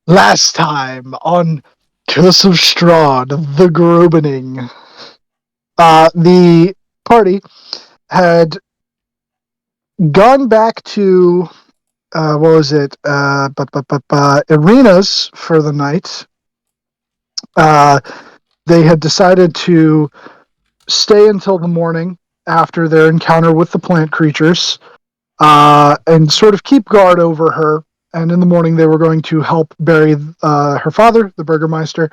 Last time on Curse of Strahd, the Grobaning, the party had gone back to what was it? Arenas for the night. Uh, they had decided to stay until the morning after their encounter with the plant creatures, and sort of keep guard over her. And in the morning, they were going to help bury her father, the Burgermeister.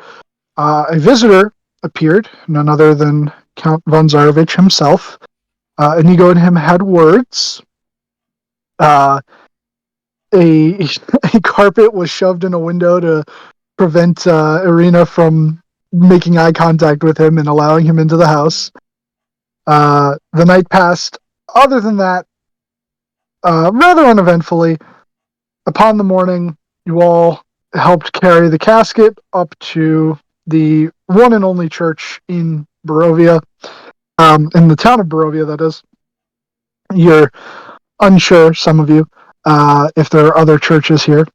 A visitor appeared, none other than Count von Zarovich himself. Inigo and him had words. Uh, a, a carpet was shoved in a window to prevent Irina from making eye contact with him and allowing him into the house. The night passed, other than that, rather uneventfully. Upon the morning, you all helped carry the casket up to the one and only church in Barovia, in the town of Barovia, that is. You're unsure, some of you, if there are other churches here,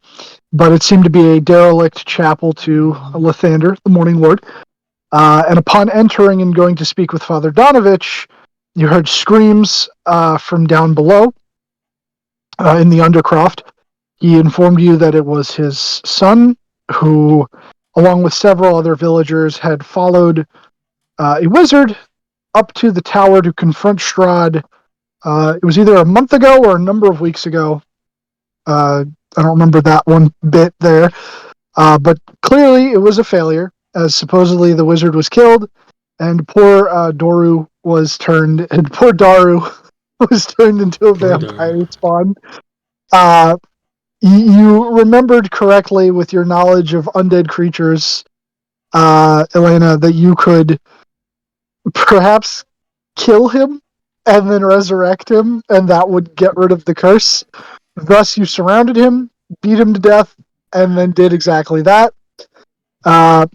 but it seemed to be a derelict chapel to Lathander, the Morning Lord. And upon entering and going to speak with Father Donovich, you heard screams from down below in the Undercroft. He informed you that it was his son who, along with several other villagers, had followed a wizard up to the tower to confront Strahd. It was either a month ago or a number of weeks ago. I don't remember that one bit there. But clearly it was a failure, as supposedly the wizard was killed, and poor Doru was turned, and poor Daru was turned into a Poor Daru. vampire spawn. You remembered correctly with your knowledge of undead creatures, Elena, that you could perhaps kill him and then resurrect him, and that would get rid of the curse. Thus, you surrounded him, beat him to death, and then did exactly that. Uh,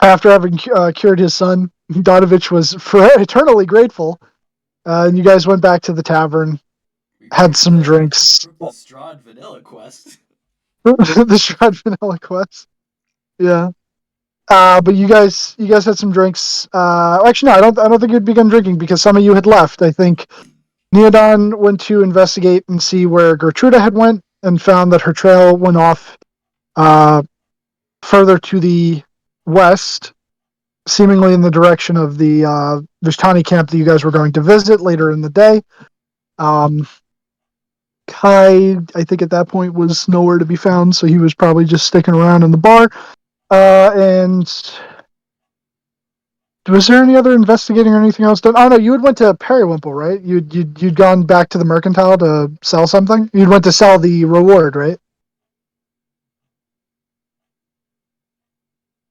After having cured his son, Donovich was eternally grateful, and you guys went back to the tavern, had some drinks. The Strahd Vanilla Quest. The Shroud Vanilla Quest. Yeah. But you guys had some drinks. Actually, no, I don't think you'd begun drinking because some of you had left. I think Neodon went to investigate and see where Gertruda had went and found that her trail went off further to the west, seemingly in the direction of the Vishtani camp that you guys were going to visit later in the day. Kai, I think at that point, was nowhere to be found, so he was probably just sticking around in the bar. And was there any other investigating or anything else done? Oh no, you had went to Periwimple, right? You'd gone back to the mercantile to sell something. You'd went to sell the reward, right?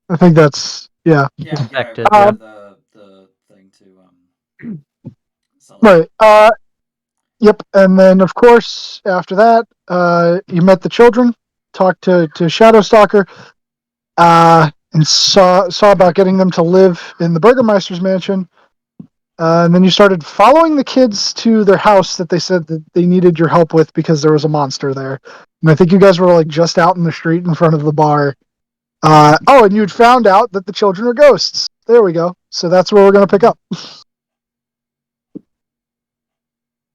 I think that's yeah. Yeah, I Infected, went yeah. to the thing to sell it. Right. Yep. And then of course after that, you met the children, talked to Shadowstalker, and saw about getting them to live in the Burgermeister's mansion. And then you started following the kids to their house that they said that they needed your help with because there was a monster there. And I think you guys were like just out in the street in front of the bar. And you'd found out that the children are ghosts. There we go. So that's where we're going to pick up.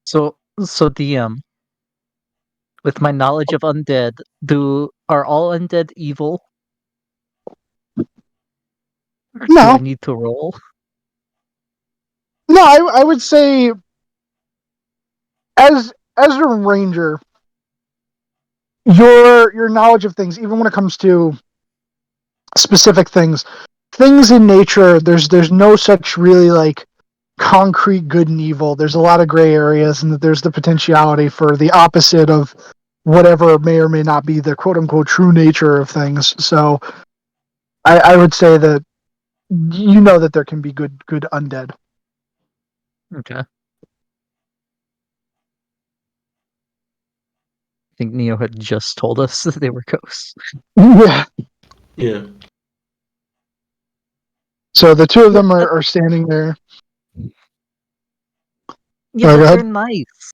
So DM, with my knowledge of undead, are all undead evil? Or do I No, need to roll? I would say as a ranger, your knowledge of things, even when it comes to specific things in nature, there's no such really like concrete good and evil. There's a lot of gray areas, and there's the potentiality for the opposite of whatever may or may not be the quote unquote true nature of things. So I would say that you know that there can be good undead. Okay. I think Neo had just told us that they were ghosts. Yeah. Yeah. So the two of them are standing there. Yeah, Go but ahead. they're nice.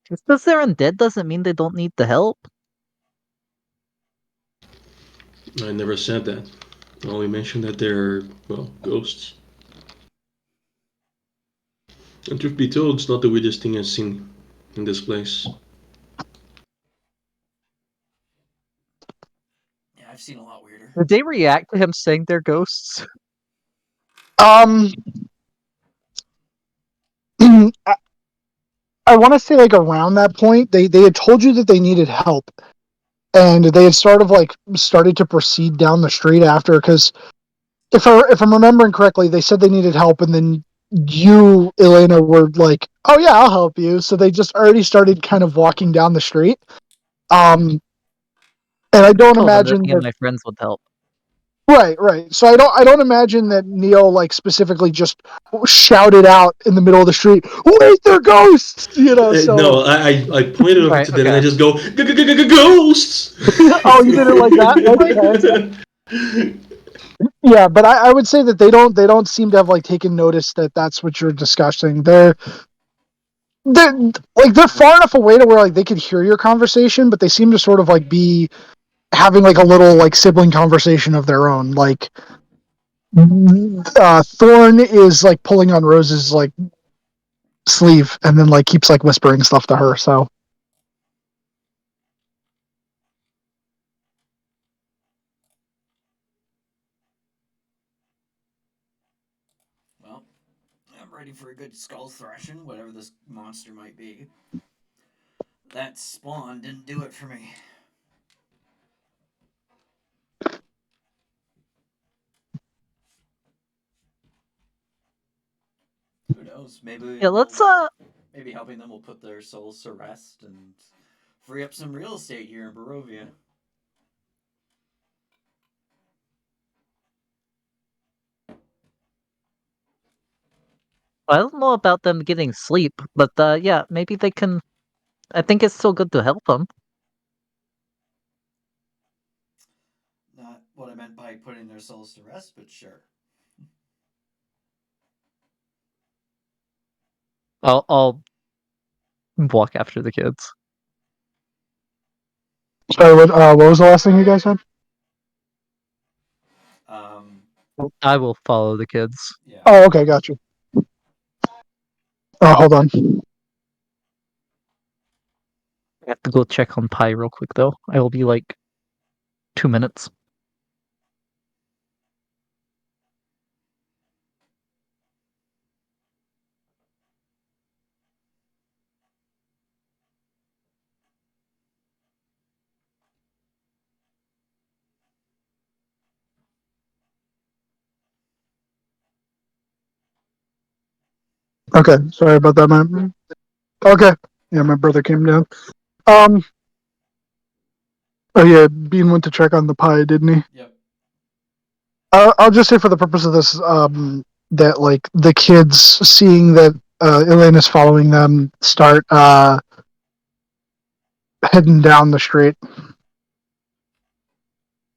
Just because they're undead doesn't mean they don't need the help. I never said that. I only mentioned that they're, well, ghosts. And truth be told, it's not the weirdest thing I've seen in this place. Yeah, I've seen a lot weirder. Did they react to him saying they're ghosts? I, I want to say like around that point, they had told you that they needed help, and they had started to proceed down the street after. Because if I'm remembering correctly, they said they needed help, and then you, Elena, were like, "Oh yeah, I'll help you." So they just already started kind of walking down the street. And I don't Told them that imagine me and that. my friends would help. Right. So I don't imagine that Neil like specifically just shouted out in the middle of the street, "Wait, they're ghosts!" So No, I pointed over Right, to them and I okay. just go, Ghosts! oh, you did it like that? Okay. Yeah, but I would say that they don't seem to have like taken notice that that's what you're discussing. They're like they're far enough away to where like they could hear your conversation, but they seem to sort of like be having like a little like sibling conversation of their own. Like Thorn is like pulling on Rose's like sleeve and then like keeps like whispering stuff to her. So Well, I'm ready for a good skull thrashing, whatever this monster might be. That spawn didn't do it for me. Who knows? Yeah, Maybe helping them will put their souls to rest and free up some real estate here in Barovia. I don't know about them getting sleep, but yeah, maybe they can. I think it's still good to help them. Not what I meant by putting their souls to rest, but sure. I'll walk after the kids. sorry, what was the last thing you guys said? Um, I will follow the kids. yeah. Oh, okay, got you. Oh, hold on. I have to go check on Pi real quick though. I will be like 2 minutes. Okay, sorry about that, man. Okay, yeah, my brother came down. Oh yeah, Bean went to check on the pie, didn't he? Yep. I'll just say for the purpose of this, that like the kids seeing that Elena's following them start heading down the street,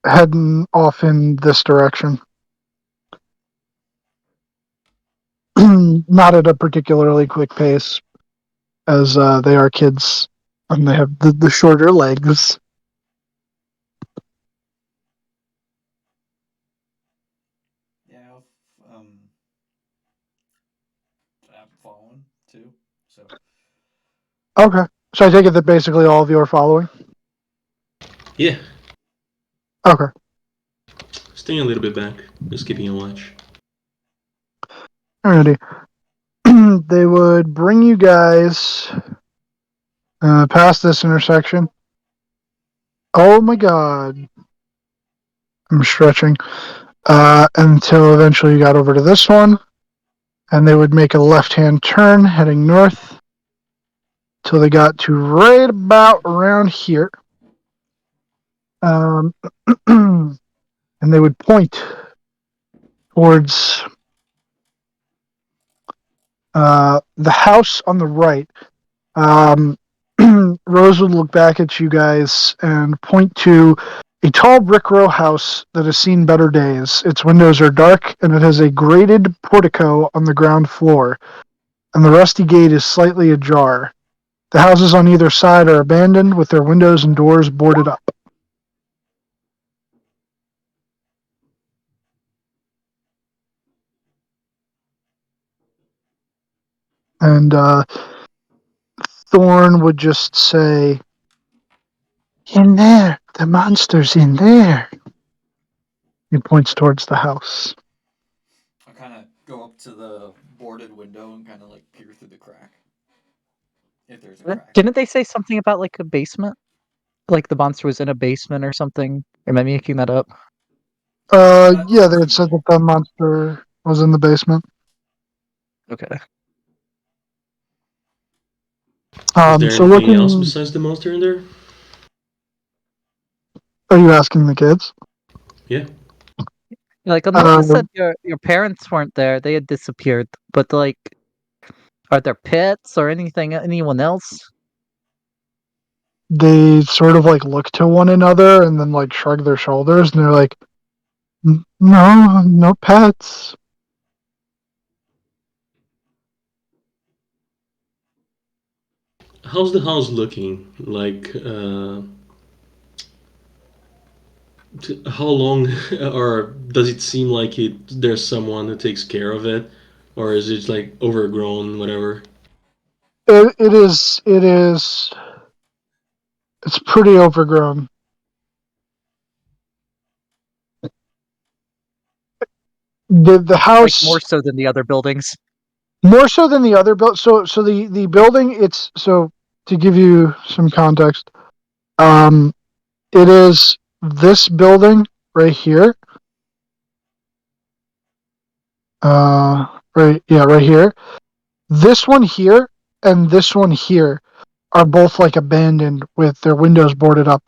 heading off in this direction. Not at a particularly quick pace, as they are kids and they have the shorter legs. Yeah. I'm following too. So. Okay, so I take it that basically all of you are following. Yeah, Okay. staying a little bit back, just keeping a watch. Alrighty. They would bring you guys past this intersection. Oh my god. I'm stretching. Until eventually you got over to this one. And they would make a left-hand turn heading north. Till they got to right about around here. And they would point towards the house on the right. Rose would look back at you guys and point to a tall brick row house that has seen better days. Its windows are dark and it has a grated portico on the ground floor, and the rusty gate is slightly ajar. The houses on either side are abandoned with their windows and doors boarded up. And Thorn would just say, "In there, the monster's in there." He points towards the house. I kind of go up to the boarded window and kind of like peer through the crack. If there's a crack. Didn't they say something about like a basement? Like the monster was in a basement or something? Am I making that up? That Yeah, they sounds had said familiar. that the monster was in the basement. Okay. Is there So anything else looking, besides the monster in there? are you asking the kids? Yeah. Like Amelia Um, said, your parents weren't there; they had disappeared. But like, are there pets or anyone else? they sort of like look to one another and then like shrug their shoulders and they're like, No, no pets." How's the house looking? Like, how long, or does it seem like there's someone who takes care of it, or is it like overgrown, whatever? It's pretty overgrown. The Like house more so than the other buildings? more so than the other build. So the building, it's so to give you some context, um, it is this building right here. Right here. This one here and this one here are both like abandoned with their windows boarded up.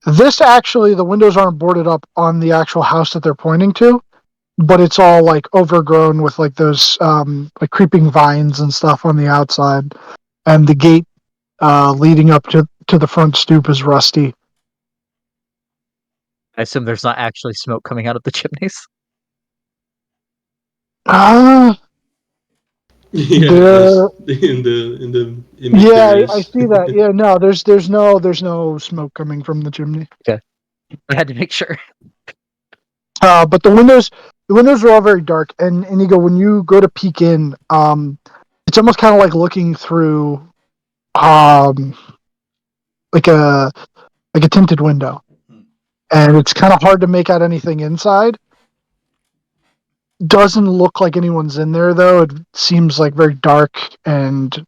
This actually, the windows aren't boarded up on the actual house that they're pointing to, but it's all like overgrown with like those like creeping vines and stuff on the outside, and the gate leading up to the front stoop is rusty. I assume there's not actually smoke coming out of the chimneys. Ah, Yeah, as there. in the image Yeah, there I is. see that. Yeah, no, there's no smoke coming from the chimney. Okay, I had to make sure. But the windows are all very dark, and Inigo, when you go to peek in, it's almost kind of like looking through um like a like a tinted window, Hmm. and it's kind of hard to make out anything inside. Doesn't look like anyone's in there though. It seems like very dark and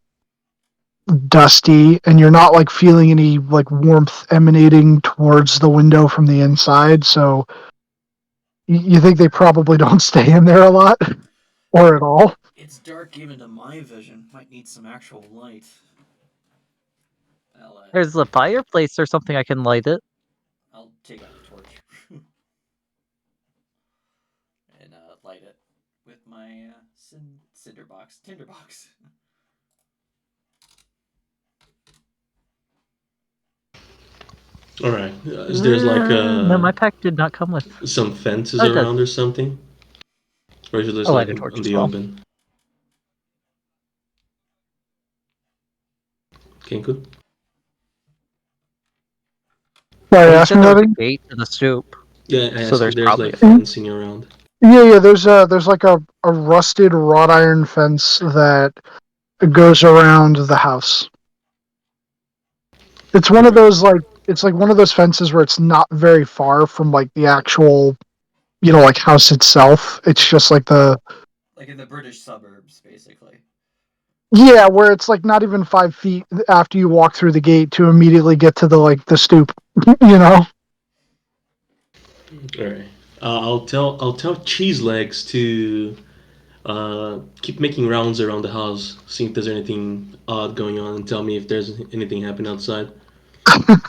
dusty, and you're not like feeling any like warmth emanating towards the window from the inside. So you think they probably don't stay in there a lot or at all. It's dark even to my vision. Might need some actual light. I'll, uh, There's a fireplace or something I can light it. I'll take out a torch and light it with my tinderbox. All right. Is there's like No, my pack did not come with. some fences Oh, it does. around or something, or is it just I'll like light a torch on as the well. open? Okay, good. Sorry, Well, you ask said me there that was a again? gate to the stoop, Yeah, I so asked there's if there's probably like a fence. fencing around. Yeah. There's like a rusted wrought iron fence that goes around the house. It's one of Okay. those like it's like one of those fences where it's not very far from like the actual like house itself. It's just like the Like in the British suburbs, basically. yeah, where it's like not even 5 feet after you walk through the gate to immediately get to the like the stoop. you know. All right. I'll tell Cheese Legs to keep making rounds around the house, see if there's anything odd going on, and tell me if there's anything happening outside.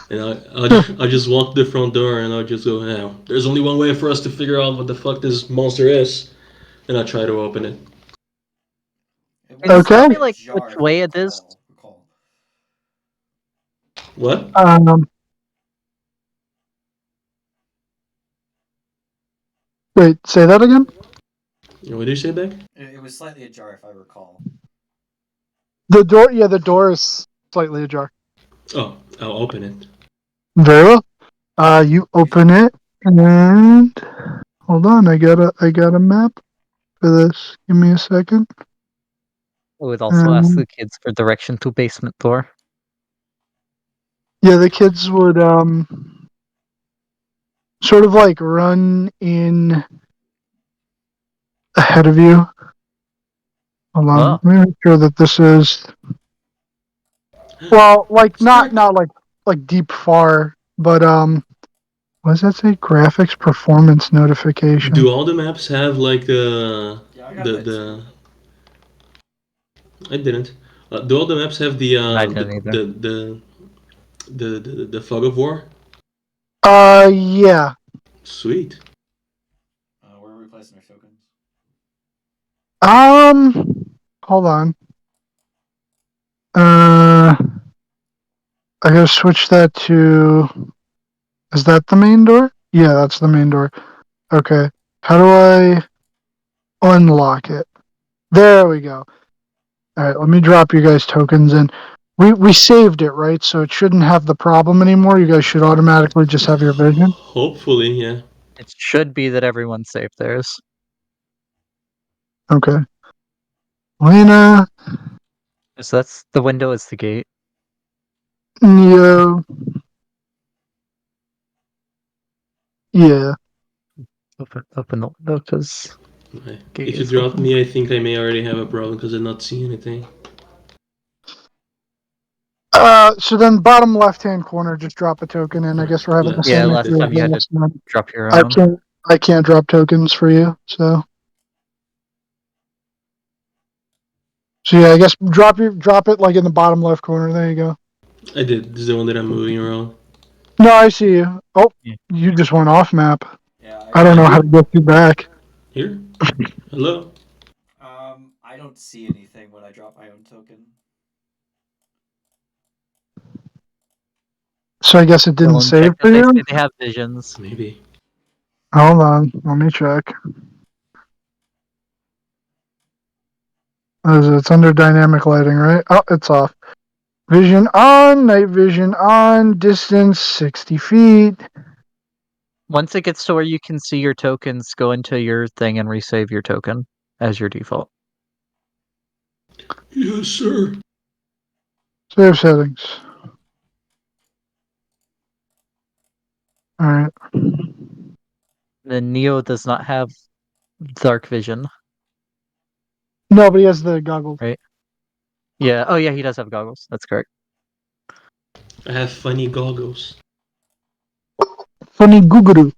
And I'll just walk to the front door and I'll just go, yeah, there's only one way for us to figure out what the fuck this monster is. And I'll try to open it. It Can was you tell Okay. me slightly like which ajar, if I way it is? recall. What? Um. Wait. Say that again. What did you say back? It was slightly ajar, if I recall. The door. Yeah, the door is slightly ajar. Oh, I'll open it. Very well. You open it, and hold on. I got a map for this. Give me a second. I would also ask Um, the kids for direction to basement door. Yeah, the kids would sort of like run in ahead of you. Hold on. Oh, Let me make sure that this is well, like not Start. like deep far, but what does that say? Graphics performance notification. Do all the maps have like Yeah, I got the that the? too. I didn't. Do all the maps have the I didn't either. the fog of war? Yeah. Sweet. Where are we placing our tokens? Hold on. I gotta switch that to. Is that the main door? Yeah, that's the main door. Okay. How do I unlock it? There we go. All right, let me drop you guys tokens in. We saved it, right? So it shouldn't have the problem anymore. You guys should automatically just have your vision. Hopefully, yeah. It should be that everyone saved theirs. Okay. Lena, So that's the window is the gate. Neo. Yeah. Open the window because Right. gate If you is drop open. me, I think I may already have a problem because I not see anything. So then bottom left hand corner, just drop a token in. I guess we're having the Last Yeah, same last issue as time you had to last time. drop your I own. can't I can't drop tokens for you, so yeah, I guess drop it like in the bottom left corner. There you go. I did. This is the one that I'm moving around. No, I see you. Oh, Yeah. you just went off map. Yeah, I don't I'm know how here. to get you back. Here. Hello. I don't see anything when I drop my own token. So I guess it didn't Someone check save that for they you? say they have visions. Maybe. Hold on, let me check. It's under dynamic lighting, right? Oh, it's off. Vision on, night vision on, distance 60 feet. Once it gets to where you can see your tokens, go into your thing and resave your token as your default. Yes, sir. Save settings. Alright. Then Neo does not have dark vision, No, but he has the goggles. right? Yeah. Oh, yeah, he does have goggles. That's correct. I have funny goggles. Funny Google.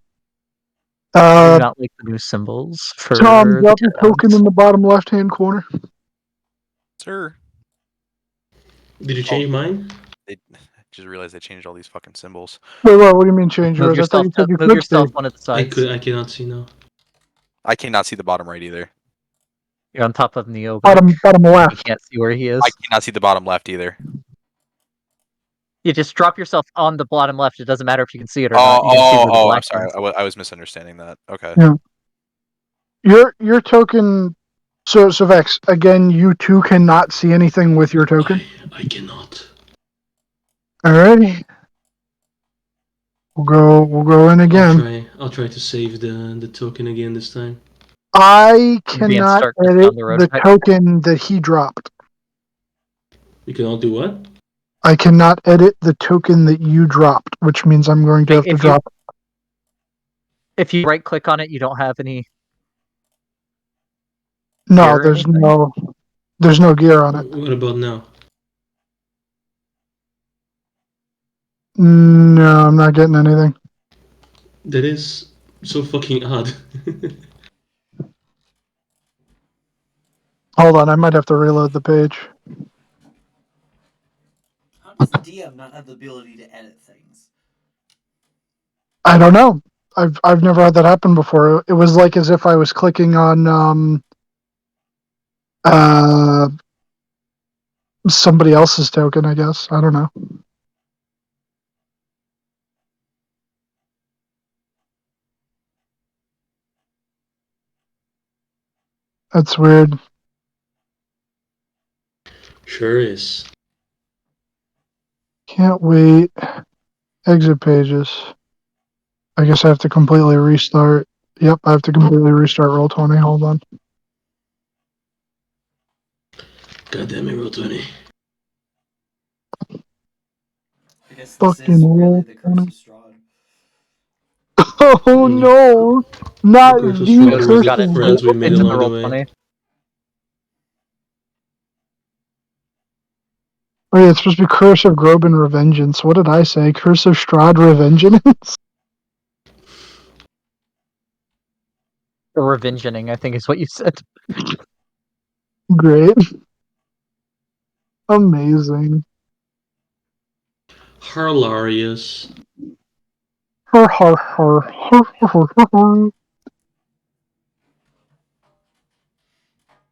I do not like the new symbols Tom, for the drop your token tabs. in the bottom left hand corner. Sir. Did you change mine? They just realized they changed all these fucking symbols. Wait, what do you mean change Move yours? I thought yourself. you said you Move could yourself save. one of the sides. I cannot see now. I cannot see the bottom right either. You're on top of Neo, Vic. Bottom You left. can't see where he is. I cannot see the bottom left either. You just drop yourself on the bottom left. It doesn't matter if you can see it or Oh, not. You can see where the I'm black sorry. is. I was misunderstanding that. Okay. Yeah. Your token. So Vex, again, you too cannot see anything with your token. I cannot. Alrighty. We'll go in again. I'll try to save the token again this time. I Being cannot Stark just edit down the road. the token that he dropped. We can all do what? I cannot edit the token that you dropped, which means I'm going to have to If drop. you right click on it, you don't have any No, gear or anything. there's no gear on it. What about now? No, I'm not getting anything. That is so fucking odd. Hold on, I might have to reload the page. How does the DM not have the ability to edit things? I don't know. I've never had that happen before. It was like as if I was clicking on uh somebody else's token, I guess. I don't know. That's weird. Sure is. Can't wait. Exit pages. I guess I have to completely restart. Yep, I have to completely restart Roll20. Hold on. God damn it, Roll20. I guess this Fucking is really the curse Roll20. of Strahd. Oh no! Not The curse of the Strahd, or was curse it Got of friends we made into the along the roll way? 20. Oh yeah, it's supposed to be Curse of Groban Revengeance. What did I say? Curse of Strahd Revengeance? Revengeing, I think is what you said. Great. Amazing. Hilarious. Har har har har har har har.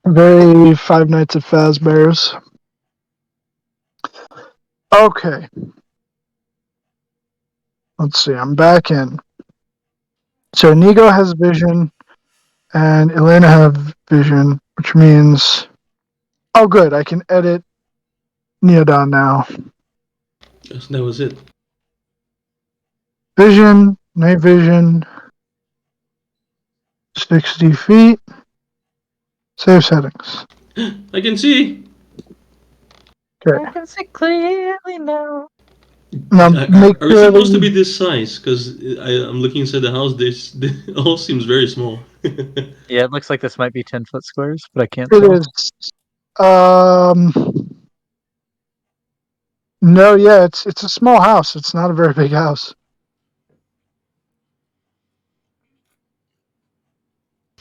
Very Five Nights at Fazbear's. Okay. Let's see, I'm back in. So Nigo has vision, and Elena have vision, which means... Oh good, I can edit Neodon now. That was it. Vision, night vision, 60 feet. Save settings. I can see! Okay. I can see clearly now. Now make Are we sure supposed to that be this size? Because I'm looking inside the house, this all seems very small. Yeah, it looks like this might be 10-foot squares, but I can't it tell. is. No, yeah, it's a small house. It's not a very big house.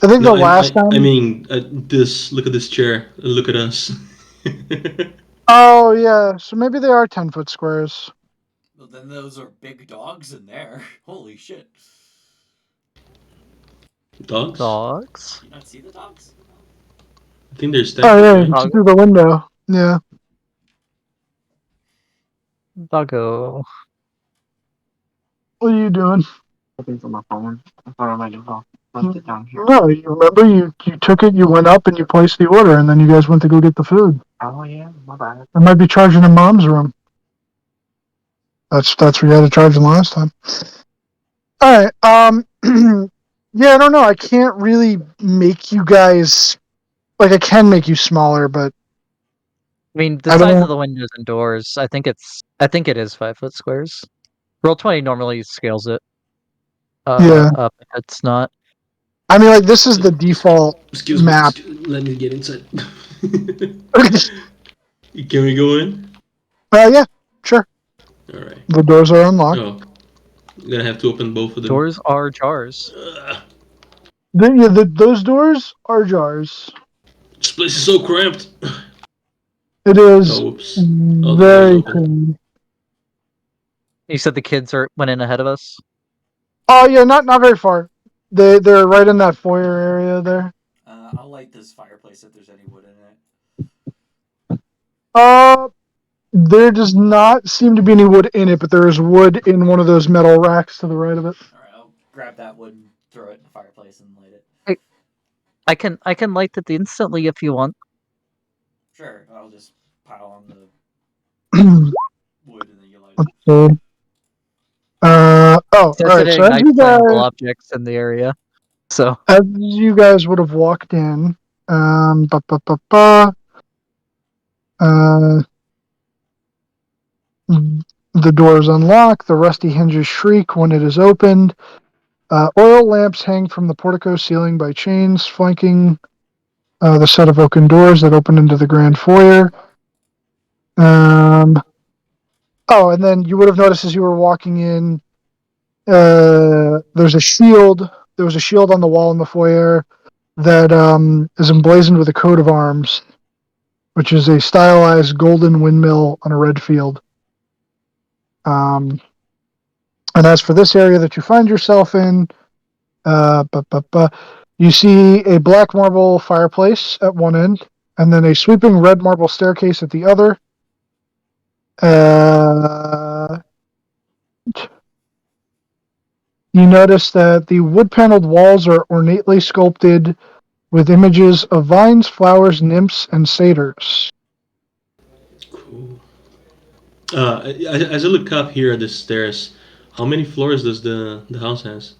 I think No, the last I time. mean, this. Look at this chair. Look at us. Oh yeah, so maybe they are 10-foot squares. Well, then those are big dogs in there. Holy shit. Dogs? Dogs. Do you not see the dogs? I think they're Oh statues, yeah, you right? can see Doggo. through the window. Yeah. Doggo. What are you doing? Looking for my phone. I thought I might have left it down here. No, you remember you took it, you went up and you placed the order, and then you guys went to go get the food. Oh yeah, my bad. I might be charging in Mom's room. That's where you had to charge them last time. All right. Yeah, I don't know. I can't really make you guys like I can make you smaller, but I mean, the I size of don't. the windows and doors, I think it is 5-foot squares. Roll20 normally scales it Yeah. up. It's not. I mean, like this is the default Excuse me. map. Let me get inside. uh, Can we go in? yeah, sure. All right. The doors are unlocked. Oh, I'm gonna have to open both of them. Doors are jars. Those doors are jars. This place is so cramped. It is Oh, whoops. Oh, the door's very open. cool. You said the kids went in ahead of us. Oh yeah, not very far. They're right in that foyer area there. I'll light this fireplace if there's any wood in it. There does not seem to be any wood in it, but there is wood in one of those metal racks to the right of it. Alright, I'll grab that wood and throw it in the fireplace and light it. I can light it instantly if you want. Sure, I'll just pile on the wood and then you light it. So, all Since right. it So as ignites flammable objects in the area. So you guys would have walked in, ba, ba, ba, ba, the door is unlocked. The rusty hinges shriek when it is opened. Oil lamps hang from the portico ceiling by chains, flanking the set of oaken doors that open into the grand foyer. And then you would have noticed as you were walking in, there's a shield. There was a shield on the wall in the foyer that is emblazoned with a coat of arms, which is a stylized golden windmill on a red field. And as for this area that you find yourself in, you see a black marble fireplace at one end, and then a sweeping red marble staircase at the other. You notice that the wood-paneled walls are ornately sculpted with images of vines, flowers, nymphs, and satyrs. Cool. As I look up here at the stairs, how many floors does the house has?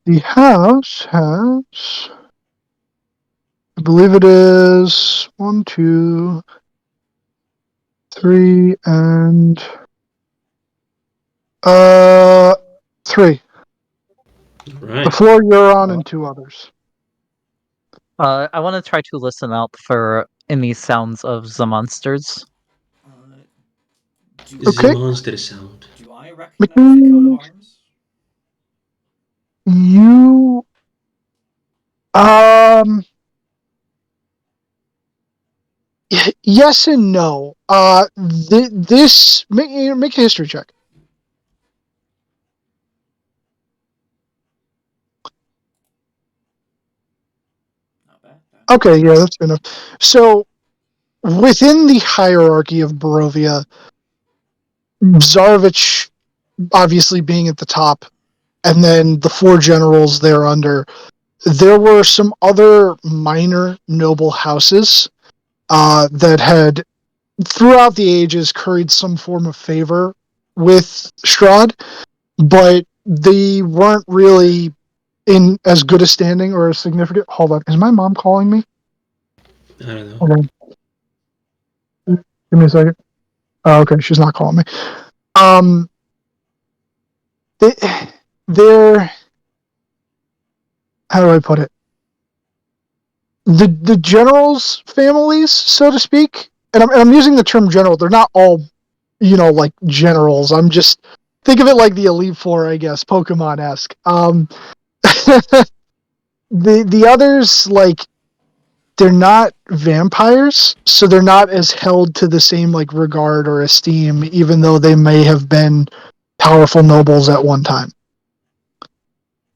The house has, I believe it is 1, 2, 3, and 3. The Right. floor you're on and 2 others. I want to try to listen out for any sounds of the monsters. Uh, do The Okay. monster sound. do I recognize the coat of arms? You um yes and no. This make a history check. Not bad. Okay, yeah, that's good enough. So within the hierarchy of Barovia, Zarovich obviously being at the top, and then the 4 generals there under, there were some other minor noble houses that had throughout the ages curried some form of favor with Strahd, but they weren't really in as good a standing or as significant. Hold on, is my mom calling me? I don't know. Hold on, give me a second. Oh, okay, she's not calling me. Um, they, they're, how do I put it? The generals' families, so to speak, and I'm using the term general. They're not all, like generals. I'm just think of it like the Elite Four, I guess, Pokemon-esque. The others, like, they're not vampires, so they're not as held to the same like regard or esteem, even though they may have been powerful nobles at one time.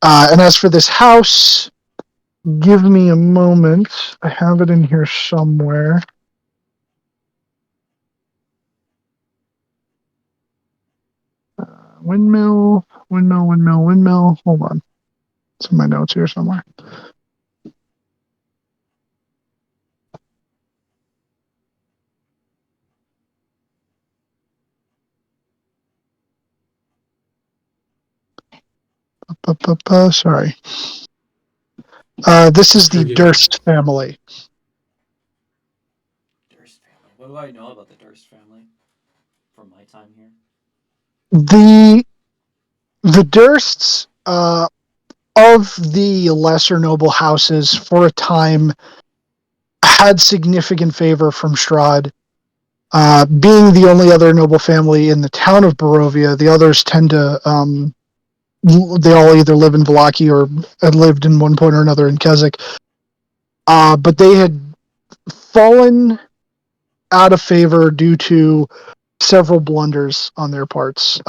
And as for this house, give me a moment. I have it in here somewhere. Windmill, windmill, windmill, windmill. Hold on. It's in my notes here somewhere. Sorry. This is the Forgive me. Durst family. Durst family. What do I know about the Durst family from my time here? The Dursts, of the lesser noble houses, for a time, had significant favor from Strahd. Being the only other noble family in the town of Barovia, the others tend to, they all either live in Vallaki or had lived in one point or another in Keswick. But they had fallen out of favor due to several blunders on their parts.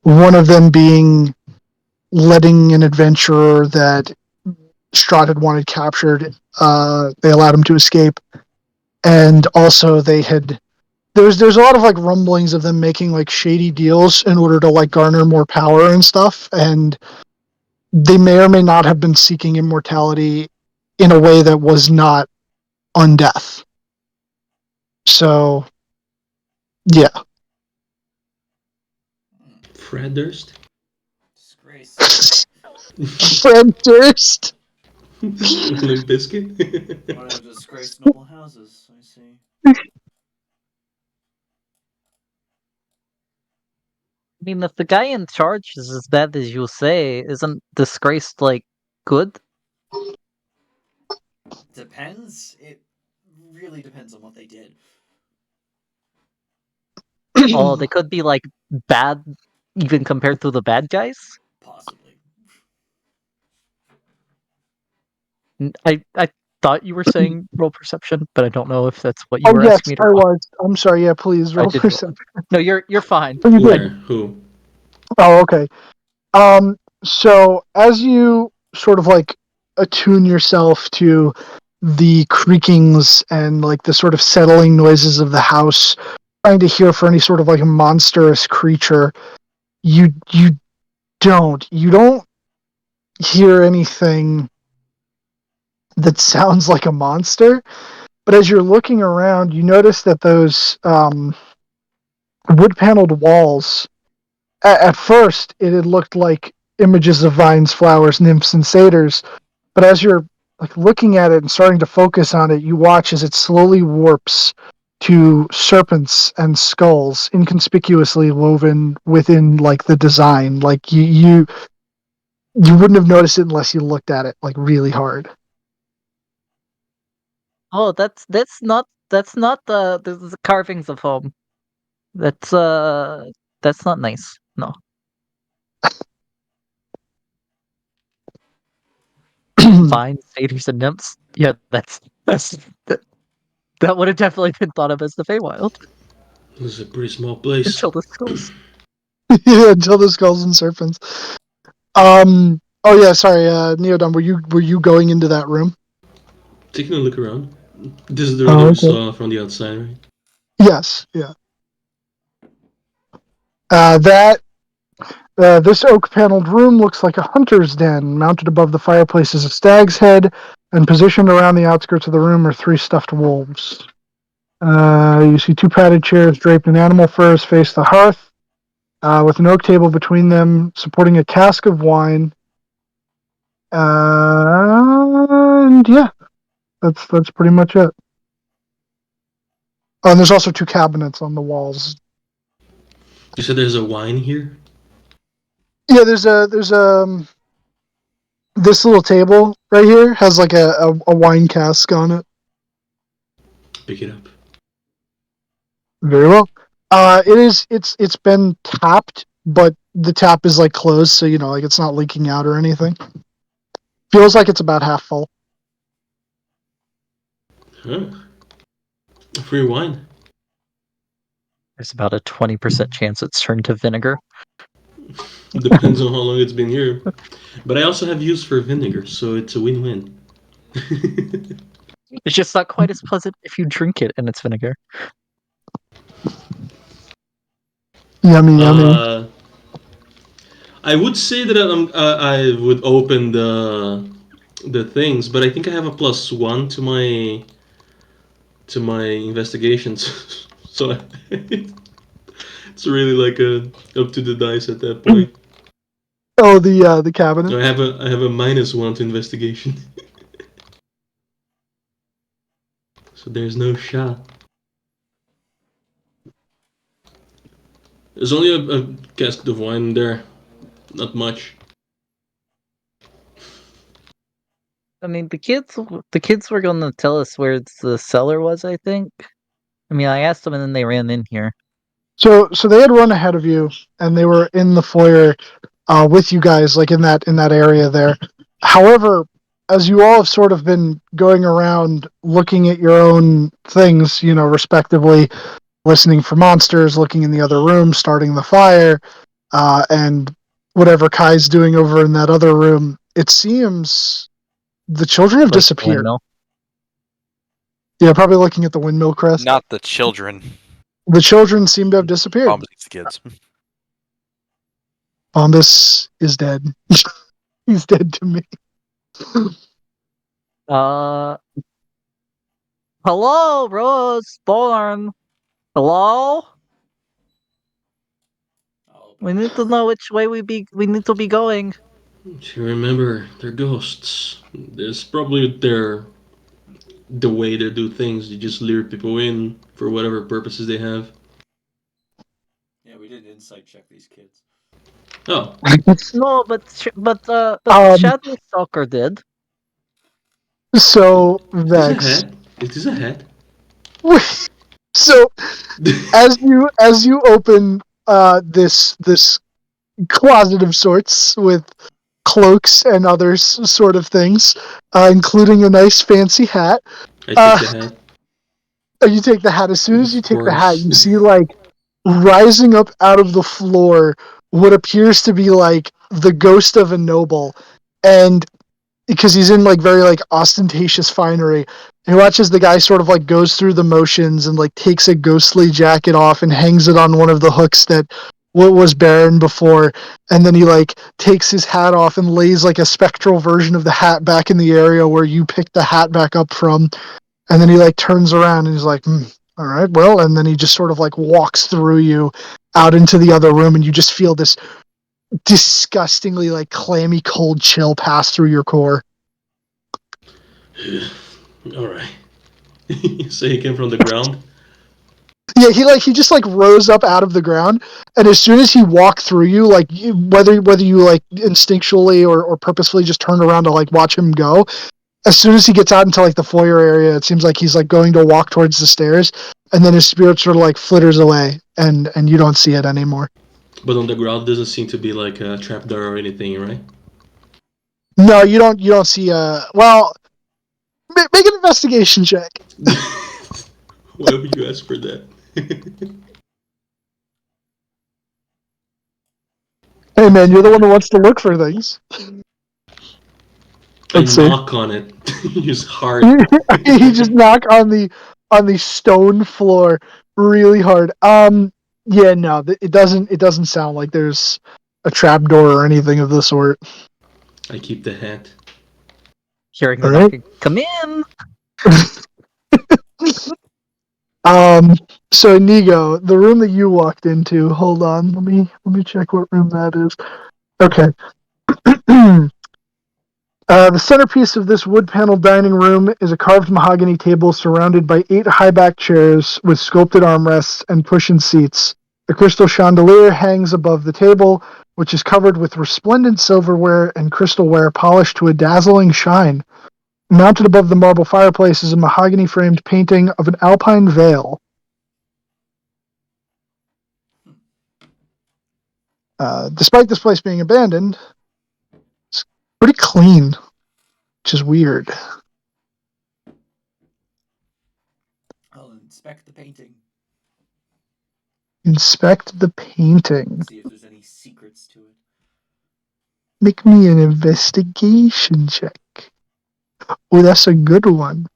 One of them being letting an adventurer that Strahd had wanted captured. They allowed him to escape, and also there's a lot of like rumblings of them making like shady deals in order to like garner more power and stuff, and they may or may not have been seeking immortality in a way that was not undeath. So, yeah. Fred Durst? Disgrace. Fred Durst. Limp Bizkit? One of the disgraced noble houses. I see. I mean, if the guy in charge is as bad as you say, isn't disgraced like good? Depends. It really depends on what they did. Oh, they could be like bad, even compared to the bad guys. Possibly. I thought you were saying roll perception, but I don't know if that's what you Oh were yes, asking me to I roll. was. I'm sorry. Yeah, please I roll did roll. perception. No, you're fine. Oh, you Where? did. Who? Oh, okay. So as you sort of like attune yourself to the creakings and like the sort of settling noises of the house, trying to hear for any sort of like a monstrous creature, you don't hear anything that sounds like a monster. But as you're looking around, you notice that those wood-paneled walls. At first, it had looked like images of vines, flowers, nymphs, and satyrs. But as you're like looking at it and starting to focus on it, you watch as it slowly warps to serpents and skulls, inconspicuously woven within like the design. Like you wouldn't have noticed it unless you looked at it like really hard. Oh, that's not the carvings of home. That's not nice. No. Vines, satyrs, and nymphs. Yeah, that's that would have definitely been thought of as the Feywild This is a pretty small place. until the skulls. Yeah, until the skulls and serpents. Oh yeah, sorry, Neodon, were you going into that room? Taking a look around. This is the one we saw from the outside, right? Yes, yeah. This oak-paneled room looks like a hunter's den. Mounted above the fireplace is a stag's head, and positioned around the outskirts of the room are 3 stuffed wolves. You see 2 padded chairs draped in animal furs face the hearth, with an oak table between them, supporting a cask of wine. And yeah, that's pretty much it. Oh, and there's also 2 cabinets on the walls. You said there's a wine here? Yeah, there's this little table right here has like a wine cask on it. Pick it up. Very well. It's been tapped, but the tap is like closed, so like it's not leaking out or anything. Feels like it's about half full. Huh. Free wine. There's about a 20% chance it's turned to vinegar. Depends on how long it's been here. But I also have use for vinegar, so it's a win-win. It's just not quite as pleasant if you drink it and it's vinegar. Yummy. I would say that I would open the things, but I think I have a +1 to my investigations, so it's really like up to the dice at that point. Oh, the cabinet. So I have a -1 to investigation, so there's no shot. There's only a cask of wine there, not much. I mean, the kids were gonna tell us where the cellar was, I think. I mean, I asked them and then they ran in here. So they had run ahead of you, and they were in the foyer with you guys, like in that area there. However, as you all have sort of been going around looking at your own things, respectively, listening for monsters, looking in the other room, starting the fire, and whatever Kai's doing over in that other room, it seems the children have Like the disappeared. windmill. Yeah, probably looking at the windmill crest. Not the children. The children seem to have disappeared. Bombs eats the kids. Bombus is dead. He's dead to me. Hello, Rose Born. Hello? We need to know which way we need to be going. You remember, they're ghosts. There's probably the way they do things. They just lure people in for whatever purposes they have. Yeah, we did insight check these kids. Oh, No, but Um, Shadow Stalker did. So is this a Vex. hat? Is this a hat? So as you open this closet of sorts with cloaks and other sort of things, including a nice fancy hat. I take the hat. You take the hat. As soon as you Of take the hat, course. you see like rising up out of the floor what appears to be like the ghost of a noble, and because he's in like very like ostentatious finery, and watches the guy sort of like goes through the motions and like takes a ghostly jacket off and hangs it on one of the hooks that was barren before, and then he like takes his hat off and lays like a spectral version of the hat back in the area where you picked the hat back up from, and then he like turns around and he's like, All right, well, and then he just sort of like walks through you out into the other room, and you just feel this disgustingly like clammy cold chill pass through your core. All right. So he came from the ground. Yeah, he just like rose up out of the ground, and as soon as he walked through you, like whether you like instinctually or purposefully just turned around to like watch him go, as soon as he gets out into like the foyer area, it seems like he's like going to walk towards the stairs, and then his spirit sort of like flitters away, and you don't see it anymore. But on the ground doesn't seem to be like a trapdoor or anything, right? No, you don't see well, make an investigation check. Why would you ask for that? Hey man, you're the one who wants to look for things. I Let's see. knock on it. Use hard. You just knock on the stone floor really hard. Yeah, no, it doesn't sound like there's a trapdoor or anything of the sort. I keep the hat. Hearing the All right. knocking, come in. So Inigo, the room that you walked into, hold on, let me check what room that is. Okay. The centerpiece of this wood-paneled dining room is a carved mahogany table surrounded by 8 high-backed chairs with sculpted armrests and cushioned seats. A crystal chandelier hangs above the table, which is covered with resplendent silverware and crystalware polished to a dazzling shine. Mounted above the marble fireplace is a mahogany-framed painting of an alpine vale. Despite this place being abandoned, it's pretty clean, which is weird. I'll inspect the painting. Inspect the painting. See if there's any secrets to it. Make me an investigation check. Oh, that's a good one.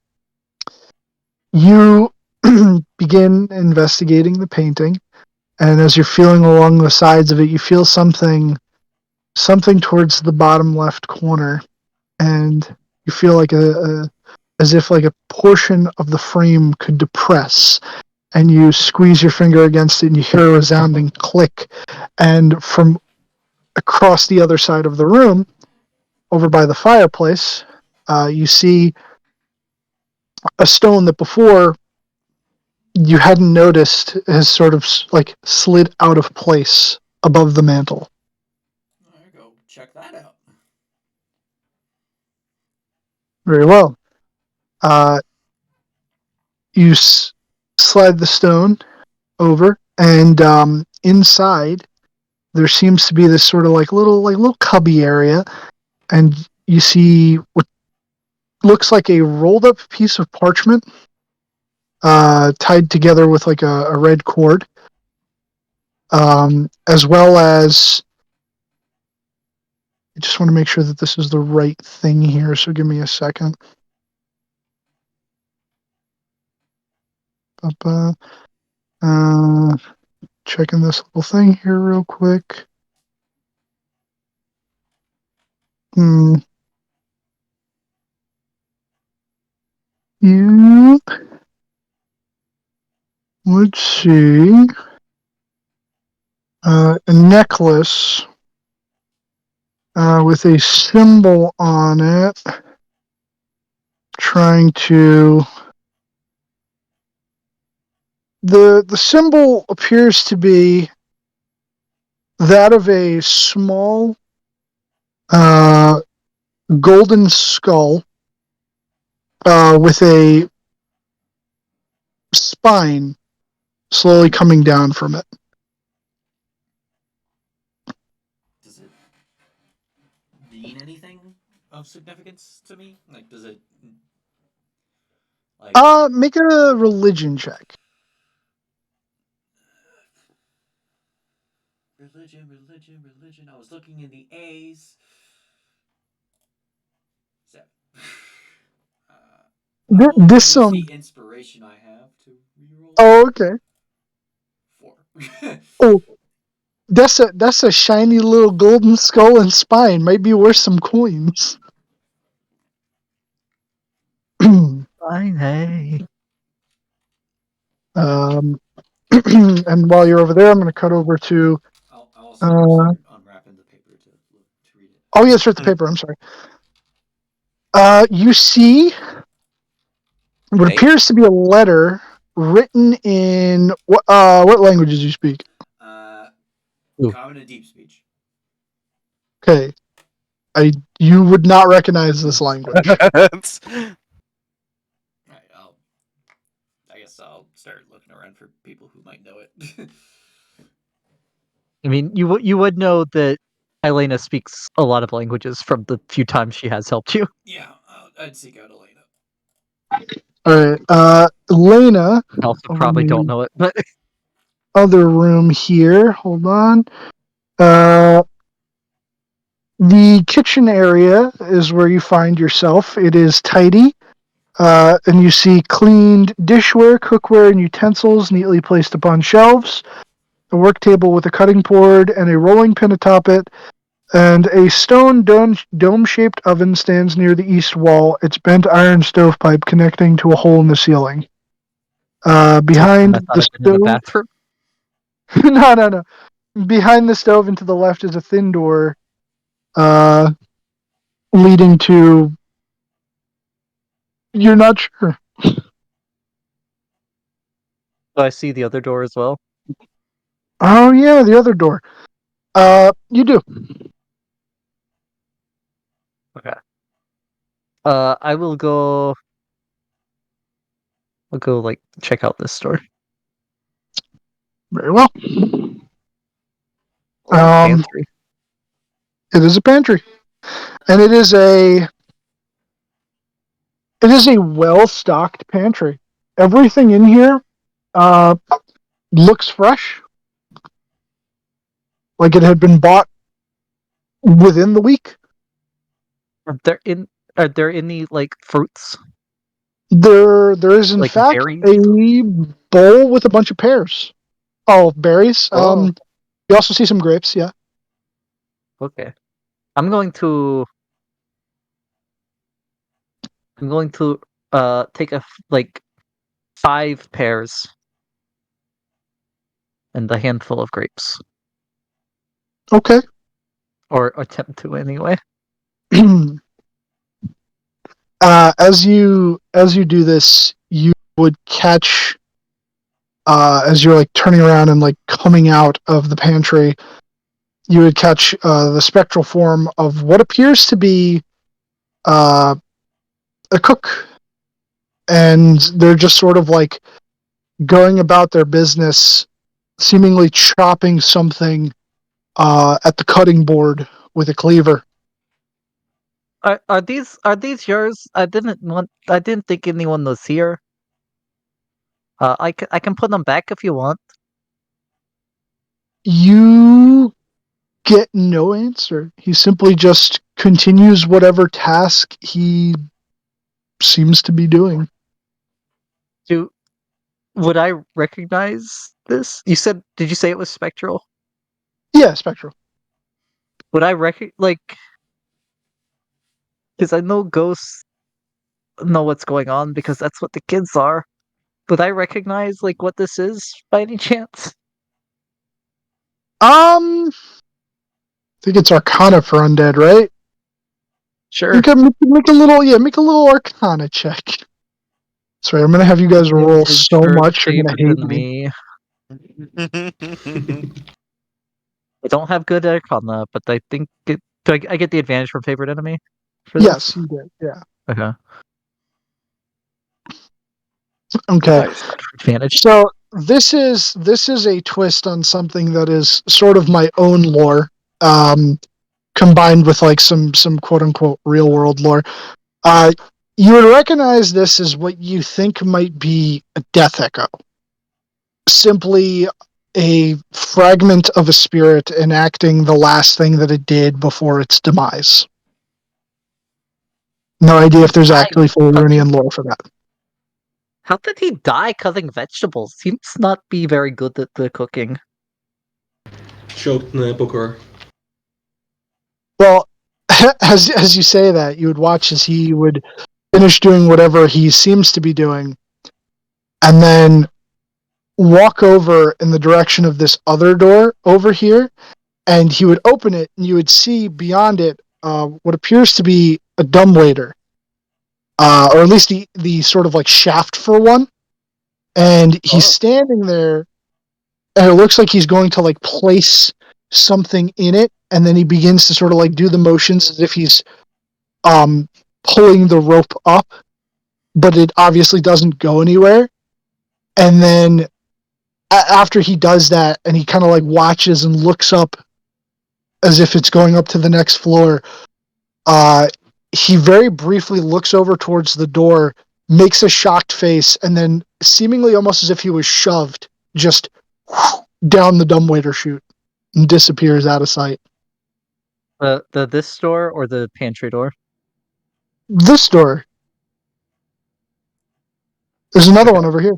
You begin investigating the painting, and as you're feeling along the sides of it, you feel something towards the bottom left corner, and you feel like as if like a portion of the frame could depress, and you squeeze your finger against it, and you hear a resounding click, and from across the other side of the room, over by the fireplace, you see a stone that before you hadn't noticed has sort of like slid out of place above the mantle. There you go. Check that out. Very well. You slide the stone over, and inside there seems to be this sort of like little cubby area, and you see what looks like a rolled up piece of parchment tied together with like a red cord, as well as I just want to make sure that this is the right thing here, so give me a second. Checking this little thing here real quick. Yeah. Let's see. A necklace with a symbol on it. Trying to. The symbol appears to be that of a small golden skull with a spine slowly coming down from it. Does it mean anything of significance to me? Like, does it? Like, Make a religion check. religion. I was looking in the A's. 7. I will This use the inspiration I have to reroll. Oh, okay. 4. Oh, that's a shiny little golden skull and spine. Might be worth some coins. Fine, hey. And while you're over there, I'm going to cut over to. I'll also start unwrapping the paper to read it. Oh yes, the paper. I'm sorry. You see what Hey. appears to be a letter written in what languages you speak? Ooh. Common and deep speech. Okay, you would not recognize this language. That's- Right. I guess I'll start looking around for people who might know it. I mean, you would know that Elena speaks a lot of languages from the few times she has helped you. Yeah, I'd seek out Elena. All right, Lena. I also probably don't know it, but Other room here. Hold on. The kitchen area is where you find yourself. It is tidy, and you see cleaned dishware, cookware, and utensils neatly placed upon shelves. A work table with a cutting board and a rolling pin atop it, and a stone dome-shaped oven stands near the east wall. Its bent iron stovepipe connecting to a hole in the ceiling. Behind I thought the I'd been in the stove. bathroom. No. Behind the stove and to the left is a thin door, leading to. You're not sure. So I see the other door as well. Oh yeah, the other door. You do. Okay. I will go. I'll go like check out this store. Very well. Or pantry. It is a pantry, and it is a well-stocked pantry. Everything in here looks fresh, like it had been bought within the week. Are there any like fruits? There is in Like fact berries? a bowl with a bunch of pears. Oh, berries. Oh. You also see some grapes. Yeah. Okay. I'm going to take like 5 pears and a handful of grapes. Okay. Or attempt to anyway. As you do this, you would catch as you're like turning around and like coming out of the pantry, you would catch the spectral form of what appears to be a cook, and they're just sort of like going about their business, seemingly chopping something at the cutting board with a cleaver. Are these yours? I didn't think anyone was here. I can put them back if you want. You get no answer. He simply just continues whatever task he seems to be doing. Would I recognize this? Did you say it was spectral? Yeah, spectral. Would I because I know ghosts know what's going on because that's what the kids are. Would I recognize like what this is by any chance? I think it's Arcana for undead, right? Sure. Make a little Arcana check. Sorry, I'm gonna have you guys roll so much. You're gonna hate Than me. I don't have good Arcana, but I think I get the advantage from favorite enemy for Yes, this? you did. Yeah. Okay. Okay. Alright, advantage. So this is a twist on something that is sort of my own lore, combined with like some quote unquote real world lore. You would recognize this as what you think might be a death echo. Simply a fragment of a spirit enacting the last thing that it did before its demise. No idea if there's actually full Runian lore for that. How did he die cutting vegetables? Seems not be very good at the cooking. Choked in the apple core. Well, as you say that, you would watch as he would finish doing whatever he seems to be doing, and then walk over in the direction of this other door over here, and he would open it, and you would see beyond it what appears to be a dumbwaiter, or at least the sort of like shaft for one. And he's standing there, and it looks like he's going to like place something in it, and then he begins to sort of like do the motions as if he's pulling the rope up, but it obviously doesn't go anywhere. And then after he does that, and he kind of like watches and looks up as if it's going up to the next floor, he very briefly looks over towards the door, makes a shocked face, and then seemingly almost as if he was shoved, just down the dumbwaiter chute and disappears out of sight. The this door or the pantry door? This door. There's another Okay. one over here.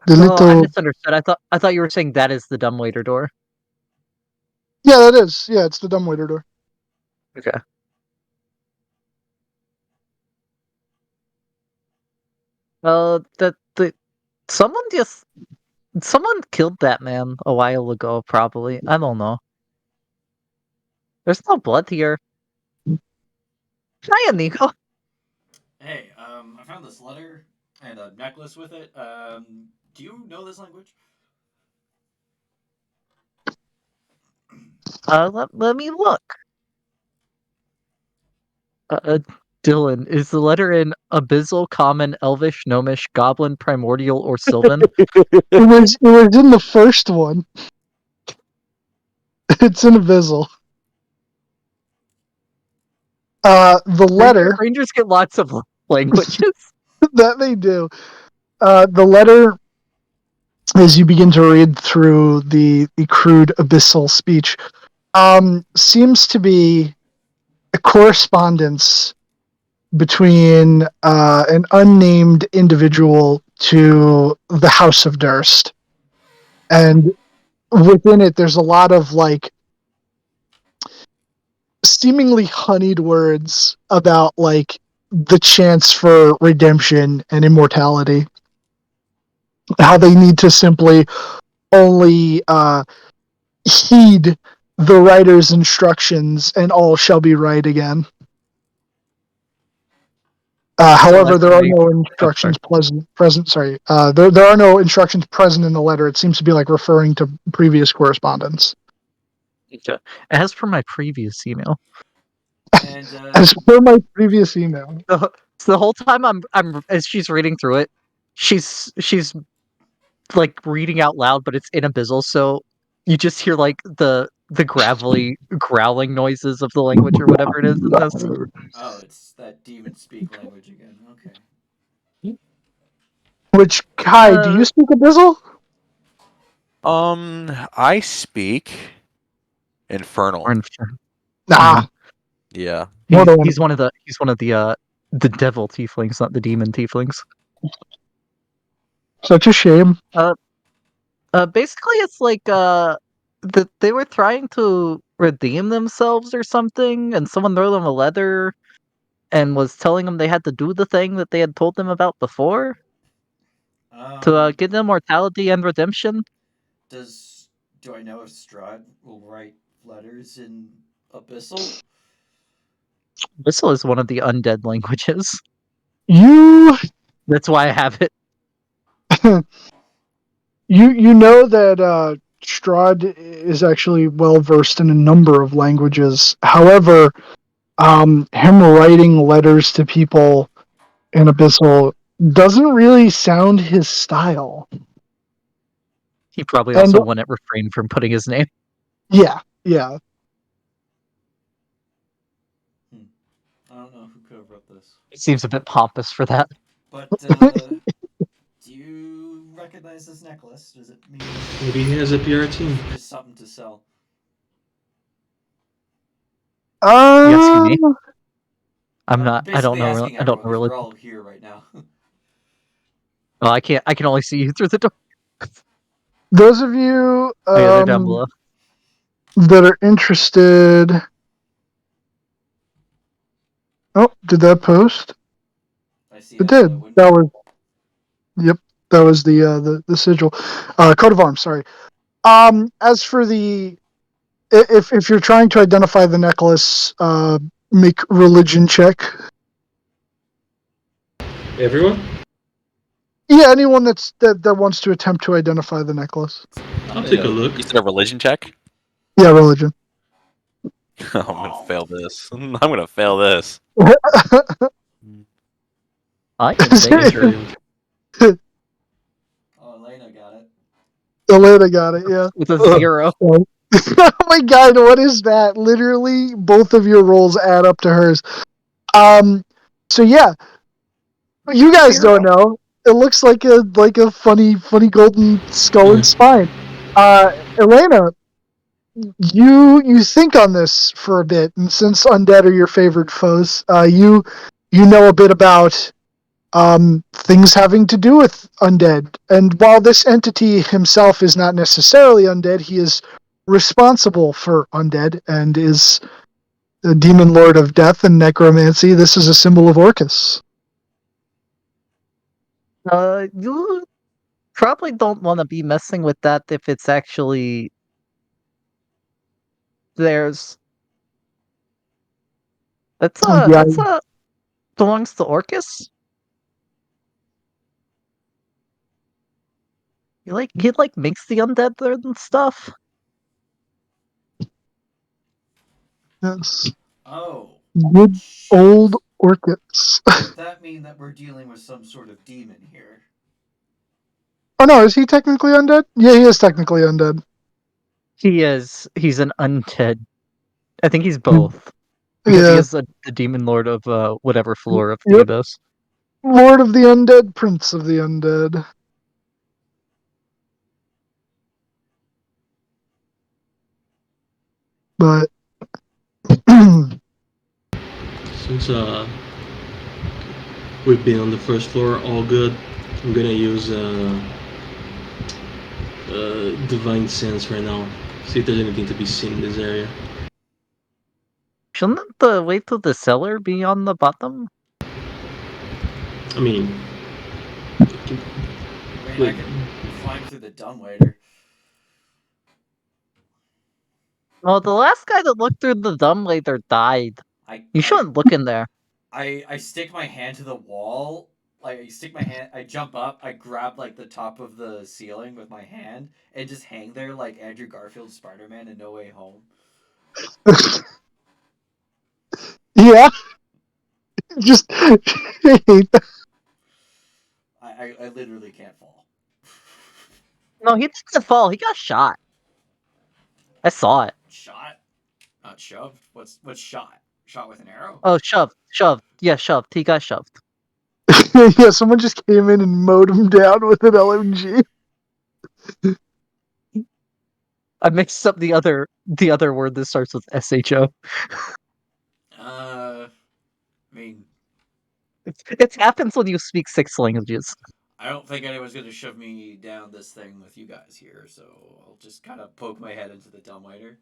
Oh, I little... misunderstood. I thought you were saying that is the dumbwaiter door. Yeah, that is. Yeah, it's the dumbwaiter door. Okay. Someone killed that man a while ago, probably. I don't know. There's no blood here. Hiya, Nico. Hey, I found this letter and a necklace with it. Do you know this language? Let me look. Dylan, is the letter in Abyssal, Common, Elvish, Gnomish, Goblin, Primordial, or Sylvan? It was in the first one. It's in Abyssal. The letter Rangers get lots of languages. that they do. The letter, as you begin to read through the crude abyssal speech, seems to be a correspondence between an unnamed individual to the House of Durst. And within it, there's a lot of like seemingly honeyed words about like the chance for redemption and immortality. How they need to simply only heed the writer's instructions, and all shall be right again. However, there are no instructions present. Sorry, there are no instructions present in the letter. It seems to be like referring to previous correspondence. Okay. As per my previous email. And As per my previous email. So the whole time I'm as she's reading through it, she's like reading out loud, but it's in Abyssal, so you just hear like the gravelly growling noises of the language or whatever it is in this. oh, it's that demon speak language again. Okay. Which, Kai, do you speak Abyssal? I speak Infernal. Or Nah. Yeah. He's one of the devil tieflings, not the demon tieflings. Such a shame. Basically it's like they were trying to redeem themselves or something, and someone threw them a letter and was telling them they had to do the thing that they had told them about before to give them mortality and redemption. Do I know if Strahd will write letters in Abyssal? Whistle is one of the undead languages. That's why I have it. You know that Strahd is actually well versed in a number of languages. However, him writing letters to people in Abyssal doesn't really sound his style. He probably also wouldn't refrain from putting his name. Yeah. I don't know who could have wrote this. It seems a bit pompous for that. But do you recognize this necklace? Does it mean maybe he has a PR team? Just something to sell? Yes, you mean? I'm not. I don't know. Asking I don't know really. We're all here right now. Well, I can't. I can only see you through the door. Those of you They're down below. that are interested. Oh, did that post? I see. It did. That That was the sigil, coat of arms. Sorry. As for the, if you're trying to identify the necklace, make religion check. Everyone? Yeah, anyone that wants to attempt to identify the necklace. I'll take a look. You said a religion check? Yeah, religion. I'm gonna fail this. I'm gonna fail this. I am danger. Oh, Elena got it. Elena got it. Yeah. With a 0. Oh my god, what is that? Literally, both of your rolls add up to hers. So yeah, you guys don't know. It looks like a funny golden skull and spine. Elena, you think on this for a bit, and since undead are your favored foes, you know a bit about things having to do with undead. And while this entity himself is not necessarily undead, he is responsible for undead and is the demon lord of death and necromancy. This is a symbol of Orcus. You probably don't want to be messing with that if it's actually there's. Yeah, That's a belongs to Orcus. He makes the undead there and stuff. yes. Oh, Good shit. old Orcus. Would that mean that we're dealing with some sort of demon here? Oh no, is he technically undead? Yeah, he is technically undead. He's an undead. I think he's both. Because he Yeah. is the demon lord of whatever floor of the Yep. abyss. Lord of the Undead, Prince of the Undead. But Since we've been on the first floor, all good. I'm gonna use divine sense right now. See if there's anything to be seen in this area. Shouldn't the way to the cellar be on the bottom? I mean, I mean, I can climb through the dumbwaiter. Well, the last guy that looked through the dumbwaiter died. You shouldn't look in there. I stick my hand to the wall. Like, I stick my hand, I jump up, I grab, like, the top of the ceiling with my hand, and just hang there like Andrew Garfield's Spider-Man in No Way Home. yeah, just I literally can't fall. No, he didn't fall. He got shot. I saw it. Shot? Not shoved? What's shot? Shot with an arrow? Oh, shoved. Yeah, shoved. He got shoved. yeah. Someone just came in and mowed him down with an LMG. I mixed up the other word that starts with SHO. I mean, It happens when you speak 6 languages. I don't think anyone's gonna shove me down this thing with you guys here, so I'll just kind of poke my head into the dumbwaiter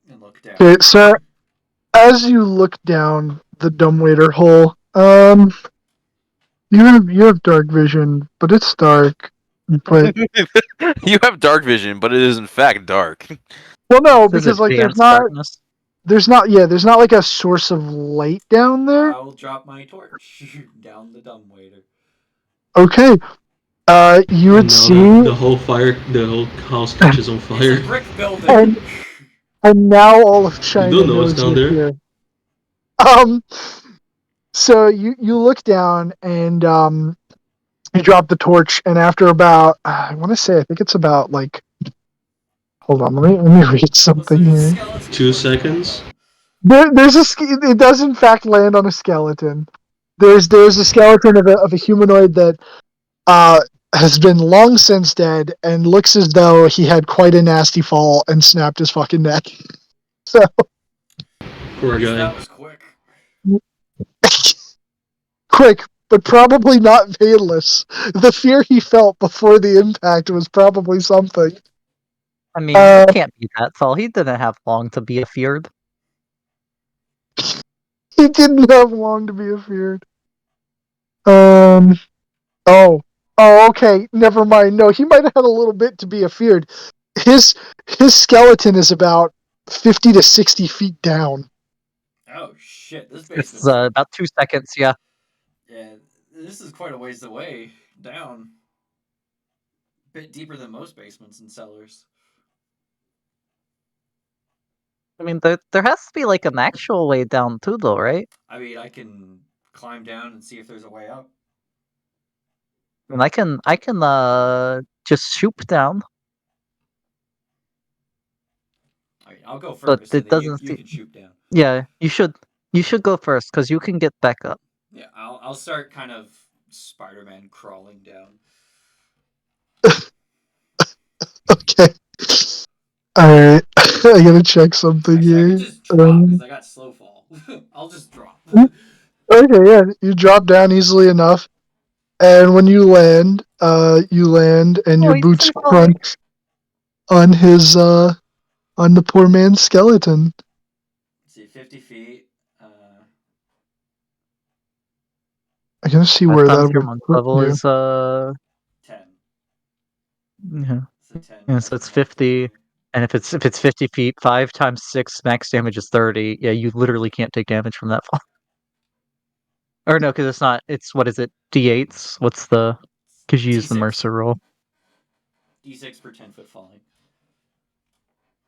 and look down. Okay, so as you look down the dumbwaiter hole, you have dark vision, but it's dark. But You have dark vision, but it is in fact dark. well, no, This is because like advanced darkness. there's not like a source of light down there. I'll drop my torch down the dumbwaiter. Okay, you would see the whole house catches on It's fire. a brick building. and now all of China don't know what's knows down you're there? here. So you look down and you drop the torch, and after about I want to say I think it's about like hold on, let me read something here. 2 seconds. There's it does in fact land on a skeleton. There's a skeleton of a humanoid that has been long since dead and looks as though he had quite a nasty fall and snapped his fucking neck. So Poor guy. That was quick. quick, but probably not painless. The fear he felt before the impact was probably something. I mean, it can't be that tall. He didn't have long to be afeared. He didn't have long to be afeared. Oh. Oh, okay. Never mind. No, he might have had a little bit to be afeared. His his skeleton is about 50 to 60 feet down. Oh shit! This It's basement's about 2 seconds. Yeah. yeah. This is quite a ways away down. Bit deeper than most basements and cellars. I mean, there has to be like an actual way down too, though, right? I mean, I can climb down and see if there's a way up. I mean, I can just shoot down, I mean, I'll go but first, and it then you doesn't you seem. can shoot down. Yeah, you should go first because you can get back up. Yeah, I'll start kind of Spider-Man crawling down. Okay. Alright. I gotta check something Actually, I could here. just drop because I got slow fall. I'll just drop. Okay, yeah. You drop down easily enough. And when you land and Oh, your he's boots free falling. crunch on his on the poor man's skeleton. Let's see, 50 feet. I gotta see Five where that times your would monk put level you. is 10. yeah, It's a 10 yeah, so it's maximum height for 50. me. And if it's 50 feet, 5 times 6 max damage is 30. Yeah, you literally can't take damage from that fall. Or no, because it's not. It's what is it? D8s. What's the? Because you use the D6. Mercer rule. D6 per 10-foot falling.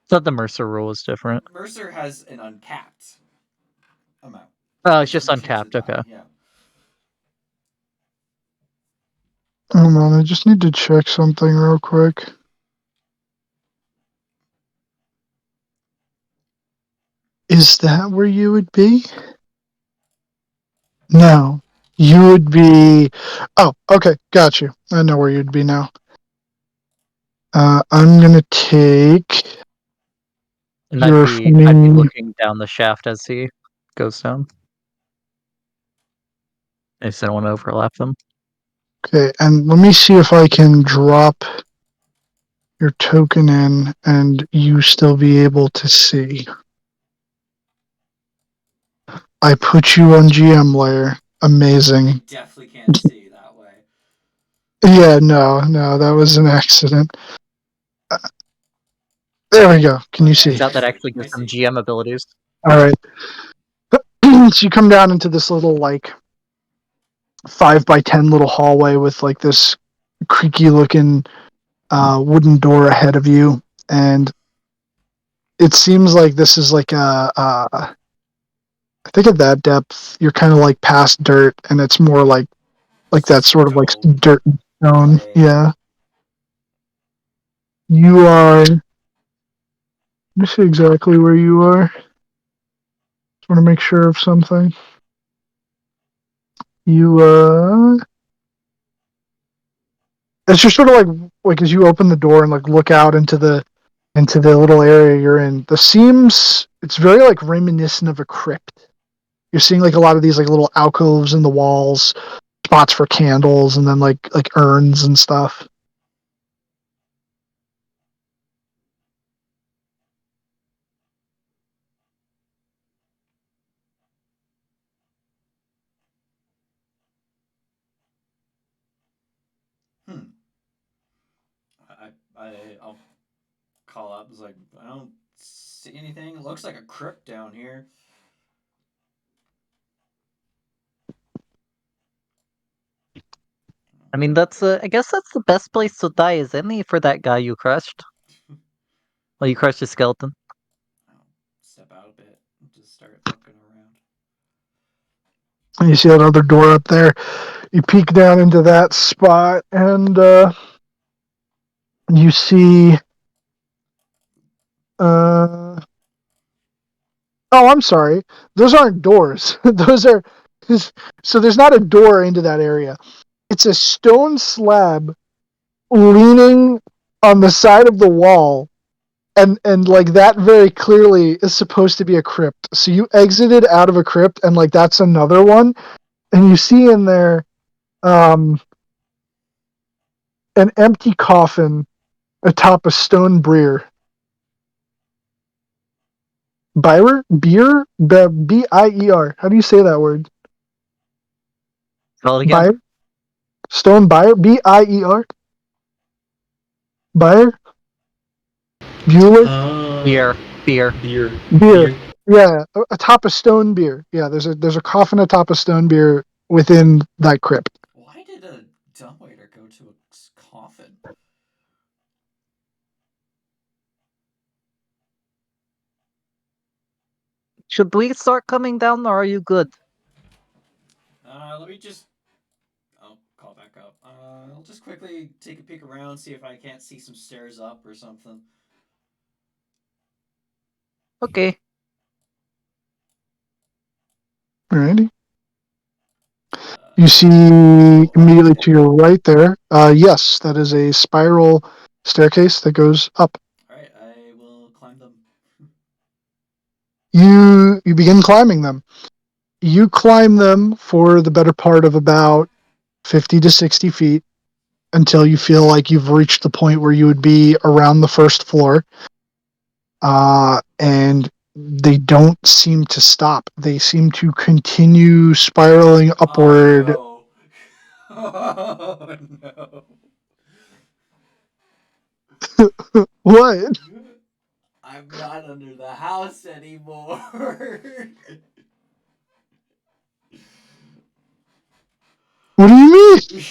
Thought the Mercer rule is different. Mercer has an uncapped amount. Oh, it's Like just you choose to uncapped. die. Okay. Yeah. Hold on, I just need to check something real quick. Is that where you would be? No. You would be. Oh, okay. Got you. I know where you'd be now. I'm gonna take And I'd your be funny. looking down the shaft as he goes down. I just don't want to overlap them. Okay, and let me see if I can drop your token in and you still be able to see. I put you on GM layer. I Amazing. definitely can't see that way. Yeah, no, that was an accident. There we go. Can Oh you yeah, see? Turns out that see. actually I gives them see. GM abilities. All right. So you come down into this little like 5 by 10 little hallway with like this creaky looking wooden door ahead of you, and it seems like this is like I think at that depth you're kind of like past dirt, and it's more like that sort of like Stone, dirt and stone. clay. Yeah, you are. Let me see exactly where you are. Just want to make sure of something. You it's just sort of like as you open the door and like look out into the little area you're in. The seams, it's very like reminiscent of a crypt. You're seeing like a lot of these like little alcoves in the walls, spots for candles, and then like urns and stuff. Hmm. I'll call up. It's like I don't see anything. It looks like a crypt down here. I mean, I guess that's the best place to die, is any for that guy you crushed. Well, you crushed his skeleton. I'll step out a bit and just start looking around. And you see that other door up there. You peek down into that spot, and you see. Oh, I'm sorry. Those aren't doors. Those are. So there's not a door into that area. It's a stone slab leaning on the side of the wall, and like that very clearly is supposed to be a crypt. So you exited out of a crypt, and like that's another one, and you see in there um an empty coffin atop a stone bier. Bier? Beer? B-I-E-R. How do you say that word? Spell it again. Buyer? Stone buyer? B-I-E-R? Buyer? Bueller? Beer. Beer. Beer. Yeah, atop a stone beer. Yeah, there's a coffin atop a stone beer within that crypt. Why did a dumbwaiter go to a coffin? Should we start coming down, or are you good? Let me just. I'll call back up. I'll just quickly take a peek around, see if I can't see some stairs up or something. Okay. Alrighty. You see immediately to your right there. Yes, that is a spiral staircase that goes up. Alright, I will climb them. You begin climbing them. You climb them for the better part of about 50 to 60 feet until you feel like you've reached the point where you would be around the first floor. And they don't seem to stop. They seem to continue spiraling upward. Oh no. Oh no. What? I'm not under the house anymore. What do you mean?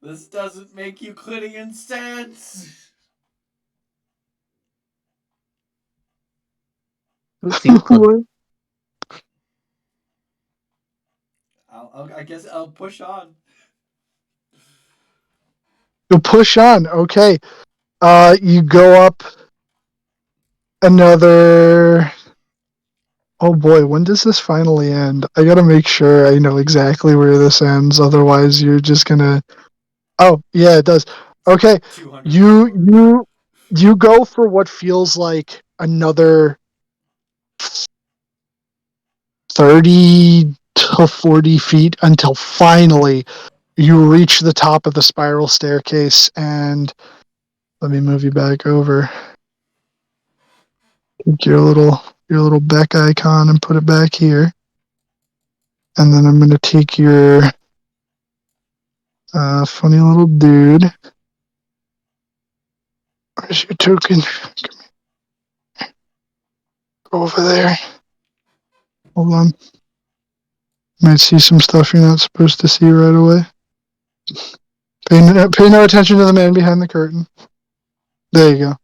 This doesn't make Euclidean sense. Who's Euclid? What? I guess I'll push on. You push on. Okay. You go up another. Oh boy, when does this finally end? I gotta make sure I know exactly where this ends. Otherwise, you're just gonna. Oh yeah, it does. Okay, 200 you more. you go for what feels like another 30 to 40 feet until finally you reach the top of the spiral staircase. And let me move you back over. Take your little Beck icon and put it back here. And then I'm gonna take your funny little dude. Where's your token? Go over there. Hold on. Might see some stuff you're not supposed to see right away. Pay no attention to the man behind the curtain. There you go.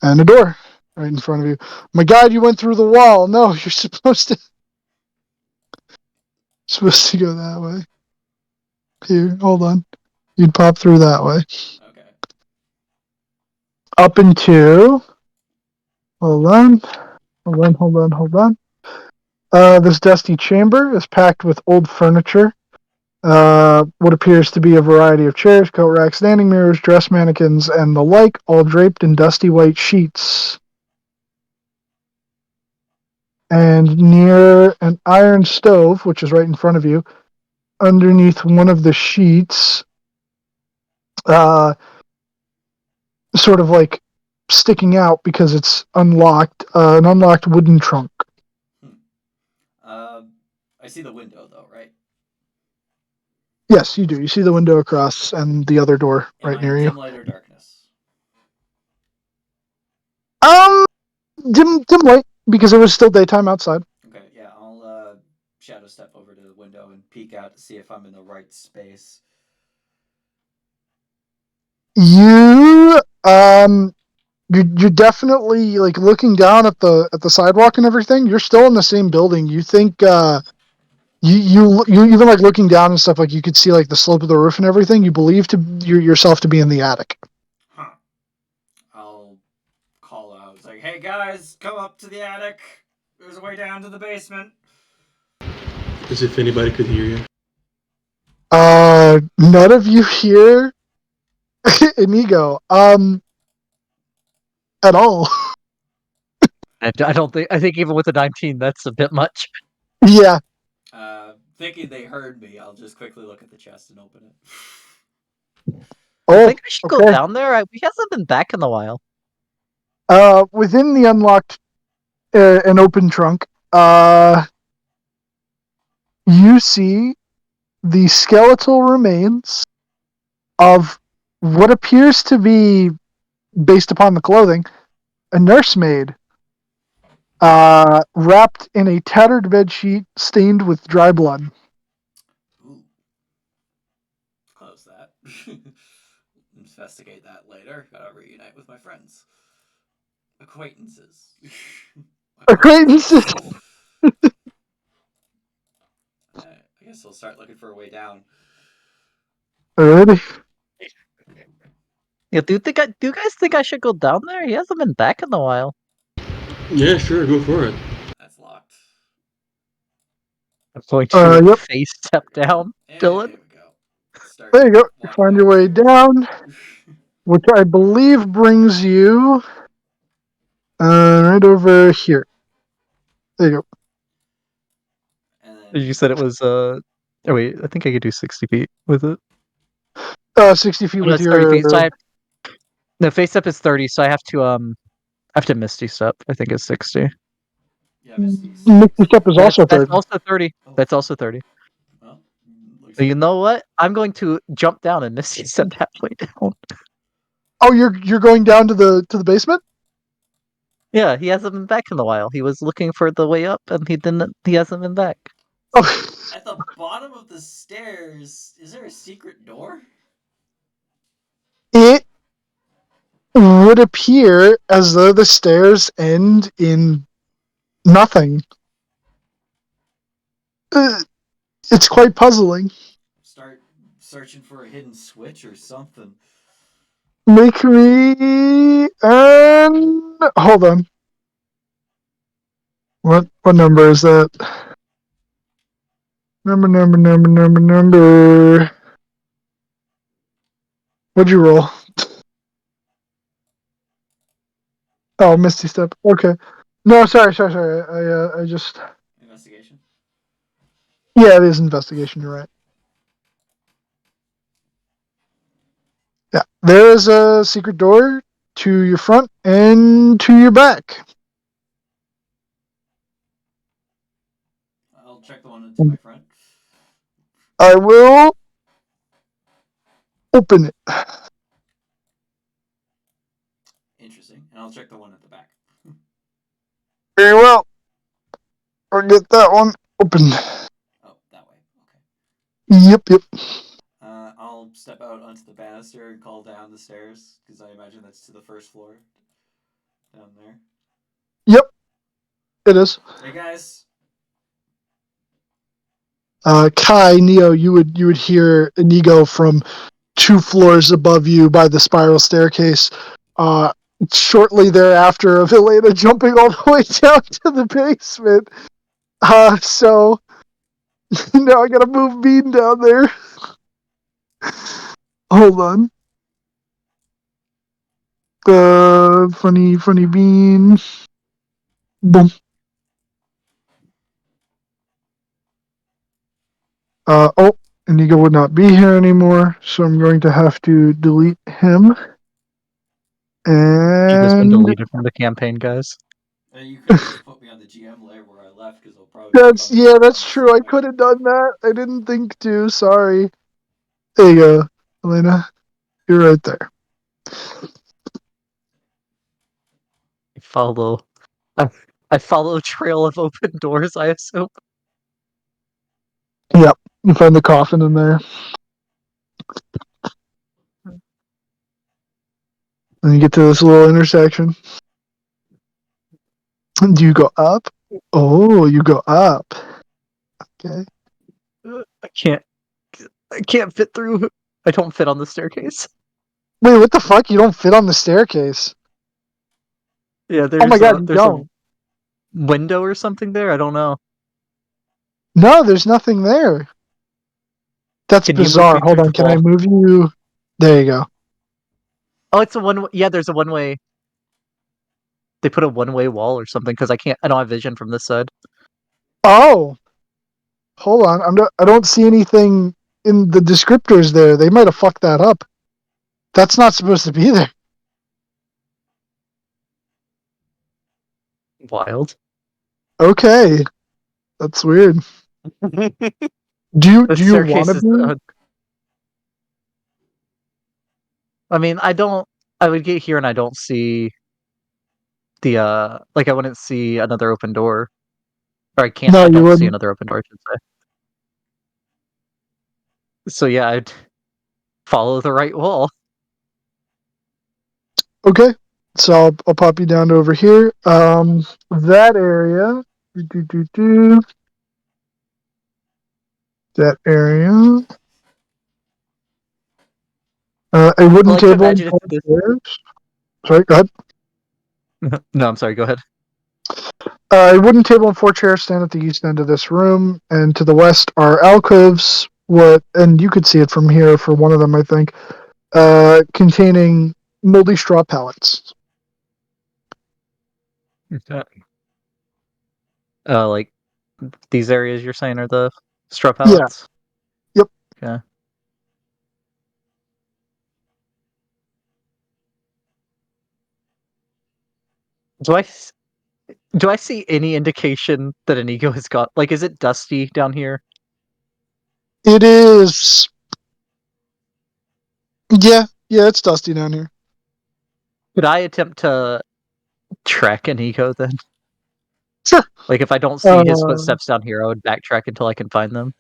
And a door right in front of you. My God, you went through the wall. No, you're supposed to go that way. Here, hold on. You'd pop through that way. Okay. Up into. Hold on. Hold on. This dusty chamber is packed with old furniture. What appears to be a variety of chairs, coat racks, standing mirrors, dress mannequins, and the like, all draped in dusty white sheets. And near an iron stove, which is right in front of you, underneath one of the sheets, sort of like sticking out because it's unlocked, an unlocked wooden trunk. I see the window though, right? Yes, you do. You see the window across and the other door Am right I in near you. dim light or darkness? Dim light because it was still daytime outside. Okay, yeah, I'll shadow step over to the window and peek out to see if I'm in the right space. You're definitely like looking down at the sidewalk and everything. You're still in the same building. You think you even like looking down and stuff, like you could see like the slope of the roof and everything. You believe yourself to be in the attic. Huh. I'll call out. It's like, hey guys, come up to the attic. There's a way down to the basement. As if anybody could hear you. None of you hear Inigo at all. I don't think. I think even with the 19, that's a bit much. Yeah. Thinking they heard me, I'll just quickly look at the chest and open it. I Oh, think I should go okay. down there. We hasn't been back in a while. Within the unlocked, an open trunk, you see the skeletal remains of what appears to be, based upon the clothing, a nursemaid, wrapped in a tattered bedsheet stained with dry blood. Ooh. Close that. Investigate that later. Gotta reunite with my friends. Acquaintances. Acquaintances. I guess I'll start looking for a way down. Alrighty. Yeah, do you guys think I should go down there? He hasn't been back in a while. Yeah, sure, go for it. That's locked. I'm going to Yep. face step down, And Dylan. here we go. Start There you go. You walking find your way upstairs. down, which I believe brings you right over here. There you And then You said it was Oh wait, I think I could do 60 feet with it. go. 60 feet Oh, no, with it's 30 your. feet. So no, face step is 30, so I have to misty step. I think it's 60. yeah, Misty's Misty 60. step is also That's 30. also 30. Oh, That's fuck. also 30. Well, looks You like know what? I'm going to jump down and misty step halfway down. Oh, you're going down to the basement? Yeah, he hasn't been back in a while. He was looking for the way up, and he hasn't been back. Oh, at the bottom of the stairs. Is there a secret door? it would appear as though the stairs end in nothing. It's quite puzzling. Start searching for a hidden switch or something. Make me and hold on. What number is that? Number. What'd you roll? Oh, Misty Step. Okay. No, sorry. I just. Investigation. Yeah, it is investigation. You're right. Yeah, there is a secret door to your front and to your back. I'll check the one to my front. I will open it. Interesting. And I'll check the one at the back. Very well. I'll get that one open. Oh, that way. Okay. Yep. I'll step out onto the banister and call down the stairs because I imagine that's to the first floor. Down there. Yep. It is. Hey guys. Kai, Neo, you would hear Inigo from 2 floors above you by the spiral staircase. Shortly thereafter, of Elena jumping all the way down to the basement. So now I gotta move Bean down there. Hold on. Funny Bean. Boom. Inigo would not be here anymore, so I'm going to have to delete him. He just been And deleted from the campaign, guys. You could have just put me on the GM layer where I left because I'll probably just come back that's on true. I back. could have done that. I didn't think to. Sorry. There you go, Elena. You're right there. I follow a trail of open doors, I assume. Yep. You find the coffin in there. And you get to this little intersection. Do you go up? Oh, you go up. Okay. I can't fit through. I don't fit on the staircase. Wait, what the fuck? You don't fit on the staircase. Yeah, Oh my god, you there's a don't. window or something there. I don't know. No, there's nothing there. That's Can you move bizarre. me Hold through on, the can I wall? move you? There you go. Oh, it's a one. Yeah, there's a one way. They put a one way wall or something because I don't have vision from this side. Oh, hold on. I don't see anything in the descriptors there. They might have fucked that up. That's not supposed to be there. Wild. Okay. That's weird. Do The you want staircase to is. be? I mean, I don't. I would get here and I don't see the like I wouldn't see another open door, or I can't. No, I you don't see wouldn't. another open door, I should say. So yeah, I'd follow the right wall. Okay, so I'll pop you down to over here. That area. Do. That area. A I wooden like to table and imagine if 4 this. chairs. Sorry, go ahead. No, I'm sorry. Go ahead. A wooden table and 4 chairs stand at the east end of this room, and to the west are alcoves. And you could see it from here for one of them, I think, containing moldy straw pallets. Like these areas you're saying are the straw Yeah. pallets. Yep. Okay. Do I do I see any indication that an ego has got? Like, is it dusty down here? It is. Yeah, it's dusty down here. Could I attempt to track an ego then? Sure. Like, if I don't see his Uh, footsteps down here, I would backtrack until I can find them.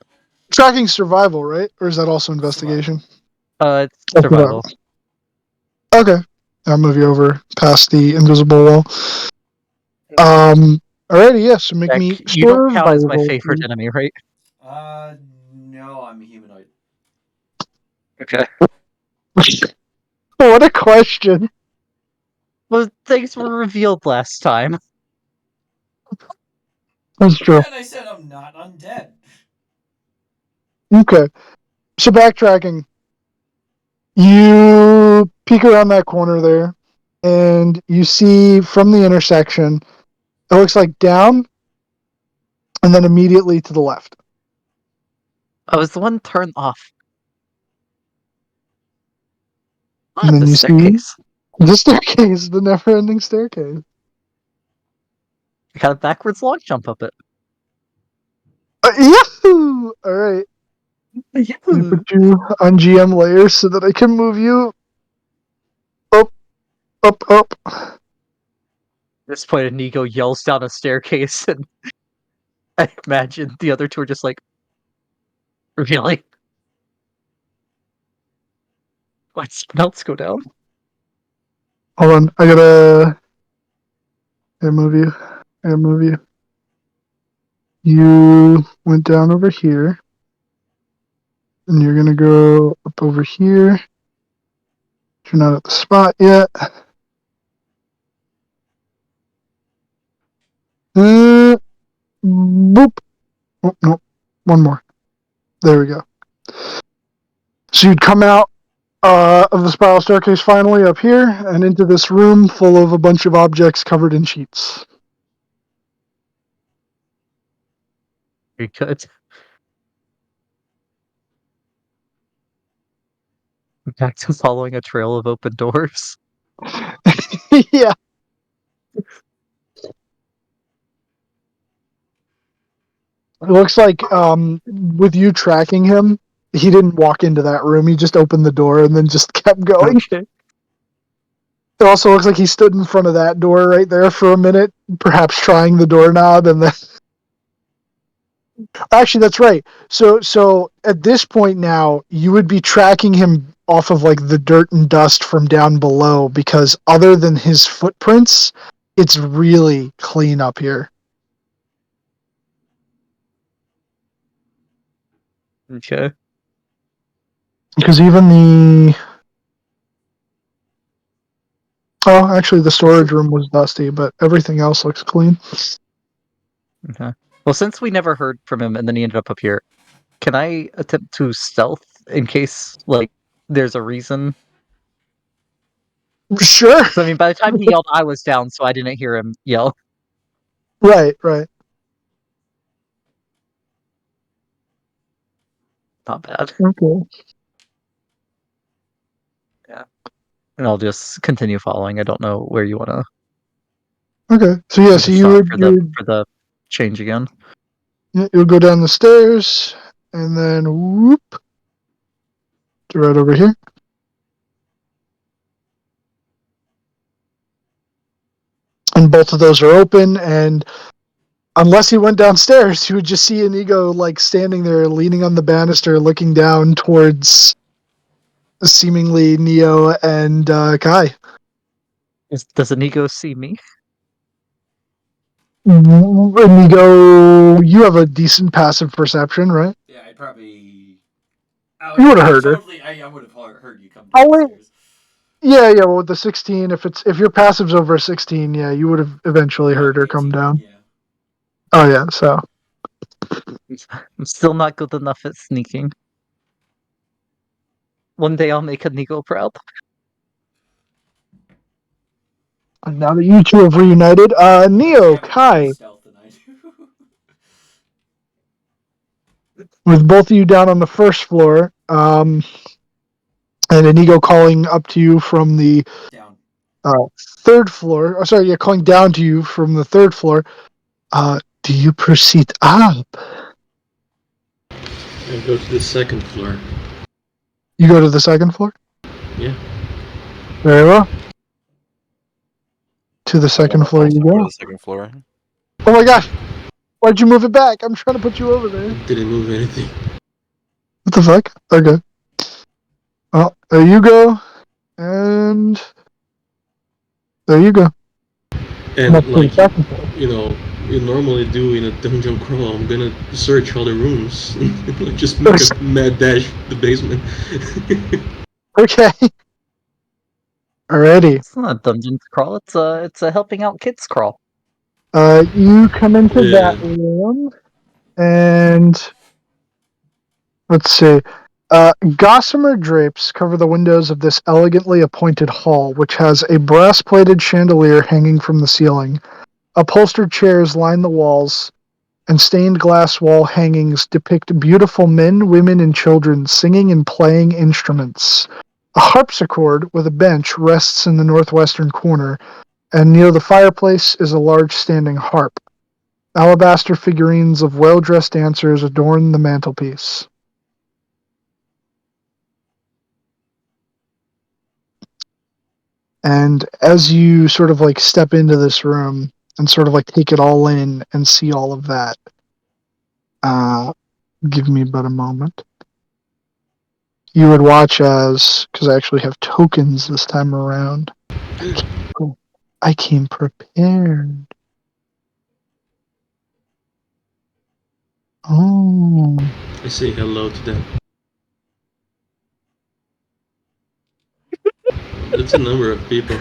Tracking survival, right? Or is that also investigation? Survival. It's Oh, survival. Okay. I'll move you over past the invisible wall. Alrighty, yeah, so make Jack, me you don't count as my survival, favorite please. enemy, right? No, I'm humanoid. Okay. What a question. Well, things were revealed last time. That's true. And I said I'm not undead. Okay. So backtracking. You peek around that corner there, and you see from the intersection, it looks like down, and then immediately to the left. I was the one turned off. And What, then the you see staircase? the staircase, the never-ending staircase. I got a backwards long jump up it. Yahoo! Alright. Let me put you on GM layers so that I can move you up, up, up. At this point, Inigo yells down a staircase, and I imagine the other two are just like, really? Why'd someone else go down? Hold on, I gotta move you. I gotta move you. You went down over here, and you're gonna go up over here. You're not at the spot yet. Boop. Oh, no, one more. There we go. So you'd come out of the spiral staircase finally up here and into this room full of a bunch of objects covered in sheets. Very good. Back to following a trail of open doors. Yeah. It looks like with you tracking him, he didn't walk into that room. He just opened the door and then just kept going. Okay. It also looks like he stood in front of that door right there for a minute, perhaps trying the doorknob, and then. Actually, that's right. So at this point now, you would be tracking him off of like the dirt and dust from down below, because other than his footprints, it's really clean up here. Okay. Because even the actually the storage room was dusty, but everything else looks clean. Okay. Well, since we never heard from him and then he ended up here, can I attempt to stealth in case, like, there's a reason? Sure. So, I mean, by the time he yelled, I was down, so I didn't hear him yell. Right. Not bad. Okay. And I'll just continue following. I don't know where you want Okay. So yeah, me so to you stop would for the change again. You'll go down the stairs, and then whoop, right over here. And both of those are open, and unless he went downstairs, you would just see Inigo like standing there, leaning on the banister, looking down towards seemingly Neo and Kai. Does Inigo see me? Inigo, you have a decent passive perception, right? Yeah, I'd probably. You would have heard her. Totally, I would have heard you come Oh, wait. downstairs. Yeah. Well, with the 16, if your passive's over 16, yeah, you would have eventually heard her come 18, down. Yeah. Oh yeah, so I'm still not good enough at sneaking. One day I'll make Inigo proud. now that you two have reunited, You Neo, have Kai, more stealth than I do. with both of you down on the first floor, and Inigo calling up to you from the Down. third floor. Oh, sorry, yeah, calling down to you from the third floor. Do you proceed up? I go to the second floor. You go to the second floor? Yeah. Very well. To the second floor you Go to go. the second floor. Oh my gosh! Why'd you move it back? I'm trying to put you over there. Didn't move anything. What the fuck? Okay. Well, there you go. And there you go. And That's like, the second floor. you know, you normally do in a dungeon crawl, I'm gonna search all the rooms. Just make a mad dash to the basement. Okay. Alrighty. It's not a dungeon crawl. It's a helping out kids crawl. You come into Yeah. that room, and let's see. Gossamer drapes cover the windows of this elegantly appointed hall, which has a brass-plated chandelier hanging from the ceiling. Upholstered chairs line the walls, and stained glass wall hangings depict beautiful men, women, and children singing and playing instruments. A harpsichord with a bench rests in the northwestern corner, and near the fireplace is a large standing harp. Alabaster figurines of well-dressed dancers adorn the mantelpiece. And as you sort of like step into this room and sort of like take it all in and see all of that, give me but a moment. You would watch as, because I actually have tokens this time around. I came prepared. Oh. I say hello to them. That's a number of people.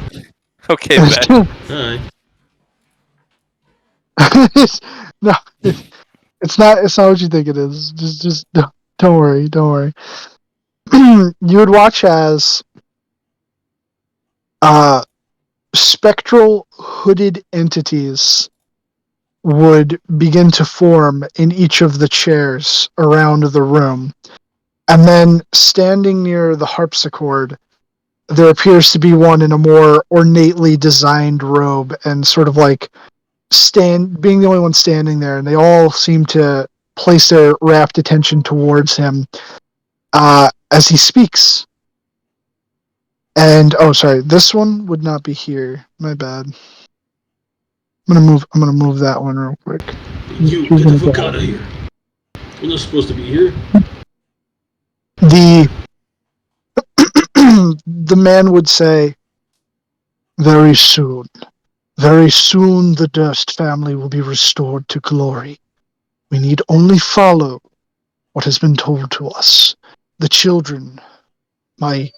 Okay, Ben. Hi. No, it's not. It's not what you think it is. Just don't worry. Don't worry. You would watch as spectral hooded entities would begin to form in each of the chairs around the room. And then standing near the harpsichord, there appears to be one in a more ornately designed robe and sort of like being the only one standing there, and they all seem to place their rapt attention towards him as he speaks. And sorry, this one would not be here. My bad. I'm gonna move that one real quick. You get the fuck out of here. You're not supposed to be here. The the man would say, very soon the Durst family will be restored to glory. We need only follow what has been told to us. The children, my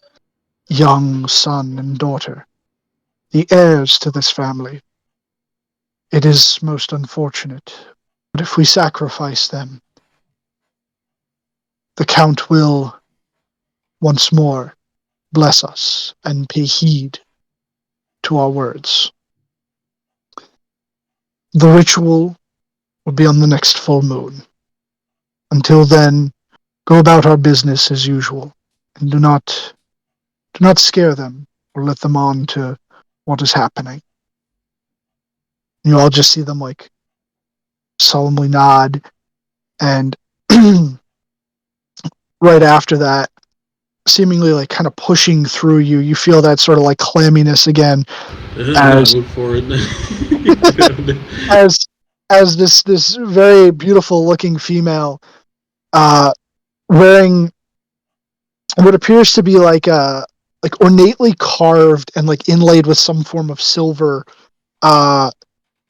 young son and daughter, the heirs to this family. It is most unfortunate, but if we sacrifice them, the Count will once more bless us and pay heed to our words. The ritual will be on the next full moon. Until then, go about our business as usual, and do not scare them or let them on to what is happening. You all just see them like solemnly nod And right after that, seemingly like kind of pushing through you, you feel that sort of like clamminess again I as move forward. as as this very beautiful looking female wearing what appears to be like ornately carved and like inlaid with some form of silver, uh,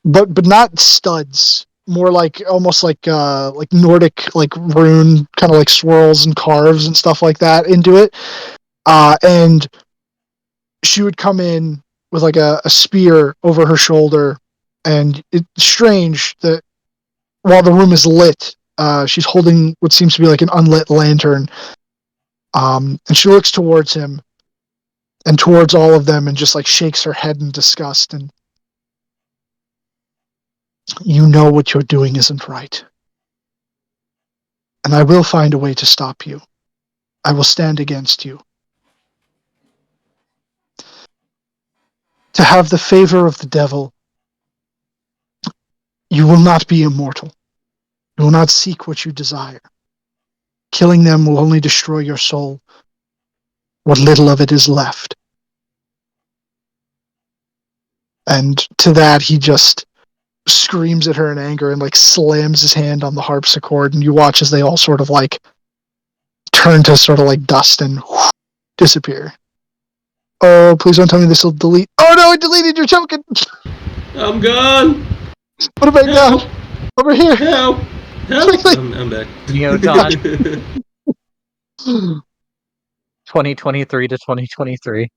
but not studs. More like almost like Nordic like rune kind of like swirls and carves and stuff like that into it. And she would come in with like a spear over her shoulder, and it's strange that while the room is lit, she's holding what seems to be like an unlit lantern. And she looks towards him and towards all of them and just like shakes her head in disgust. And you know what you're doing isn't right. And I will find a way to stop you. I will stand against you. To have the favor of the devil, you will not be immortal. You will not seek what you desire. Killing them will only destroy your soul. What little of it is left. And to that, he just screams at her in anger and like slams his hand on the harpsichord, and you watch as they all sort of like turn to sort of like dust and disappear. Oh, please don't tell me this will delete. Oh no, it deleted your token! I'm gone. What have I Help! done? Over here! Help! Help! Quickly! I'm back. Neodon 2023 to 2023.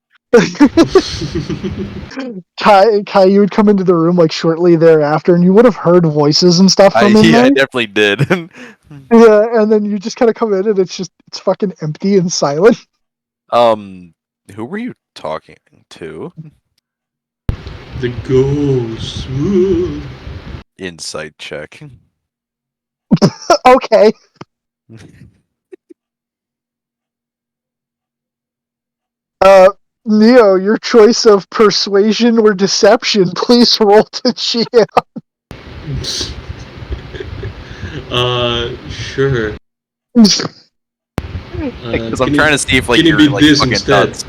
Kai, you would come into the room like shortly thereafter, and you would have heard voices and stuff from in there. I definitely did. Yeah, and then you just kind of come in, and it's fucking empty and silent. Who were you talking to? The ghost. Woo. Insight check. Okay. Neo, your choice of persuasion or deception. Please roll to GM. Sure. Because I'm trying to see if like can it you're be like this fucking instead? nuts.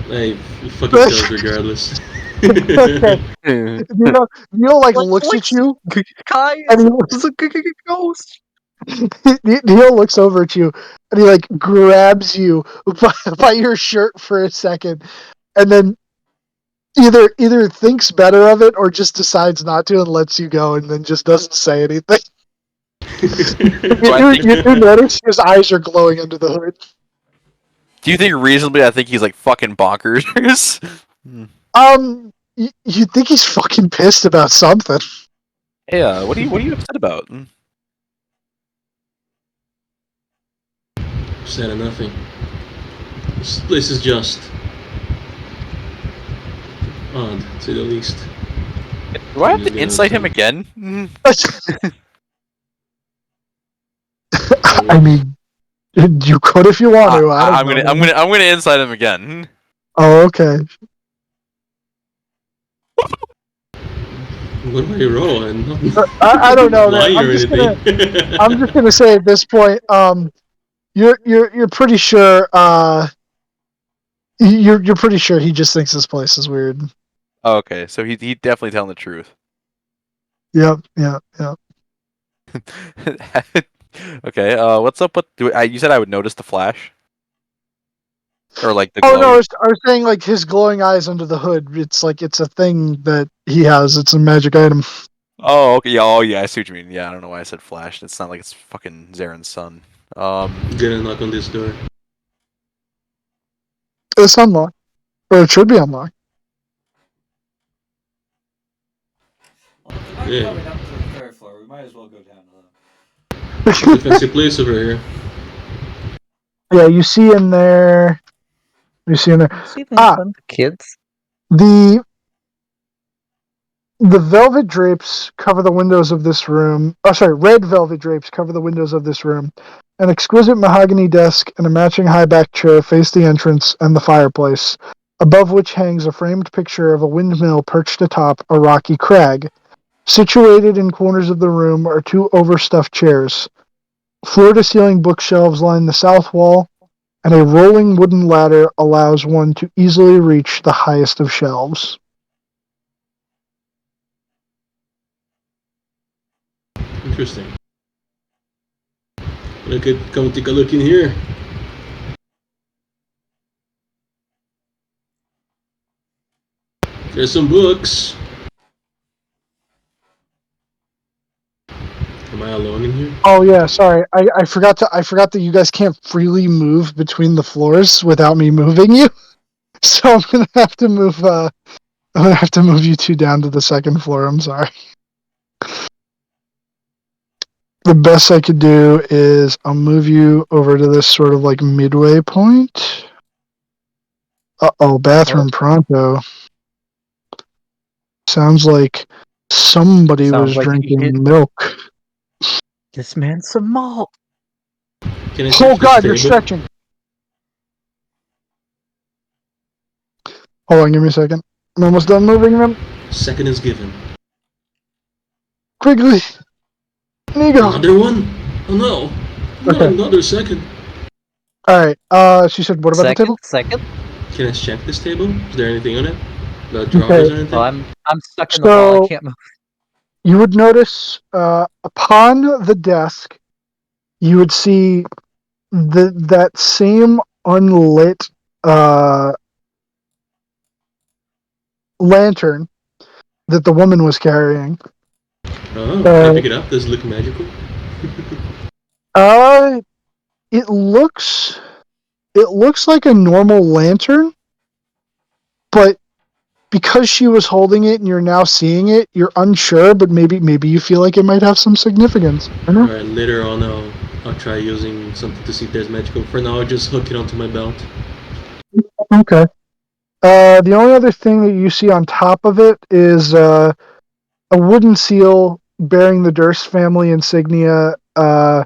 Hey, fucking tells regardless. Okay. Neo like looks at you, Kai and is a ghost. Neo looks over at you, and he like grabs you by your shirt for a second, and then either thinks better of it or just decides not to and lets you go, and then just doesn't say anything. You do notice his eyes are glowing under the hood. Do you think reasonably? I think he's like fucking bonkers. You think he's fucking pissed about something? Yeah. What are you upset about? Said nothing. This place is just odd, to the least. Do I have to incite him again? I mean, you could if you want to. I'm gonna incite him again. Oh, okay. What do I roll? I'm not I don't know. lying or I'm just gonna say at this point, you're pretty sure. You're pretty sure he just thinks this place is weird. Oh, okay, so he definitely telling the truth. Yep. Okay. What's up with? You said I would notice the flash, or like the Oh glow? no, I was saying like his glowing eyes under the hood. It's like it's a thing that he has. It's a magic item. Oh, okay. Yeah. Oh, yeah. I see what you mean. Yeah. I don't know why I said flash. It's not like it's fucking Zaren's son. Gonna knock on this door. It's unlocked, or it should be unlocked. Well, if they're not Yeah. coming up to the third floor, we might as well go down to them. Fancy place over here. Yeah, you see in there. You see in there. See Ah. the kids. The velvet drapes cover the windows of this room. Oh, sorry, red velvet drapes cover the windows of this room. An exquisite mahogany desk and a matching high-back chair face the entrance and the fireplace, above which hangs a framed picture of a windmill perched atop a rocky crag. Situated in corners of the room are two overstuffed chairs. Floor-to-ceiling bookshelves line the south wall, and a rolling wooden ladder allows one to easily reach the highest of shelves. Interesting. Come take a look in here. There's some books. Am I alone in here? Oh yeah, sorry. I forgot that you guys can't freely move between the floors without me moving you. So I'm gonna have to move you two down to the second floor. I'm sorry. The best I could do is I'll move you over to this sort of like midway point. Bathroom pronto. Sounds like somebody Sounds was like you get drinking milk. this man some malt. Can I Oh stretch this god, you're table? stretching. Hold on, give me a second. I'm almost done moving them. Second is given. Quickly. Nigo. Another one? Oh no. Not Okay. another second. Alright. She said what about the table? Second. Can I check this table? Is there anything on it? The drawers Okay. or anything? Oh, I'm stuck in the wall. I So can't move. you would notice upon the desk you would see that same unlit lantern that the woman was carrying. Oh, can I pick it up? Does it look magical? It looks like a normal lantern, but because she was holding it and you're now seeing it, you're unsure, but maybe you feel like it might have some significance. I know. Alright, later on I'll try using something to see if there's magical. For now, I'll just hook it onto my belt. Okay. The only other thing that you see on top of it is a wooden seal bearing the Durst family insignia, a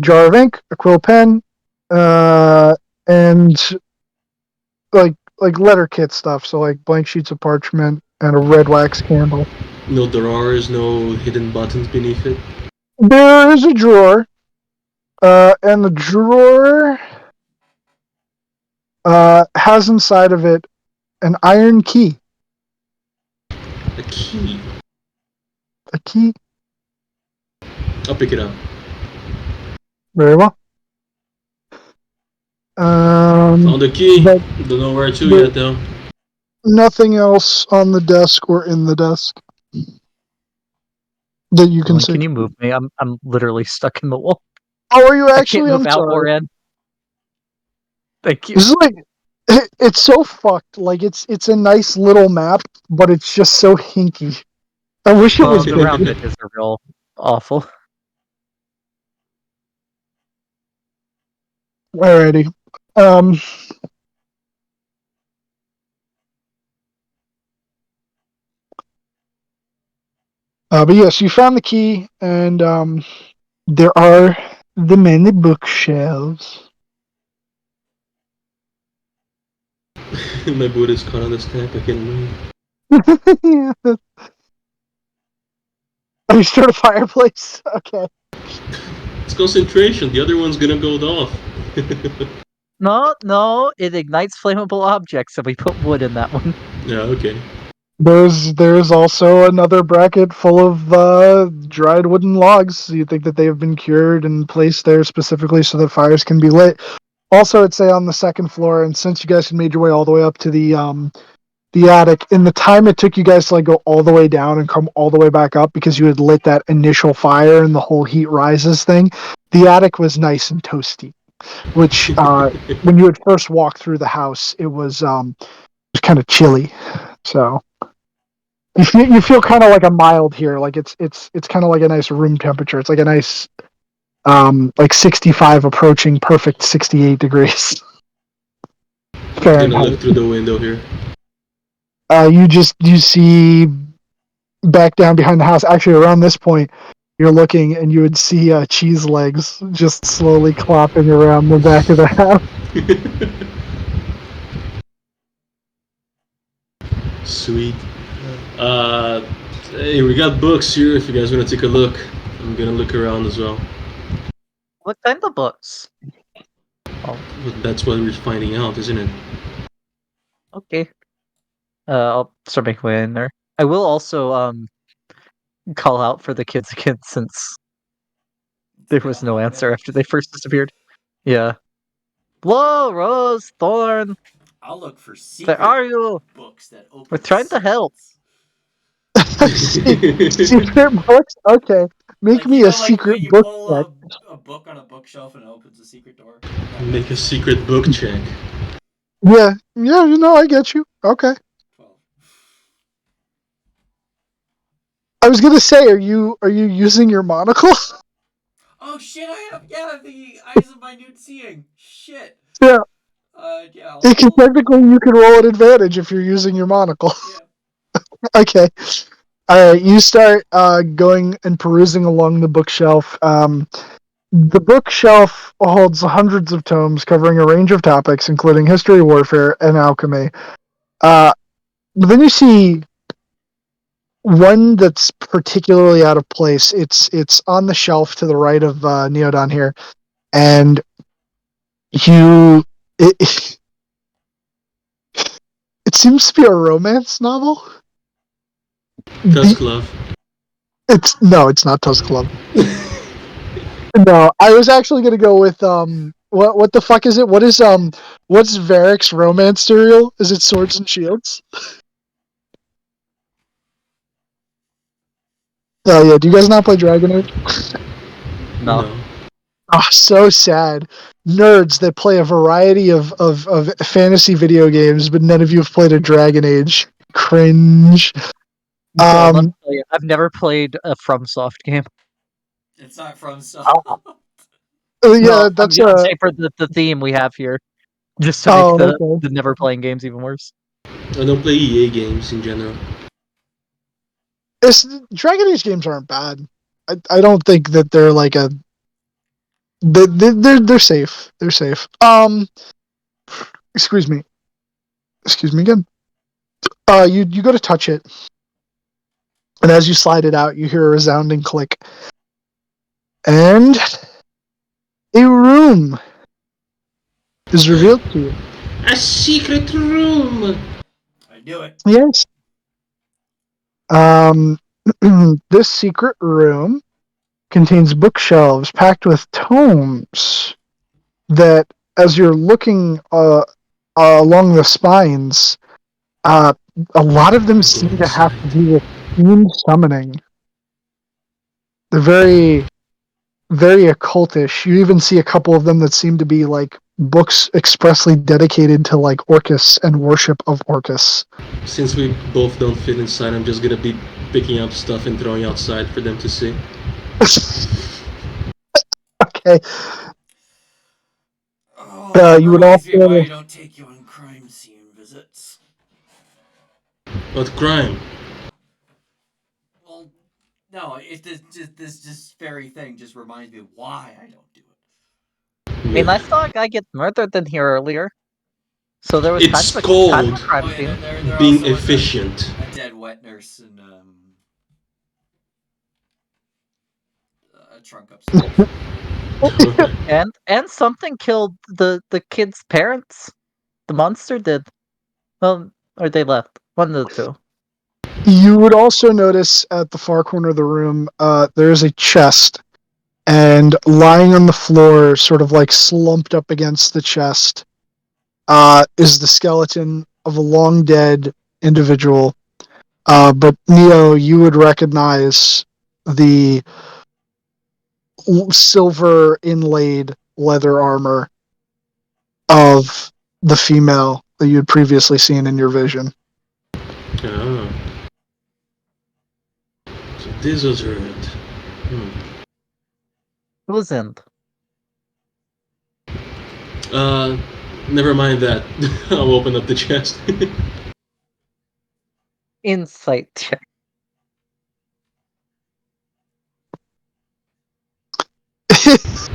jar of ink, a quill pen, and like letter kit stuff. So like blank sheets of parchment and a red wax candle. No drawers, no hidden buttons beneath it. There is a drawer, and the drawer has inside of it an iron key. A key. A key. I'll pick it up. Very well. Found the key. but Don't know where to but- yet though. nothing else on the desk or in the desk that you can Dylan, see. can you move me? I'm literally stuck in the wall. Oh, are you I can't actually? move I'm out or sorry. in. Thank you. This is like it's so fucked. Like it's a nice little map, but it's just so hinky. I wish it Well, was the bigger. round edges are real awful. Alrighty. But yes, you found the key, and there are the many bookshelves. My boot is caught on the stack. I can't move. Oh, you start a fireplace? Okay. It's concentration. The other one's gonna go off. No, it ignites flammable objects, so we put wood in that one. Yeah, okay. There's also another bracket full of dried wooden logs. You think that they have been cured and placed there specifically so that fires can be lit. Also, I'd say on the second floor, and since you guys had made your way all the way up to the attic, in the time it took you guys to like go all the way down and come all the way back up because you had lit that initial fire and the whole heat rises thing, the attic was nice and toasty. Which when you had first walked through the house, it was kind of chilly. So you feel kind of like a mild here, like it's kind of like a nice room temperature. It's like a nice like 65 approaching perfect 68 degrees I'm gonna Fahrenheit. look through the window here. You see back down behind the house. Actually, around this point, you're looking and you would see cheese legs just slowly clopping around the back of the house. Sweet. Hey, we got books here if you guys want to take a look. I'm gonna look around as well. What kind of books? Oh, But that's what we're finding out, isn't it? okay. I'll start making my way in there. I will also call out for the kids again since there Been a was no hot answer minute. after they first disappeared. Yeah. Whoa, Rose, Thorn, I'll look for where secret are you? books that We're open trying to help. Secret books? Okay. Make Like, me you a know, like secret when you book pull check. a book on a bookshelf and it opens a secret door. Make a secret book check. Yeah, I get you. Okay. 12. I was gonna say, are you using your monocle? Oh shit! I have the eyes of minute seeing. Shit. Yeah. Yeah. It can, technically, you can roll an advantage if you're using your monocle. Yeah. Okay. All right. You start going and perusing along the bookshelf. The bookshelf holds hundreds of tomes covering a range of topics, including history, warfare, and alchemy. But then you see one that's particularly out of place. It's on the shelf to the right of Neodon here, and you it it seems to be a romance novel. Tusk Love. It's not Tusk Love. No, I was actually gonna go with what the fuck is it? What's Varric's romance serial? Is it Swords and Shields? Oh yeah, do you guys not play Dragon Age? No. No. Oh, so sad. Nerds that play a variety of fantasy video games, but none of you have played a Dragon Age. Cringe. So let me tell you, I've never played a FromSoft game. It's not from so. Yeah, No, that's I'm saying for the theme we have here, just to make oh, the okay. never playing games even worse. I don't play EA games in general. Dragon Age games aren't bad. I don't think that they're like a they're safe. They're safe. Excuse me. Excuse me again. You go to touch it, and as you slide it out, you hear a resounding click, and a room is revealed to you. A secret room! I knew it. Yes. This secret room contains bookshelves packed with tomes that, as you're looking along the spines, uh, a lot of them seem to have to do with theme summoning. They're very, very occultish. You even see a couple of them that seem to be like books expressly dedicated to like Orcus and worship of Orcus. Since we both don't fit inside, I'm just gonna be picking up stuff and throwing outside for them to see. Okay. Oh, that You would reminds me why also I don't take you on crime scene visits. What crime? Well, no, this very thing just reminds me why I don't do it. I mean, I saw a guy get murdered in here earlier, so there was It's kind of a called crime Oh yeah, scene. there being also was efficient. a dead wet nurse and a trunk upstairs. And something killed the kid's parents. The monster did. Well, or they left. One of the two. You would also notice at the far corner of the room, there is a chest, and lying on the floor, sort of like slumped up against the chest, is the skeleton of a long dead individual. But Neo, you would recognize the silver inlaid leather armor of the female that you had previously seen in your vision. Ah. So this was her end. It was in. Never mind that. I'll open up the chest. Insight check.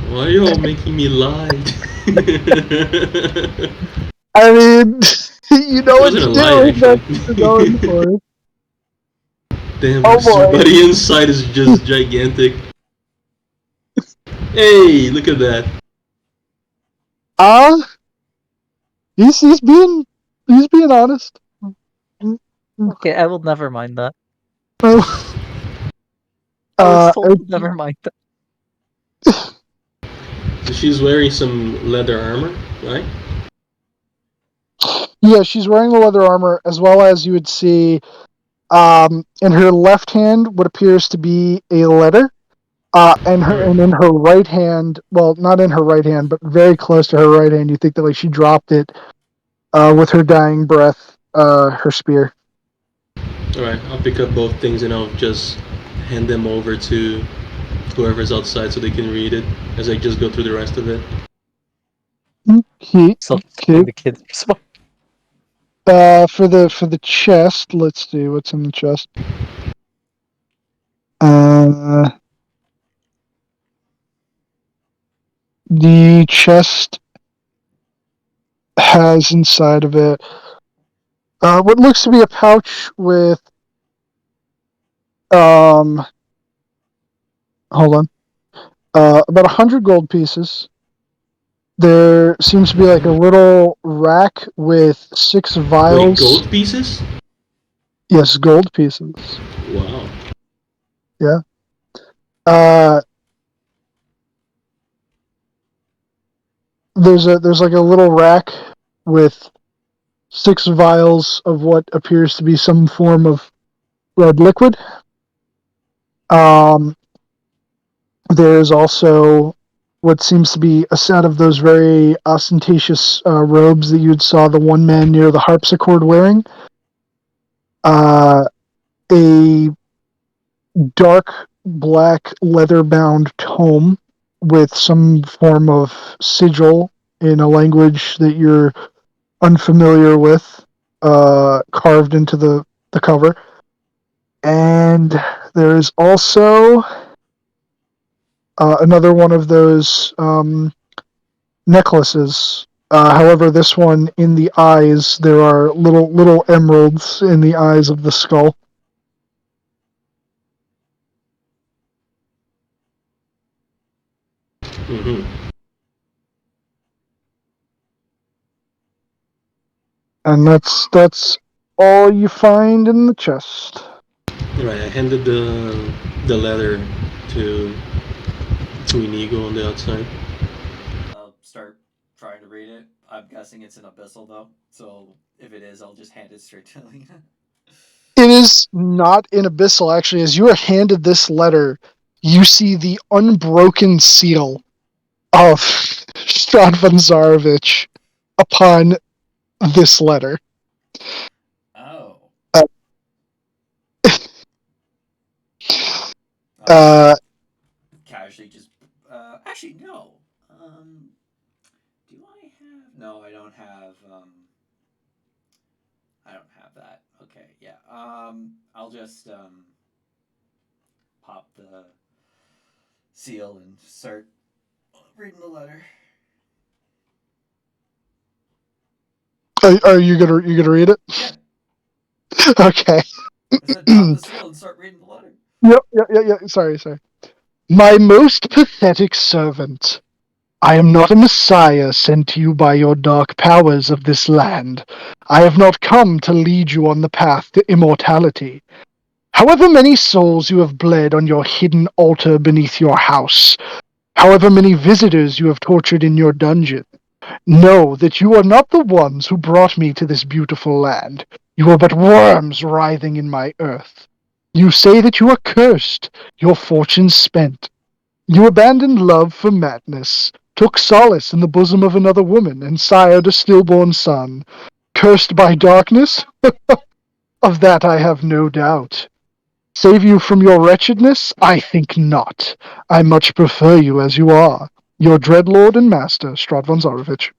Why are you all making me lie? I mean, you know It what wasn't a to lie, do. That's actually. what you're going for. Damn, Oh boy. somebody inside is just gigantic. Hey, look at that. He's being honest. Okay, I will never mind that. Uh, I was uh, told to never mind that. So she's wearing some leather armor, right? yeah, she's wearing the leather armor, as well as you would see in her left hand what appears to be a letter. And in her right hand, well, not in her right hand, but very close to her right hand, you think that like she dropped it with her dying breath, her spear. Alright, I'll pick up both things and I'll just hand them over to whoever's outside so they can read it as I just go through the rest of it. Okay. So Okay. the kids respond. For the chest, let's see what's in the chest. The chest has inside of it what looks to be a pouch with hold on, about 100 gold pieces. There seems to be like a little rack with 6 vials. Wait, gold pieces? Yes, gold pieces. Wow. Yeah. There's like a little rack with 6 vials of what appears to be some form of red liquid. There's also what seems to be a set of those very ostentatious robes that you'd saw the one man near the harpsichord wearing. A dark black leather-bound tome with some form of sigil in a language that you're unfamiliar with, carved into the cover. And there is also another one of those necklaces. However, this one in the eyes, there are little emeralds in the eyes of the skull. Mm-hmm. And that's all you find in the chest. Right, I handed the letter to Inigo on the outside. I'll start trying to read it. I'm guessing it's an abyssal though, so if it is, I'll just hand it straight to Lena. It is not in abyssal, actually. As you are handed this letter, you see the unbroken seal of Stradvan Zarovich upon this letter. Oh. Uh, I'll just uh, casually just. Actually, no. Do I have? No, I don't have. I don't have that. Okay, yeah. I'll just pop the seal and start reading the letter. are you gonna read it? Yeah, Okay. I said pop the seal and start reading the letter. Yep. Sorry. My most pathetic servant. I am not a messiah sent to you by your dark powers of this land. I have not come to lead you on the path to immortality. However many souls you have bled on your hidden altar beneath your house, however many visitors you have tortured in your dungeon, know that you are not the ones who brought me to this beautiful land. You are but worms writhing in my earth. You say that you are cursed, your fortunes spent. You abandoned love for madness, took solace in the bosom of another woman, and sired a stillborn son. Cursed by darkness? Of that I have no doubt. Save you from your wretchedness? I think not. I much prefer you as you are. Your dreadlord and master, Stradvan Zarovich.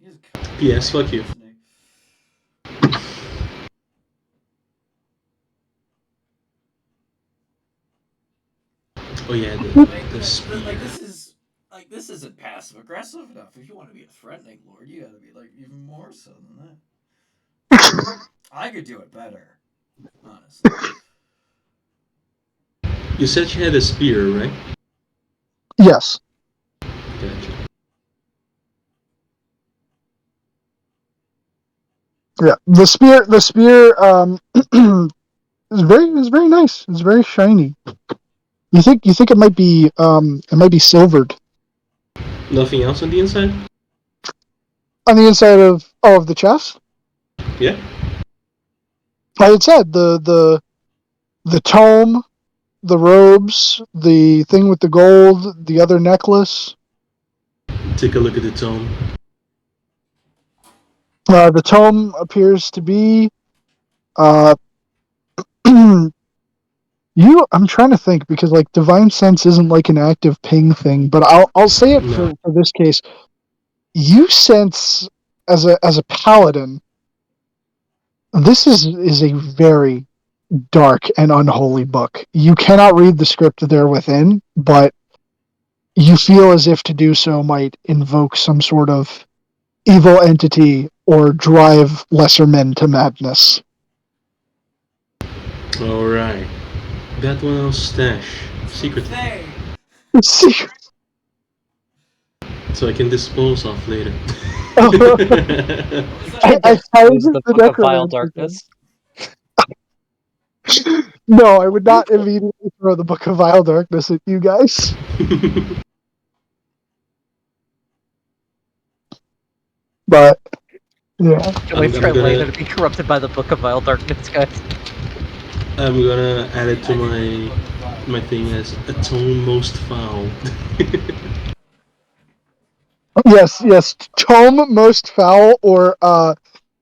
He's kind of P.S. annoying, Fuck you. isn't he? Oh yeah, Like, the spear. this isn't passive aggressive enough. If you want to be a threatening lord, you gotta be like even more so than that. I could do it better, honestly. You said she had a spear, right? Yes. Gotcha. Yeah. The spear is very nice. It's very shiny. You think it might be silvered Nothing else on the inside? on the inside of the chest? Yeah. Like it said, the tome, the robes, the thing with the gold, the other necklace. Take a look at the tome. The tome appears to be uh I'm trying to think because like divine sense isn't like an active ping thing, but I'll say it No. for this case. You sense as a paladin, this is a very dark and unholy book. You cannot read the script there within, but you feel as if to do so might invoke some sort of evil entity or drive lesser men to madness. Alright. That one I'll stash. Secret. Thing. See, So I can dispose of later. What was I that? Use target the the Book of Vile necromancer thing. Darkness. No, I would not immediately throw the Book of Vile Darkness at you guys. But yeah, Can we I'm try gonna later to be corrupted by the Book of Vile Darkness, guys? I'm gonna add it to I didn't read the Book of Violence. my thing as atone most foul. yes, Tome Most Foul or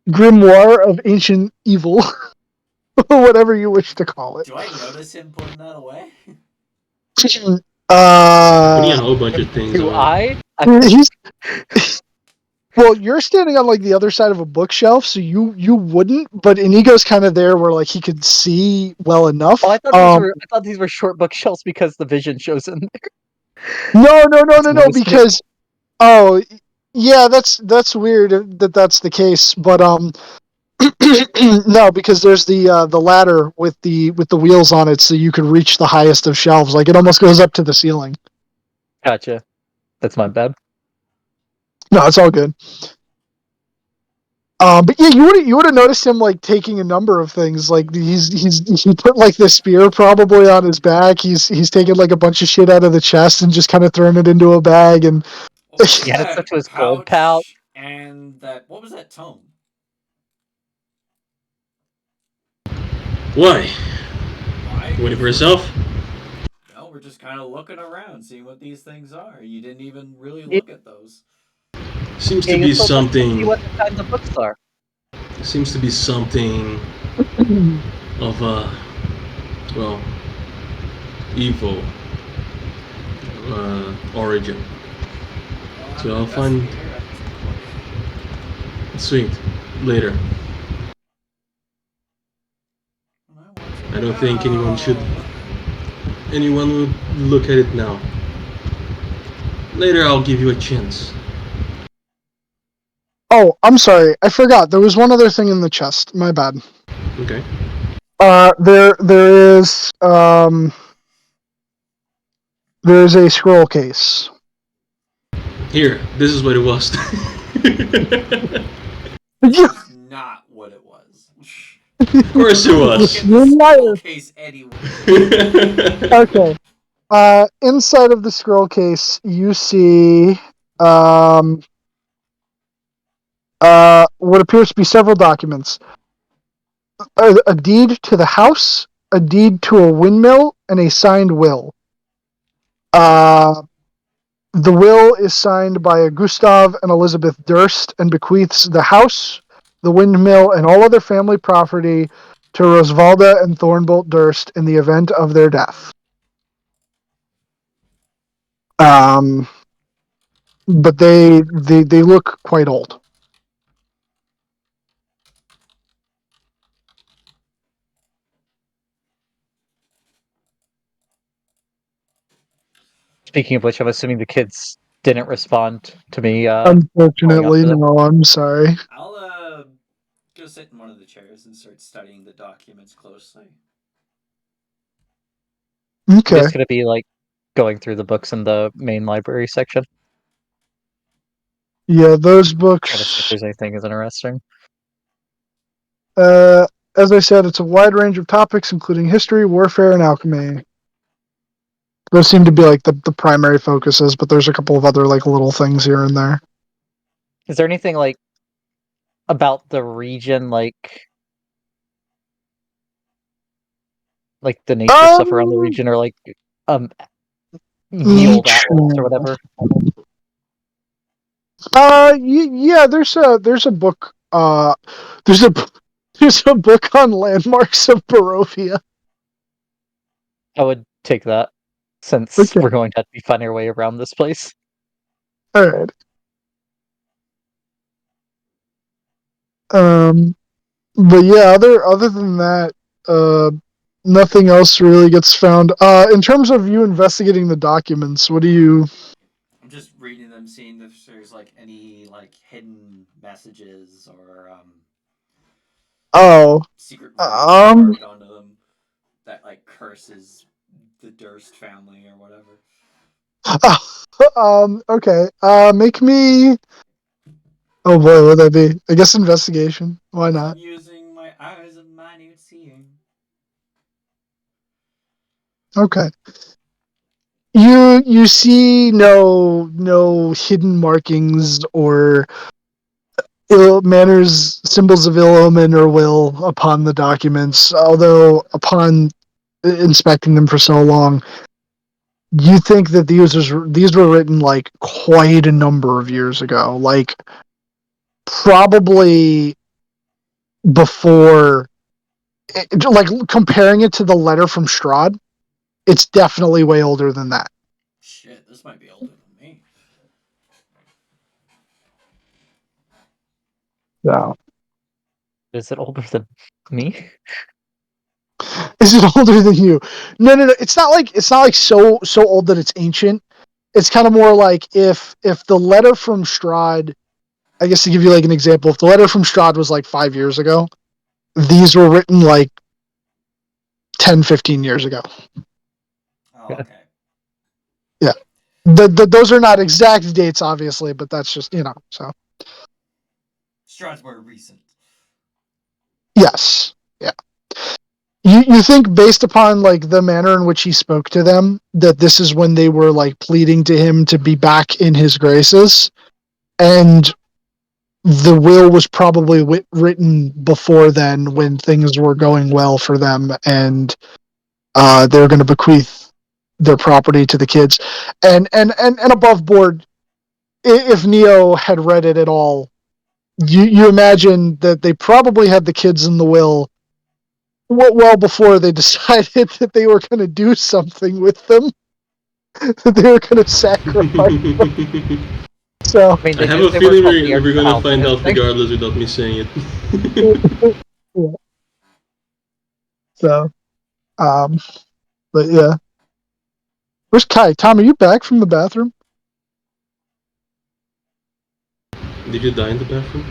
Grimoire of Ancient Evil, or whatever you wish to call it. Do I notice him putting that away? Putting a Uh, whole bunch of things Do away. he's well, you're standing on like the other side of a bookshelf, so you wouldn't. But Inigo's kind of there where like he could see well enough. Oh, I thought these were short bookshelves because the vision shows in there. No, because yeah, that's weird that's the case, but no, because there's the ladder with the wheels on it, so you could reach the highest of shelves. Like it almost goes up to the ceiling. Gotcha. That's my bad. No, it's all good. But yeah, you would have noticed him like taking a number of things. Like he put like the spear probably on his back. He's taken like a bunch of shit out of the chest and just kind of thrown it into a bag. And What was Yeah, it's that up to his gold pouch pouch. and that? What was that tome? Why? Why? Waiting for yourself? No, we're just kind of looking around, seeing what these things are. You didn't even really Yeah. look at those. Seems to Yeah, be you told us to see something. what the kinds of books are. Seems to be something of a well evil origin. Well, So I'm I'll an find. investigator at this point. Sweet. Later. I want to I don't think anyone know. would look at it now. Later I'll give you a chance. oh, I'm sorry, I forgot. There was one other thing in the chest. My bad. Okay. There is there's a scroll case. Here, this is what it was. This is not what it was. Of course it Look was. at You're the liar. scroll case anyway. Okay. Inside of the scroll case, you see what appears to be several documents: a deed to the house, a deed to a windmill, and a signed will. The will is signed by a Gustav and Elizabeth Durst and bequeaths the house, the windmill, and all other family property to Rosvalda and Thornbolt Durst in the event of their death. But they look quite old. Speaking of which, I'm assuming the kids didn't respond to me going up Unfortunately, to them. no, I'm sorry. I'll go sit in one of the chairs and start studying the documents closely. I'm Okay. just gonna be like going through the books in the main library section. Yeah, those Trying to see if books. there's anything as interesting. As I said, it's a wide range of topics, including history, warfare, and alchemy. Those seem to be like the primary focuses, but there's a couple of other like little things here and there. Is there anything like about the region, like the nature stuff around the region, or like ye old atlas or whatever? Yeah, there's a book. There's a there's a book on landmarks of Barovia. I would take that, since Okay. we're going to be finding our way around this place. All right. But yeah, other than that, nothing else really gets found. In terms of you investigating the documents, what do you? I'm just reading them, seeing if there's like any like hidden messages or Oh, secret writing um, carved onto them that like curses the Durst family or whatever. okay. Make me. Oh boy, what would that be? I guess investigation. Why Because not? I'm using my eyes of minute seeing. Okay. You see no hidden markings or ill manners, symbols of ill omen or will upon the documents. Although upon inspecting them for so long, you think that these were written like quite a number of years ago, like probably before. Like comparing it to the letter from Strahd, it's definitely way older than that. Shit, this might be older than me. So, Is it older than me? is it older than you? No. It's not like so old that it's ancient. It's kind of more like if the letter from Strahd, I guess to give you like an example, if the letter from Strahd was like 5 years ago, these were written like 10, 15 years ago. Oh, okay. Yeah. Those are not exact dates, obviously, but that's just, so. Strahd's more recent. Yes. Yeah. You think based upon like the manner in which he spoke to them that this is when they were like pleading to him to be back in his graces, and the will was probably written before then when things were going well for them, and they're going to bequeath their property to the kids, and above board, if Neo had read it at all, you imagine that they probably had the kids in the will well before they decided that they were going to do something with them, that they were going to sacrifice. So, I mean, I have a they were feeling called the we're gonna find Alchemist out thing. regardless without me saying it. yeah. So, but yeah. Where's Kai? Tom, are you back from the bathroom? Did you die in the bathroom?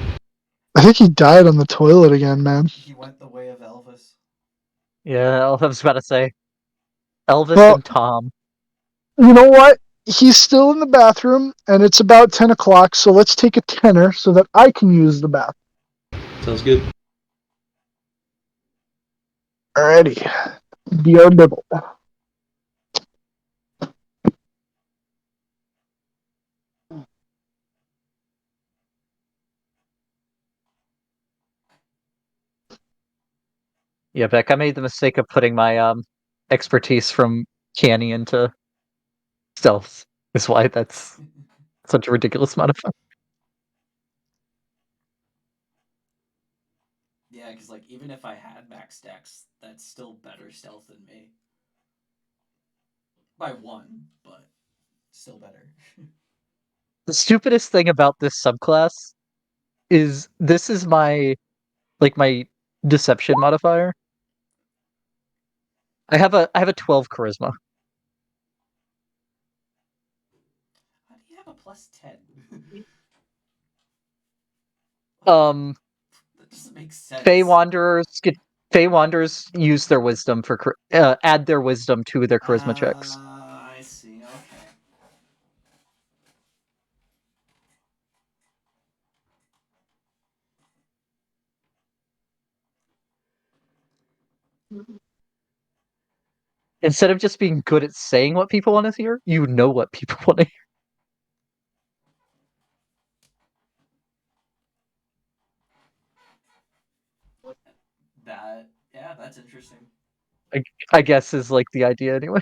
I think he died on the toilet again, man. He went the way of Elvis. Yeah, I was about to say Elvis Well, and Tom. you know what? He's still in the bathroom, and it's about 10 o'clock, so let's take a tenner so that I can use the bathroom. Sounds good. Alrighty. Dear Dibble. Yeah, Beck, I made the mistake of putting my expertise from canny into stealth. Is why that's such a ridiculous amount of fun. Yeah, because like even if I had max dex, that's still better stealth than me. By one, but still better. The stupidest thing about this subclass is this is my deception modifier. I have a 12 charisma. How do you have a plus 10? Um, That doesn't make sense. Fey Wanderers use their wisdom for add their wisdom to their charisma checks. I see. Instead of just being good at saying what people want to hear, you know what people want to hear. Yeah, that's interesting. I guess is like the idea anyway.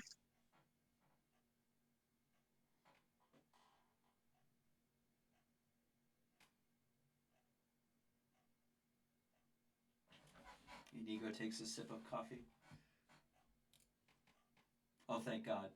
Inigo takes a sip of coffee. Oh, thank God.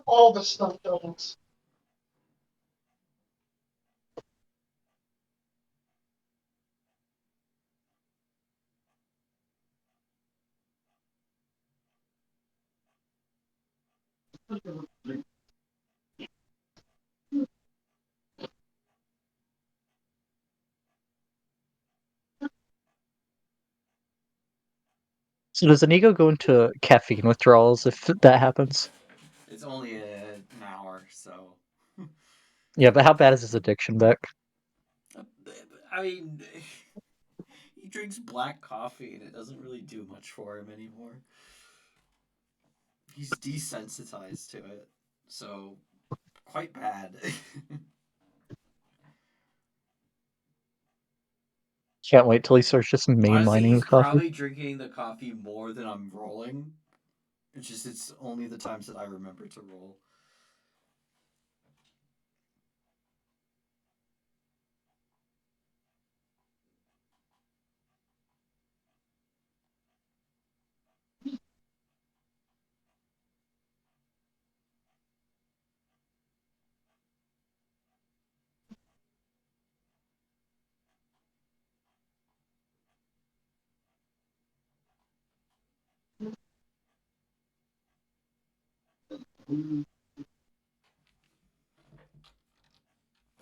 All the stuff doubles. So does Inigo go into caffeine withdrawals if that happens? It's only an hour, so. Yeah, but how bad is his addiction, Beck? I mean, he drinks black coffee and it doesn't really do much for him anymore. He's desensitized to it, so quite bad. Can't wait till he starts just Honestly, mainlining he's coffee. probably drinking the coffee more than I'm rolling. It's only the times that I remember to roll.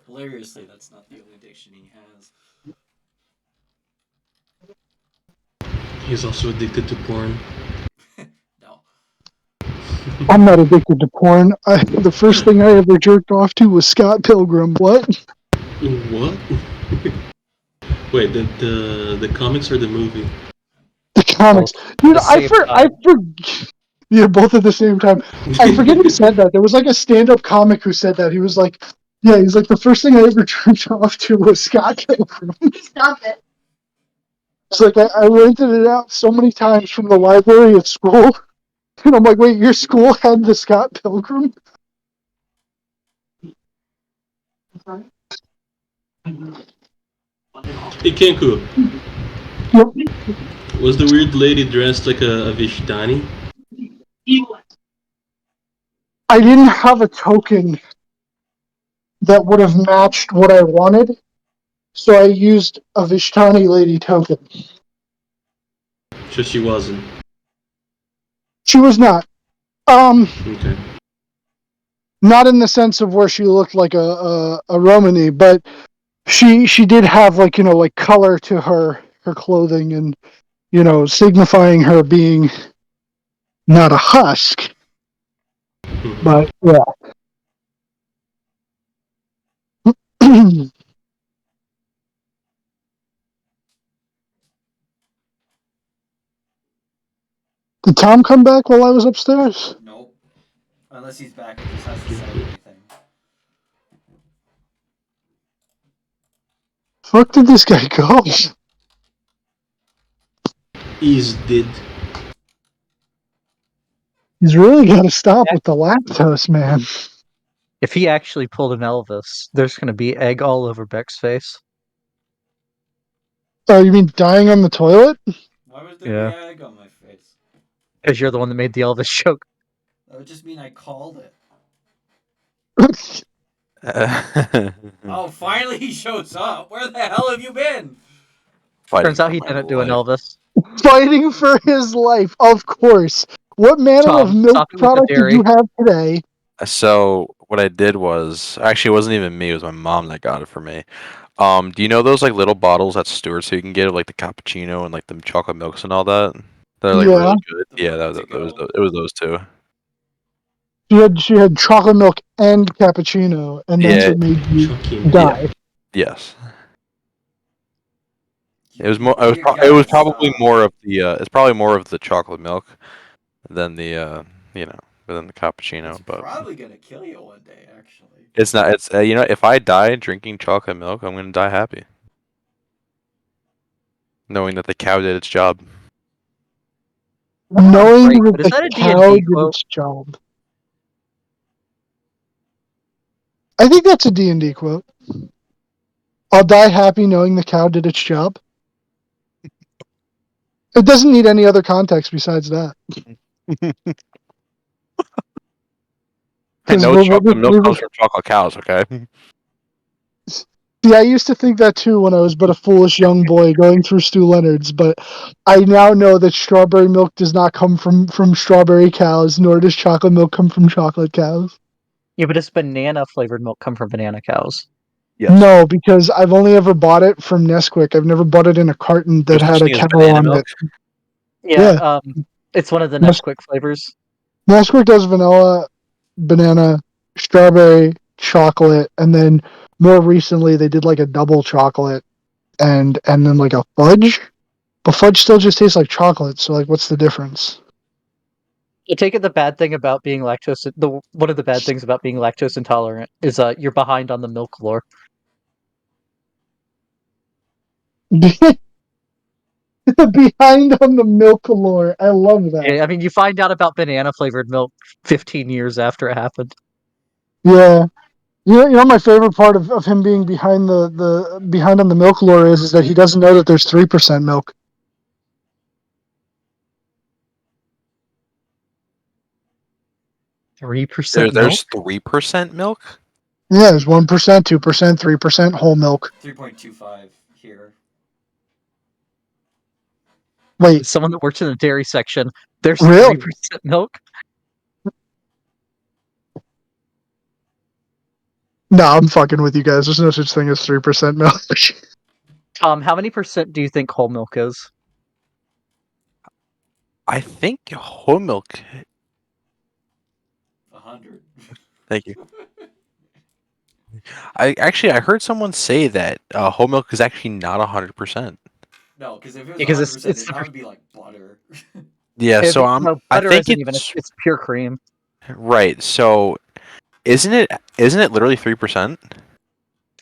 Hilariously, that's not the only addiction he has. He's also addicted to porn. No. I'm not addicted to porn. The first thing I ever jerked off to was Scott Pilgrim. What? What? Wait, the comics or the movie? The comics, dude. the same I time. Yeah, both at the same time. I forget who said that. There was like a stand-up comic who said that. He was like, "Yeah, he's like the first thing I ever jerked off to was Scott Pilgrim." Stop it. It's like I rented it out so many times from the library at school, and I'm like, "Wait, your school had the Scott Pilgrim?" Hey Kenku, Yep. was the weird lady dressed like a Vishtani? I didn't have a token that would have matched what I wanted, so I used a Vishtani lady token. So she wasn't. She was not. Okay. Not in the sense of where she looked like a Romani, but she did have like like color to her clothing, and signifying her being not a husk. Mhm. But yeah. Did Tom come back while I was upstairs? Nope. Unless he's back and just hasn't said anything. Fuck did this guy go? Is did. He's really got to stop with the lactose, man. If he actually pulled an Elvis, there's gonna be egg all over Beck's face. Oh, you mean dying on the toilet? Why would there be Yeah. egg on my face? Because you're the one that made the Elvis joke. That would just mean I called it. Oh, finally he shows up. Where the hell have you been? Fighting Turns out for he my didn't do an life. Elvis. Fighting for his life, of course. What manner of Tom, milk stop it with the product did dairy. you have today? So what I did was actually it wasn't even me, it was my mom that got it for me. Do you know those like little bottles at Stewart's you can get of like the cappuccino and like the chocolate milks and all that? They're like Yeah. really good. The Yeah, ones that go. it was those two. She had chocolate milk and cappuccino, and that's Yeah, what made you Chunky. die. yes. You, It was you, more. you It was gotta probably stop. more of the. It's probably more of the chocolate milk than the. Than the It's cappuccino. But probably gonna kill you one day, actually. it's not. It's if I die drinking chocolate milk, I'm gonna die happy, knowing that the cow did its job. Knowing Break, that but is the that a cow D&D did quote? its job. I think that's a D&D quote. I'll die happy knowing the cow did its job. It doesn't need any other context besides that. I Because know chocolate milk comes from chocolate cows. Okay. see, I used to think that too when I was but a foolish young boy going through Stu Leonard's, but I now know that strawberry milk does not come from strawberry cows, nor does chocolate milk come from chocolate cows. Yeah, but does banana flavored milk come from banana cows? Yes. No, because I've only ever bought it from Nesquik. I've never bought it in a carton that There's such had a thing as cow banana on milk. it. Yeah, Yeah. it's one of the Nes- Nesquik flavors. Nesquik does vanilla, banana, strawberry, chocolate, and then more recently they did like a double chocolate and then like a fudge. But fudge still just tastes like chocolate, so like what's the difference? I take it the bad thing about being one of the bad things about being lactose intolerant is you're behind on the milk lore. Behind on the milk lore. I love that. Yeah, I mean, you find out about banana flavored milk 15 years after it happened. Yeah. My favorite part of him being behind the behind on the milk lore is that he doesn't know that there's 3% milk. Three percent There's milk. 3% milk. Yeah, there's 1%, 2%, 3% whole milk. 3.25 here. Wait, As someone that works in the dairy section, there's really? 3% milk. No, I'm fucking with you guys. There's no such thing as 3% milk. Tom, how many percent do you think whole milk is? I think whole milk. 100. Thank you. I heard someone say that whole milk is actually not 100%. No, because if it was Because 100%, it's that would be like butter. Yeah, so no, I butter think isn't even. it's It's pure cream. right. So isn't it literally 3%?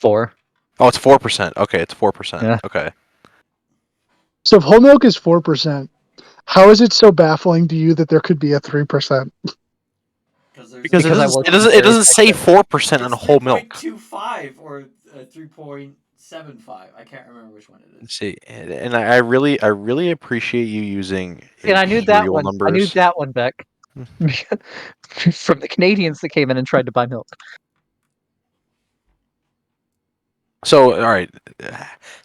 4. Oh, it's 4%. Okay, it's 4%. Yeah. Okay. So if whole milk is 4%, how is it so baffling to you that there could be a 3%? Because there's Because Because I was it very doesn't say picky. 4% on it's whole milk. 3.25 or 3.75. I can't remember which one it is. Let's see, and I really appreciate you using And I knew that imperial one. I knew numbers. that one, Beck. From the Canadians that came in and tried to buy milk. So, all right,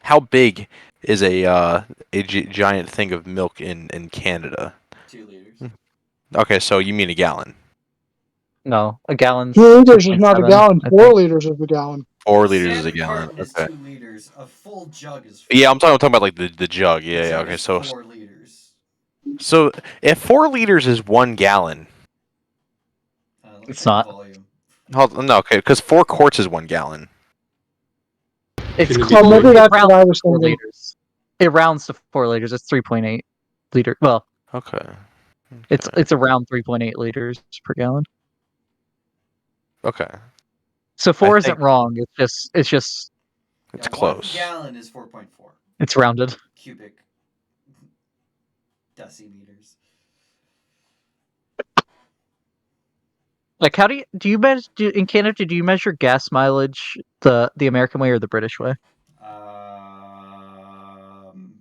how big is a giant thing of milk in Canada? 2 liters. Okay, so you mean a gallon? No, a gallon's 2 liters is not a 2.7, gallon. I 4 think. liters is a gallon. 4 liters is a Standard gallon. carton is Okay. 2 liters. A full jug is 4. Yeah, I'm talking about like the jug. The Yeah, yeah. jug Okay, is so 4 liters. if 4 liters is 1 gallon, Let me It's check the not. volume. no, okay, because 4 quarts is 1 gallon. It's Shouldn't it be Oh, well, maybe four? it that's rounds what I to was 4 thinking. liters. It rounds to 4 liters. It's 3.8 liter. Well, Okay. it's around 3.8 liters per gallon. Okay. Oh, So I 4 think isn't wrong. It's just it's Yeah, 1 close. gallon is 4.4 it's rounded. cubic decimeters. Like, how do you measure in Canada? Do you measure gas mileage the American way or the British way? I don't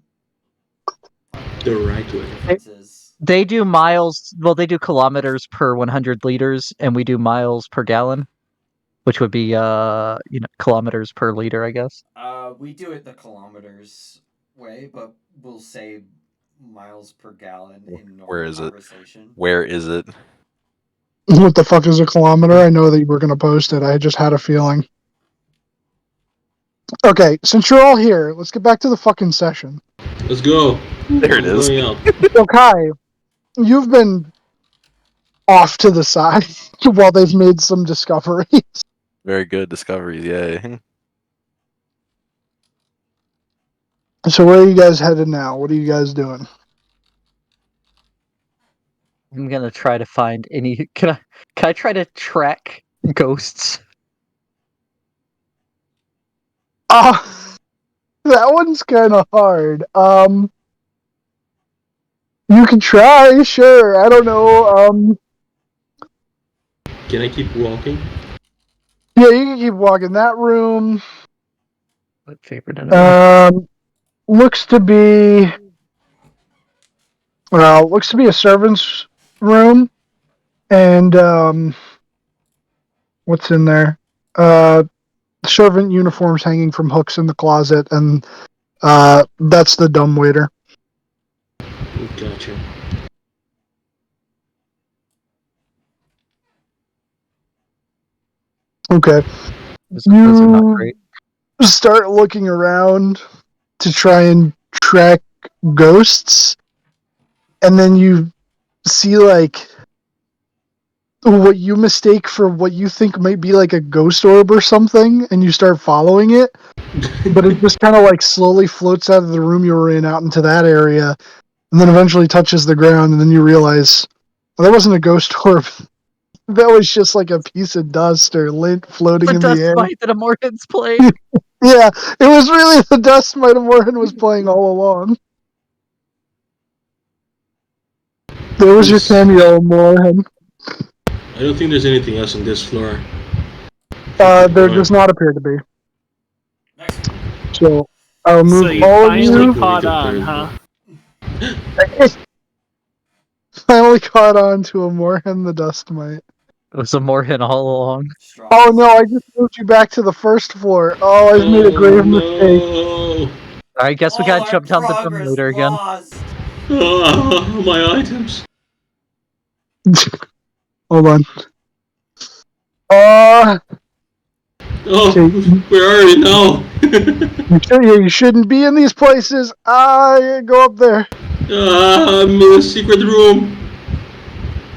know The what right the way. difference is. They do miles. Well, they do kilometers per 100 liters, and we do miles per gallon, which would be kilometers per liter, I guess. We do it the kilometers way, but we'll say miles per gallon in Where normal is it? conversation. Where is it? What the fuck is a kilometer? I know that you were going to post it. I just had a feeling. Okay, since you're all here, let's get back to the fucking session. Let's go. There it I'm is. going out. So, Kai, you've been off to the side while they've made some discoveries. Very good discoveries. Yay. So, where are you guys headed now? What are you guys doing? I'm gonna try to find any. Can I try to track ghosts? That one's kind of hard. You can try, sure. I don't know. Can I keep walking? Yeah, you can keep walking. That room What favorite enemy? looks to be a servant's room, and what's in there? Servant uniforms hanging from hooks in the closet, and that's the dumbwaiter. Gotcha. Okay. Those are not great. Start looking around to try and track ghosts, and then you see like what you mistake for what you think might be like a ghost orb or something, and you start following it, but it just kind of like slowly floats out of the room you were in out into that area, and then eventually touches the ground, and then you realize, well, that wasn't a ghost orb. That was just like a piece of dust or lint floating The in dust the air. mite that a Morgan's playing. Yeah, it was really the dust Might have Morgan was playing all along. There was your cameo, Morgan. I don't think there's anything else on this floor. There Going. does not appear to be. Next. So I'll move So you all of finally you. caught Going to on, third huh? Finally caught on to a Morgan the Dust Mite. It was a Morgan all along. Strong. Oh no, I just moved you back to the first floor. Oh, I've made a grave mistake. no! I guess we gotta our jump down the progress dumbwaiter again. lost. My items. Hold on. Oh, Okay. where are you now? You shouldn't be in these places. Go up there. I'm in a secret room.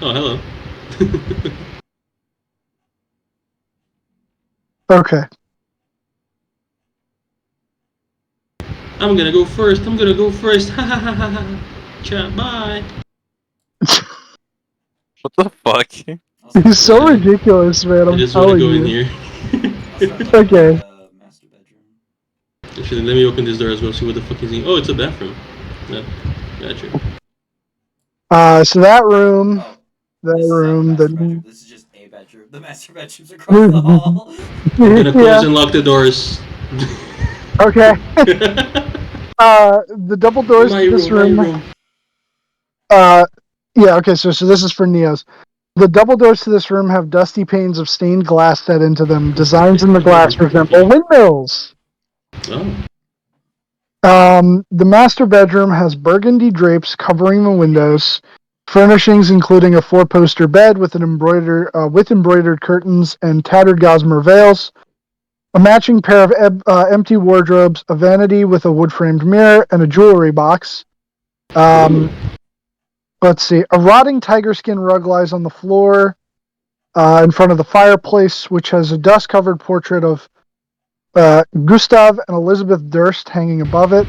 Oh, hello. Okay. I'm gonna go first. I'm gonna go first. Ha ha ha ha ha. Chat. Bye. What the fuck? I'll start He's with so Yeah. ridiculous, man. I I'm just want to telling go in you. here. I'll start with Okay. the master bedroom. Actually, let me open this door as well. See what the fuck is in. Oh, it's a bathroom. Yeah, gotcha. So that room, Oh, this is not the master bedroom. This is just a bedroom. The master bedroom's across the hall. I'm gonna yeah. close and lock the doors. Okay. The double doors My to this room. My room. room. Yeah. Okay. So this is for Neo's. The double doors to this room have dusty panes of stained glass set into them. Designs in the glass resemble windmills. Oh. The master bedroom has burgundy drapes covering the windows. Furnishings including a four-poster bed with embroidered curtains and tattered gossamer veils. A matching pair of empty wardrobes, a vanity with a wood-framed mirror, and a jewelry box. Ooh. Let's see. A rotting tiger skin rug lies on the floor in front of the fireplace, which has a dust-covered portrait of Gustav and Elizabeth Durst hanging above it.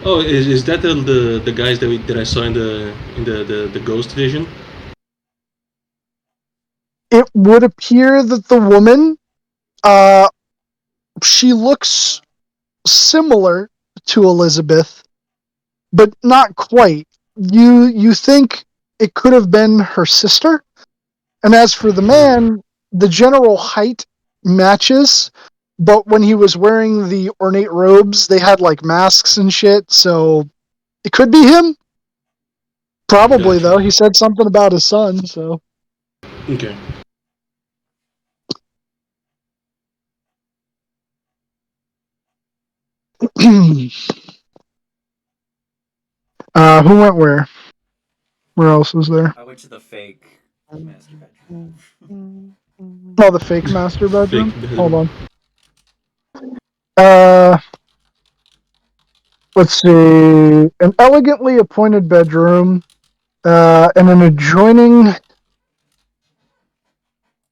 Oh, is that the guys that I saw in the ghost vision? It would appear that the woman, uh, she looks similar to Elizabeth, but not quite. You think it could have been her sister? And as for the man, the general height matches, but when he was wearing the ornate robes, they had like masks and shit, so it could be him. Probably Gotcha. though. He said something about his son, so Okay. who went where? Where else was there? I went to the fake master bedroom. Oh, the fake master Fake bedroom? Hold bedroom. on. Uh let's see. An elegantly appointed bedroom, and an adjoining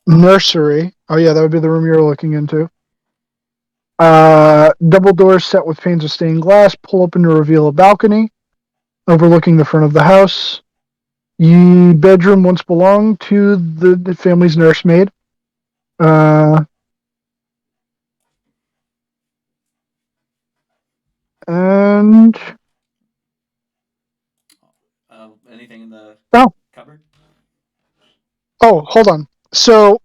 nursery. Oh yeah, that would be the room you're looking into. Double doors set with panes of stained glass pull open to reveal a balcony overlooking the front of the house. The bedroom once belonged to the family's nursemaid. Uh, and Anything in the oh, cupboard? hold on. So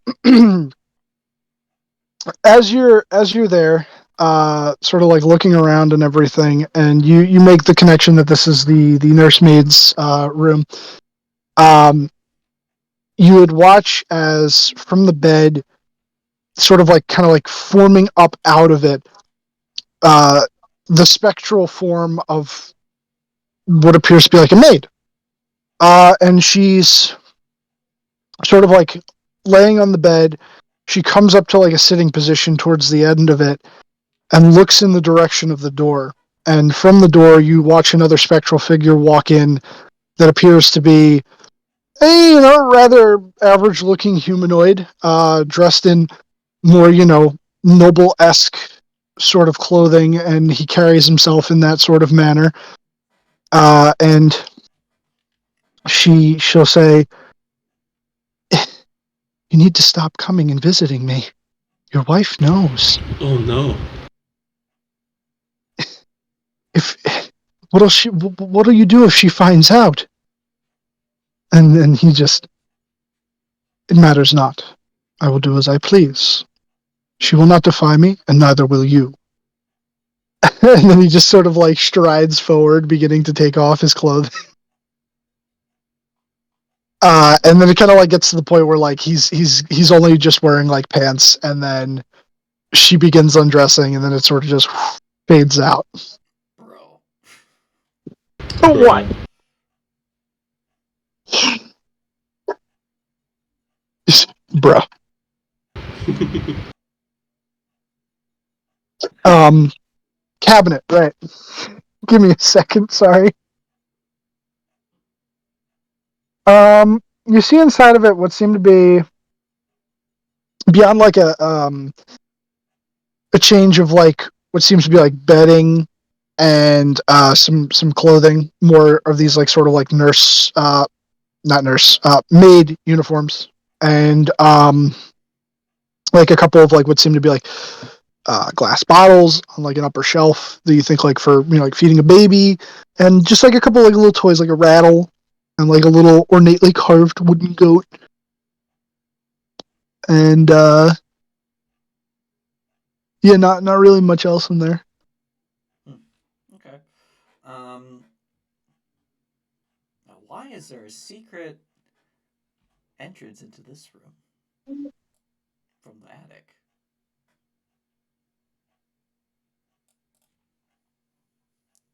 as you're there, sort of like looking around and everything, and you make the connection that this is the nursemaid's room. Um, you would watch as from the bed, sort of like kind of like forming up out of it, uh, the spectral form of what appears to be like a maid. And she's sort of like laying on the bed. She comes up to like a sitting position towards the end of it and looks in the direction of the door. And from the door, you watch another spectral figure walk in that appears to be a rather average looking humanoid, dressed in more noble esque sort of clothing, and he carries himself in that sort of manner. And she'll say, "You need to stop coming and visiting me. Your wife knows. Oh no. If what'll you do if she finds out?" And then he just, "It matters not. I will do as I please. She will not defy me, and neither will you." And then he just sort of like strides forward, beginning to take off his clothes. And then it kind of like gets to the point where like he's only just wearing like pants, and then she begins undressing, and then it sort of just fades out. Bro. What? Bruh. Cabinet, right. Give me a second, sorry. You see inside of it what seemed to be beyond like a change of like what seems to be like bedding and some clothing, more of these like sort of like nurse not nurse maid uniforms, and like a couple of like what seem to be like glass bottles on like an upper shelf that you think like for like feeding a baby, and just like a couple like little toys like a rattle and like a little ornately carved wooden goat, and yeah, not really much else in there. Okay. Now why is there a secret entrance into this room from the attic?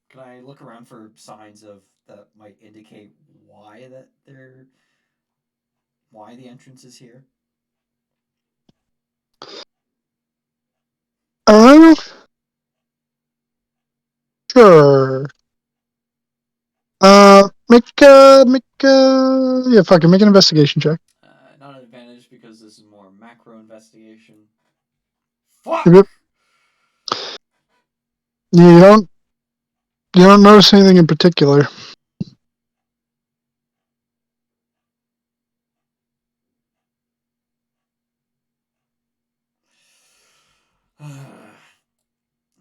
Can I look around for signs of that might indicate why why the entrance is here? Uh, sure. Yeah, fuck it, make an investigation check. Not an advantage because this is more macro investigation. Fuck! Yep. You don't notice anything in particular.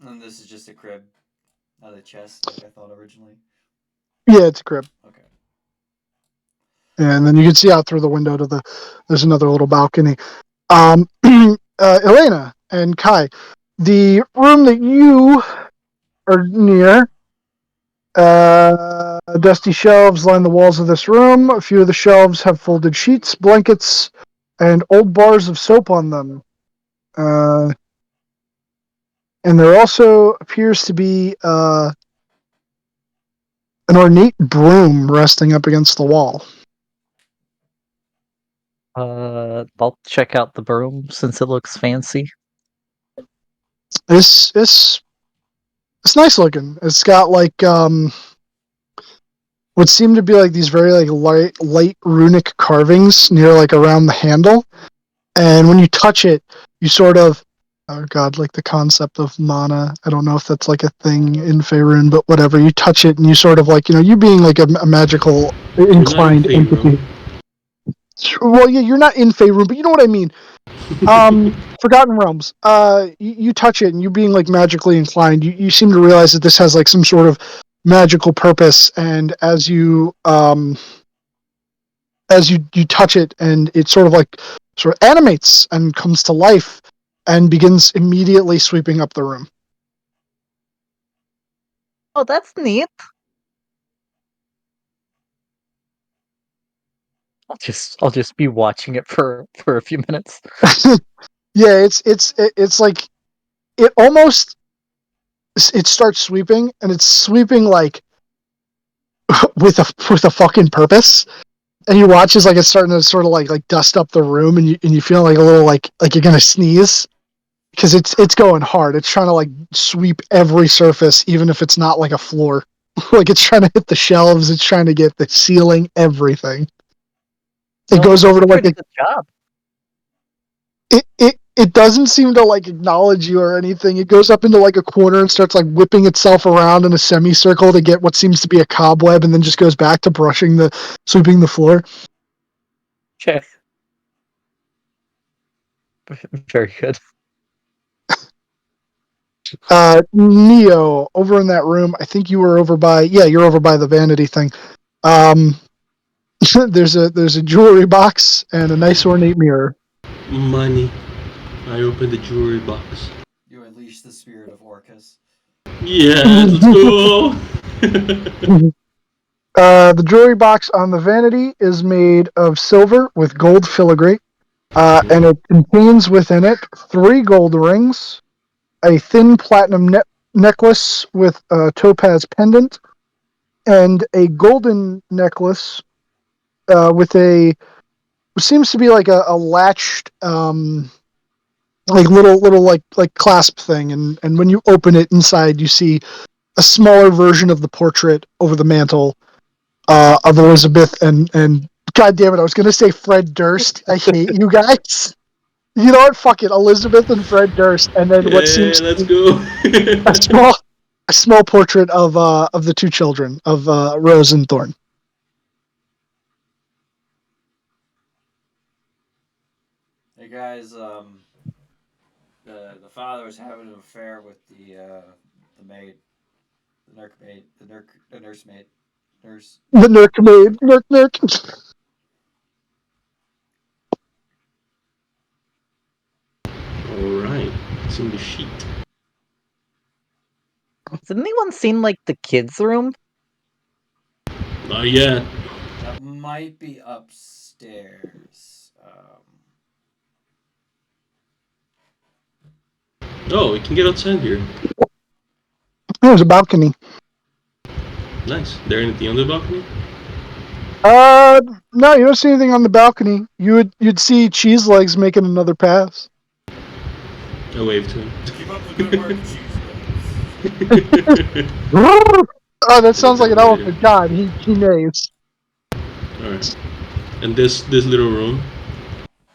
And this is just a crib, not a chest like I thought originally. Yeah, it's a crib. Okay. And then you can see out through the window to there's another little balcony. Elena and Kai, the room that you are near, dusty shelves line the walls of this room. A few of the shelves have folded sheets, blankets, and old bars of soap on them. And there also appears to be an ornate broom resting up against the wall. I'll check out the broom since it looks fancy. It's nice looking. It's got like what seem to be like these very like light runic carvings near like around the handle, and when you touch it, you sort of, oh god, like the concept of mana. I don't know if that's like a thing in Faerun, but whatever. You touch it, and you sort of like you being like a magical inclined You're not in entity. Well, yeah, you're not in Faerun, but you know what I mean. Forgotten Realms. You touch it, and you being like magically inclined, you seem to realize that this has like some sort of magical purpose, and as you touch it, and it sort of animates and comes to life, and begins immediately sweeping up the room. Oh, that's neat. I'll just be watching it for a few minutes. Yeah, it's like it almost it starts sweeping, and it's sweeping like with a fucking purpose. And you watch as like it's starting to sort of like dust up the room, and you feel like a little like you're gonna sneeze because it's going hard. It's trying to like sweep every surface, even if it's not like a floor. Like it's trying to hit the shelves. It's trying to get the ceiling, everything. It goes over to like pretty good job. it doesn't seem to like acknowledge you or anything. It goes up into like a corner and starts like whipping itself around in a semicircle to get what seems to be a cobweb, and then just goes back to sweeping the floor. Okay. Very good. Neo, over in that room, I think you were you're over by the vanity thing. There's a jewelry box and a nice ornate mirror. Money. I opened the jewelry box. You unleash the spirit of Orcus. Yeah, let's go! The jewelry box on the vanity is made of silver with gold filigree, and it contains within it 3 gold rings, a thin platinum necklace with a topaz pendant, and a golden necklace with seems to be like a latched like little like clasp thing, and when you open it inside, you see a smaller version of the portrait over the mantle of Elizabeth and God damn it! I was gonna say Fred Durst. I hate you guys. You know what? Fuck it. Elizabeth and Fred Durst, and then what Yeah, seems to let's be go. a small portrait of the two children of Rose and Thorn. Hey guys, the father was having an affair with the maid, the nurse maid, the nursemaid, nurse. The Nurk maid, Nurk. All right, it's in the sheet. Has anyone seen like the kids' room? Not yet. That might be upstairs. Oh, we can get outside here. There's a balcony. Nice. There anything on the balcony? No, you don't see anything on the balcony. You'd see Cheese Legs making another pass. I waved to him. Keep up the good work, cheese legs. Oh, that sounds like an elephant. God, he neighs. All right. And this little room.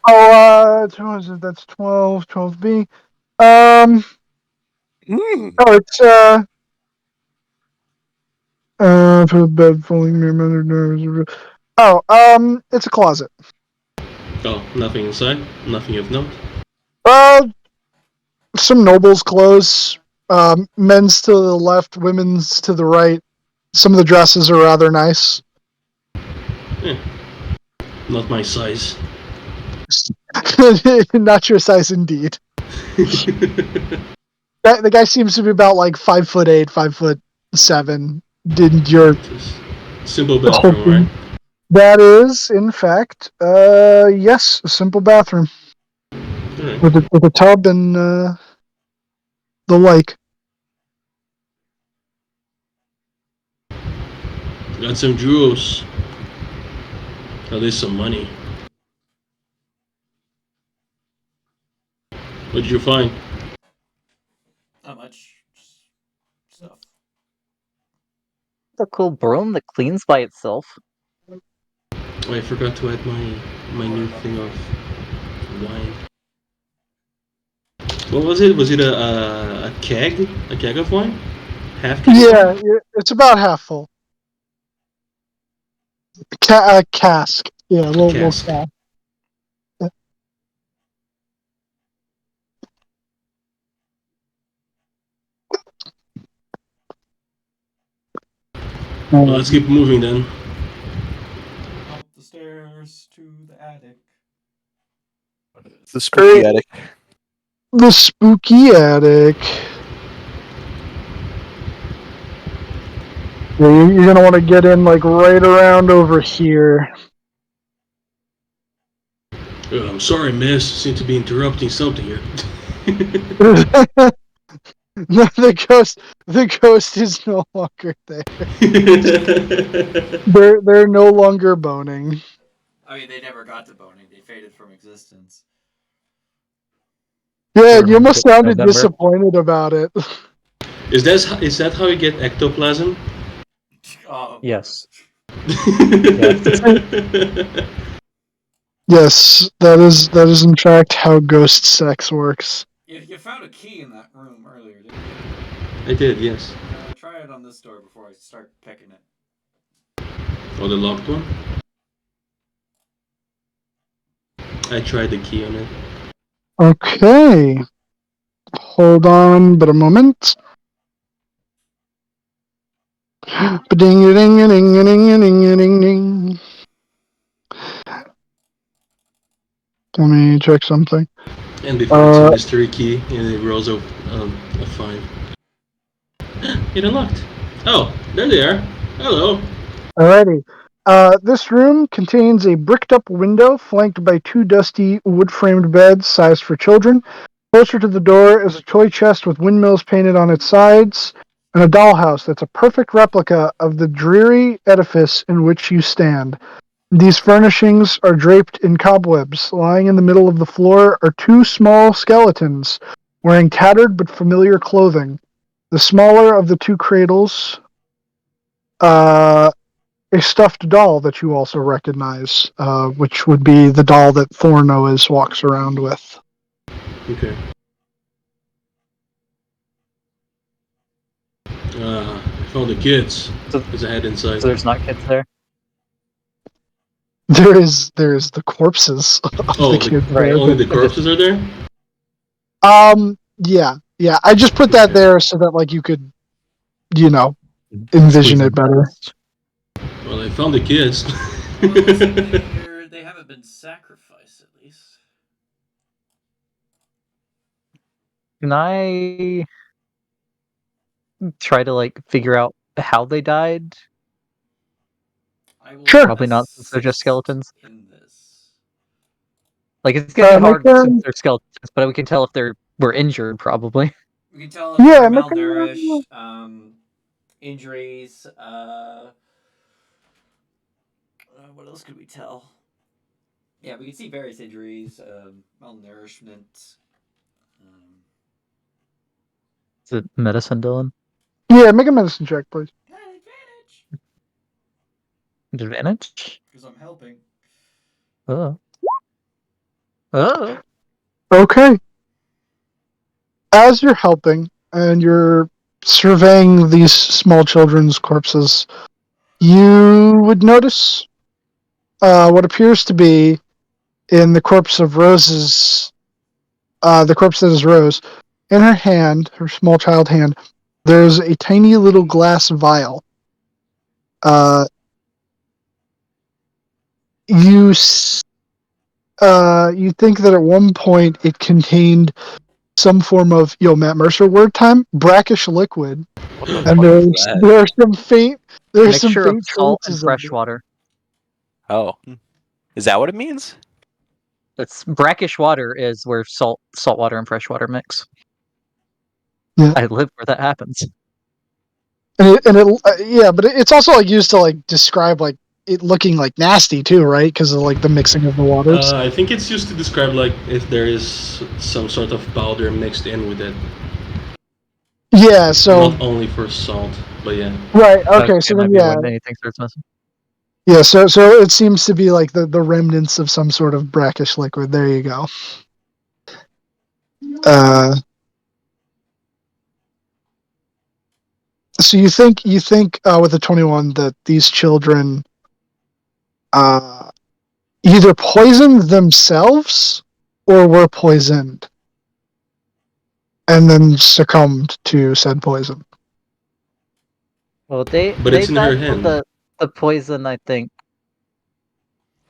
Oh, what is it? That's 12, 12B. Oh, it's for the bed, falling near nerves. Oh, it's a closet. Oh, nothing inside. Nothing of note. Some nobles' clothes. Men's to the left, women's to the right. Some of the dresses are rather nice. Not my size. Not your size, indeed. The guy seems to be about like 5'8", 5'7". Didn't your Simple bathroom, right? That is, in fact, yes, a simple bathroom Alright. with a tub and the like. Got some jewels. At least some money. What did you find? Not much. Just stuff. The cool broom that cleans by itself. Oh, I forgot to add my new thing of wine. What was it? Was it a keg? A keg of wine? Half keg? Yeah, it's about half full. Cask. Yeah, a little Cask. cask. Well, let's keep moving then. Up the stairs to the attic. The spooky attic. The spooky attic. Yeah, you're gonna want to get in like right around over here. I'm sorry, miss. Seem to be interrupting something here. No, the ghost is no longer there. They're no longer boning. I mean, they never got to boning. They faded from existence. Yeah, For you almost sounded November. disappointed about it. Is that how you get ectoplasm? Oh. Yes. Yes, that is in fact how ghost sex works. You found a key in that room earlier, didn't you? I did, yes. Try it on this door before I start picking it. Oh, the locked one? I tried the key on it. Okay. Hold on but a moment. Ba-ding-a-ding-a-ding-a-ding-a-ding-a-ding-a-ding. Let me check something. And before it's a mystery key, and it rolls a 5. It unlocked. Oh, there they are. Hello. Alrighty. This room contains a bricked up window flanked by two dusty wood framed beds sized for children. Closer to the door is a toy chest with windmills painted on its sides, and a dollhouse that's a perfect replica of the dreary edifice in which you stand. These furnishings are draped in cobwebs. Lying in the middle of the floor are two small skeletons, wearing tattered but familiar clothing. The smaller of the two cradles a stuffed doll that you also recognize, which would be the doll that Thorn always walks around with. Okay. I found the kids. So, There's a head inside. so there's not kids there. There's the corpses of Oh, the kids Right. there. only the I just- corpses are there? Yeah. I just put that Okay. there so that like you could, envision Squeeze it in better. past. Well, I found the kids. Well, they haven't been sacrificed, at least. Can I try to like figure out how they died? I will Sure. Probably not, since they're just assist skeletons. in this. Like it's gonna be Make hard since a they're skeletons, but we can tell if were injured, probably. We can tell if they're make a malnourished, injuries. What else could we tell? Yeah, we can see various injuries, malnourishment. Is it medicine, Dylan? make a medicine check, please. Got advantage Advantage? because I'm helping. Oh. Oh. Okay. As you're helping and you're surveying these small children's corpses, you would notice what appears to be in the corpse of Rose's, the corpse that is Rose. In her hand, her small child hand, there's a tiny little glass vial. You you think that at one point it contained some form of Matt Mercer word time, brackish liquid, What the and fuck is that? there are some faint Mixture of salt and traces of fresh it. water. Oh, is that what it means? It's brackish water is where salt water and fresh water mix. Yeah. I live where that happens. Yeah, but it's also like used to like describe like it looking like nasty too, right? Because of like the mixing of the waters. I think it's used to describe like if there is some sort of powder mixed in with it. Yeah. So Not only for salt, but yeah. right. Okay. Okay, So might then be yeah. when anything starts missing. Yeah. So it seems to be like the remnants of some sort of brackish liquid. There you go. So you think with the 21 that these children either poisoned themselves or were poisoned and then succumbed to said poison. Well, they But it's in her died from hand. the poison, I think.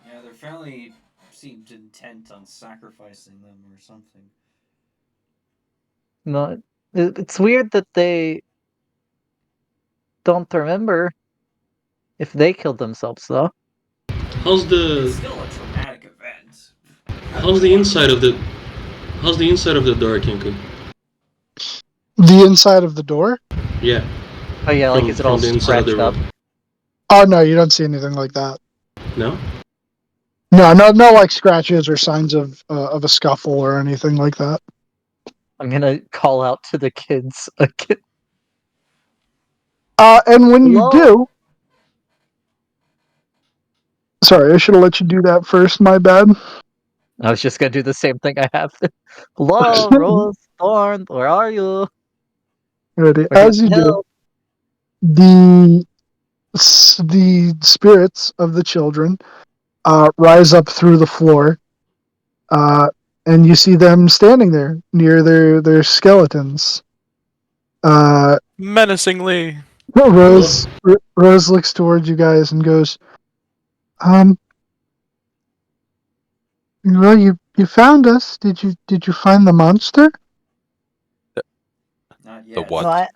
Yeah, their family seemed intent on sacrificing them or something. No, it's weird that they don't remember if they killed themselves, though. How's the It's still a traumatic event. how's the inside of the how's the inside of the door, Kinku? The inside of the door? Yeah, Oh yeah, like is it all from the inside of the scratched up? room. Oh no, you don't see anything like that. No. No, like scratches or signs of a scuffle or anything like that. I'm gonna call out to the kids. And when you Hello? do, sorry, I should have let you do that first. My bad. I was just gonna do the same thing I have. Hello, Rose, Thorn, where are you? Ready. We're here As to you do, help. the spirits of the children rise up through the floor, and you see them standing there near their skeletons. Menacingly. Rose Rose looks towards you guys and goes, well, you found us. Did you find the monster? Not The yet. what? No,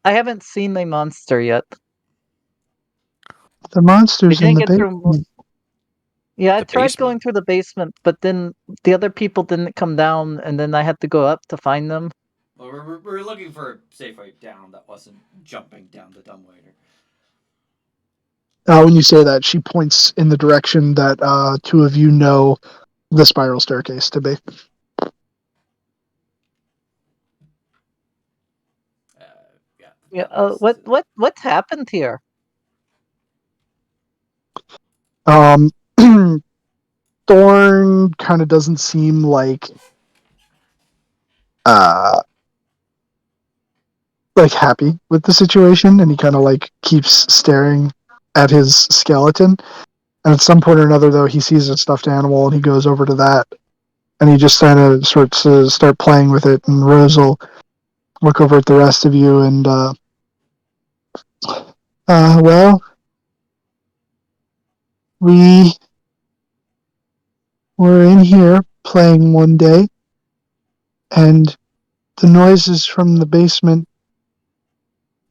I haven't seen the monster yet. The We monster's in didn't the get through. basement. Yeah, I The tried going basement. through the basement, but then the other people didn't come down, and then I had to go up to find them. Well, we're looking for a safe way down that wasn't jumping down the dumbwaiter. When you say that, she points in the direction that two of you know the spiral staircase to be. Yeah. Yeah. That was What happened here? Um, Thorn kind of doesn't seem uh happy with the situation, and he kind of keeps staring at his skeleton. And at some point or another, though, he sees a stuffed animal, and he goes over to that, and he just kind of starts to start playing with it. And Rose will look over at the rest of you, and well, we were in here playing one day, and the noises from the basement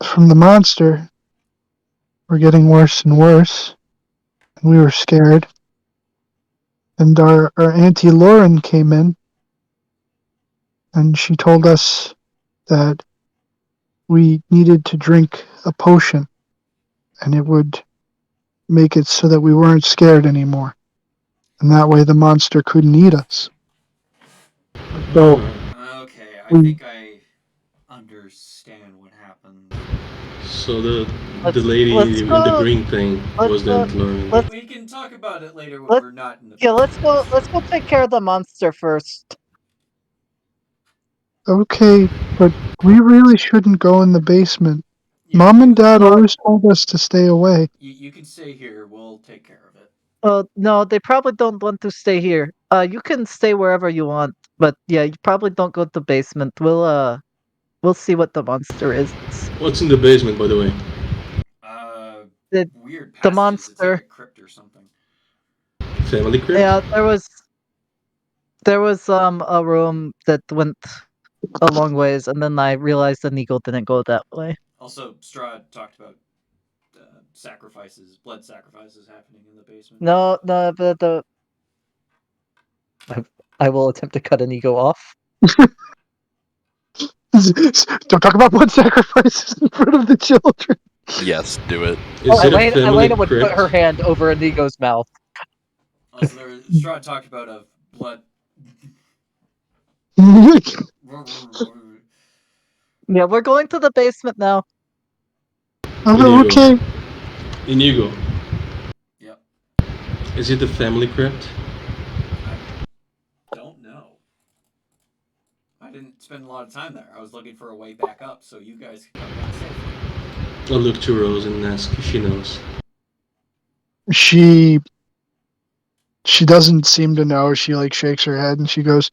from the monster were getting worse and worse, and we were scared. And our Auntie Lauren came in, and she told us that we needed to drink a potion, and it would make it so that we weren't scared anymore. And that way the monster couldn't eat us. So Okay, I we think I understand what happened. So the Let's lady in the go. green thing Let's was then Lauren. let's We can talk about it later when let's we're not in the yeah. basement. Let's go take care of the monster first. okay, but we really shouldn't go in the basement. Yeah, Mom and you Dad always told us to stay away. you can stay here. We'll take care of it. No, they probably don't want to stay here. You can stay wherever you want, but yeah, you probably don't go to the basement. We'll see what the monster is. What's in the basement, by the way? Uh, The Weird the passages. It's like monster. a crypt or something. Family crypt? Yeah, there was a room that went a long ways, and then I realized the eagle didn't go that way. Also, Strahd talked about sacrifices, blood sacrifices happening in the basement. No, no, the I, I will attempt to cut an ego off. Don't talk about blood sacrifices in front of the children. Yes, do it. Is it a family Elena would put her crypt? hand over Inigo's mouth. Also, Strahd talked about a blood. Yeah, we're going to the basement now. Oh, Inigo. okay. Inigo. Yep. Is it a family crypt? I don't know. I didn't spend a lot of time there. I was looking for a way back up so you guys could come down safely. I'll look to Rose and ask if she knows. She doesn't seem to know. She shakes her head and she goes,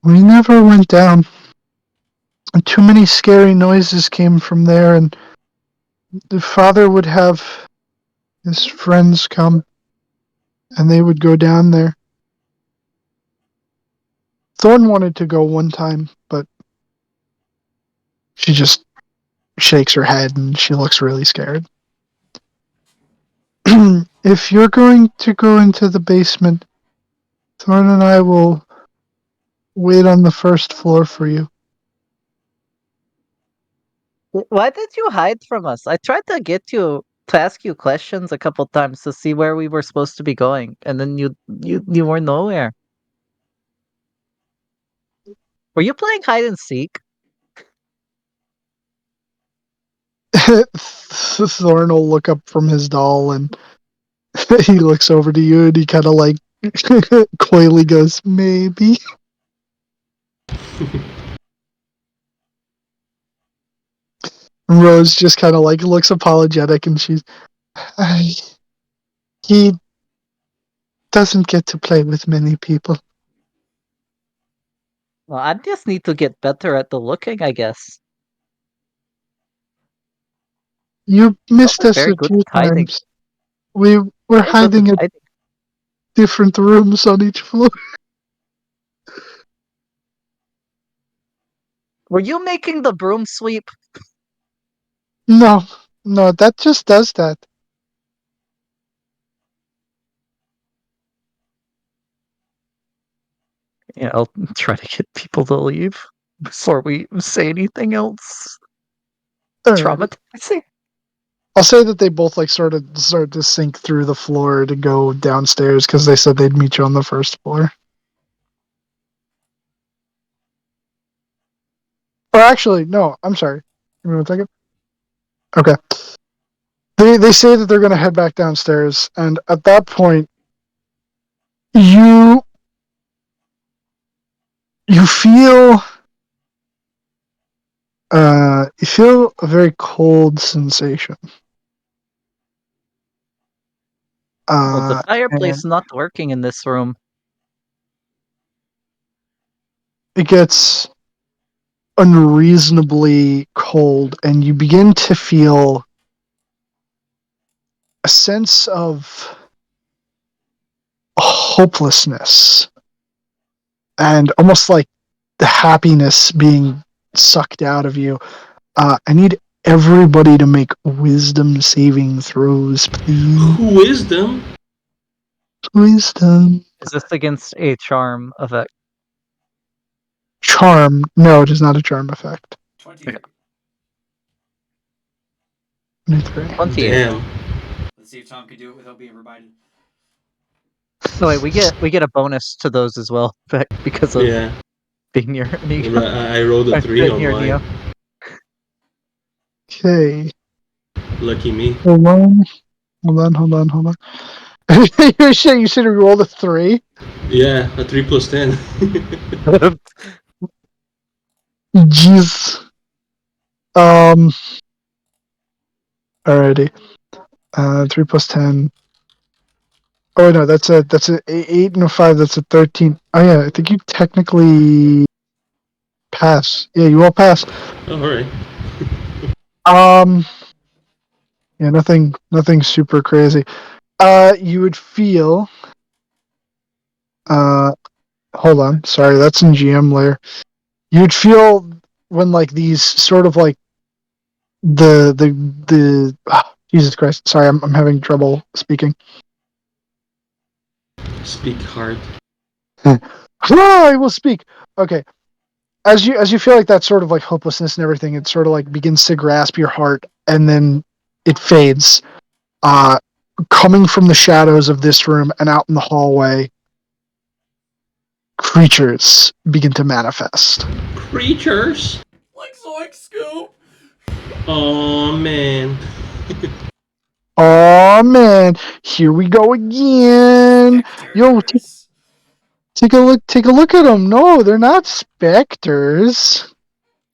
"We never went down. And too many scary noises came from there, and the father would have his friends come, and they would go down there. Thorn wanted to go one time, but she just shakes her head and she looks really scared. If you're going to go into the basement, Thorn and I will wait on the first floor for you." Why did you hide from us? I tried to get you to ask you questions a couple times to see where we were supposed to be going, and then you were nowhere. Were you playing hide and seek? Thorn will look up from his doll and he looks over to you and he kind of coyly goes, "Maybe." And Rose just kind of looks apologetic and she's, I, he doesn't get to play with many people. Well, I just need to get better at the looking, I guess. You missed Also us very a good few at hiding. times. We were Very good at hiding at hiding. different rooms on each floor. Were you making the broom sweep? No, no, that just does that. Yeah, I'll try to get people to leave before we say anything else Alrighty. traumatizing. I'll say that they both sort of start to sink through the floor to go downstairs because they said they'd meet you on the first floor. Or actually, no, I'm sorry. Give me 1 second. Okay. They say that they're going to head back downstairs, and at that point, you feel a very cold sensation. Well, the fireplace And is not working in this room. it gets unreasonably cold, and you begin to feel a sense of hopelessness and almost like the happiness being sucked out of you. I need everybody to make wisdom saving throws, please. Wisdom? Wisdom. Is this against a charm effect? Charm. No, it is not a charm effect. 23. 23. 28. Damn. Let's see if Tom can do it without being reminded. No, wait, we get a bonus to those as well because of Yeah. being near Neo. I rolled a 3 on Near mine. Neo. Okay. Lucky me. Hold on. You said you rolled a 3? Yeah, a 3 plus 10. Jeez. Alrighty. 3 plus 10. Oh no, that's a 8 and a 5. That's a 13. Oh yeah, I think you technically pass. Yeah, you all pass. Oh, alright. Yeah, nothing super crazy. You would feel. Hold on. Sorry, that's in GM layer. You'd feel when like these sort of like Jesus Christ. Sorry, I'm having trouble speaking. Speak hard. I will speak. Okay. As you feel like that sort of like hopelessness and everything, it sort of like begins to grasp your heart, and then it fades. Coming from the shadows of this room and out in the hallway, creatures begin to manifest. Creatures? Like Zoink Scoop! Oh man. Oh man, here we go again. Yo, Specters. take a look. Take a look at them. No, they're not specters.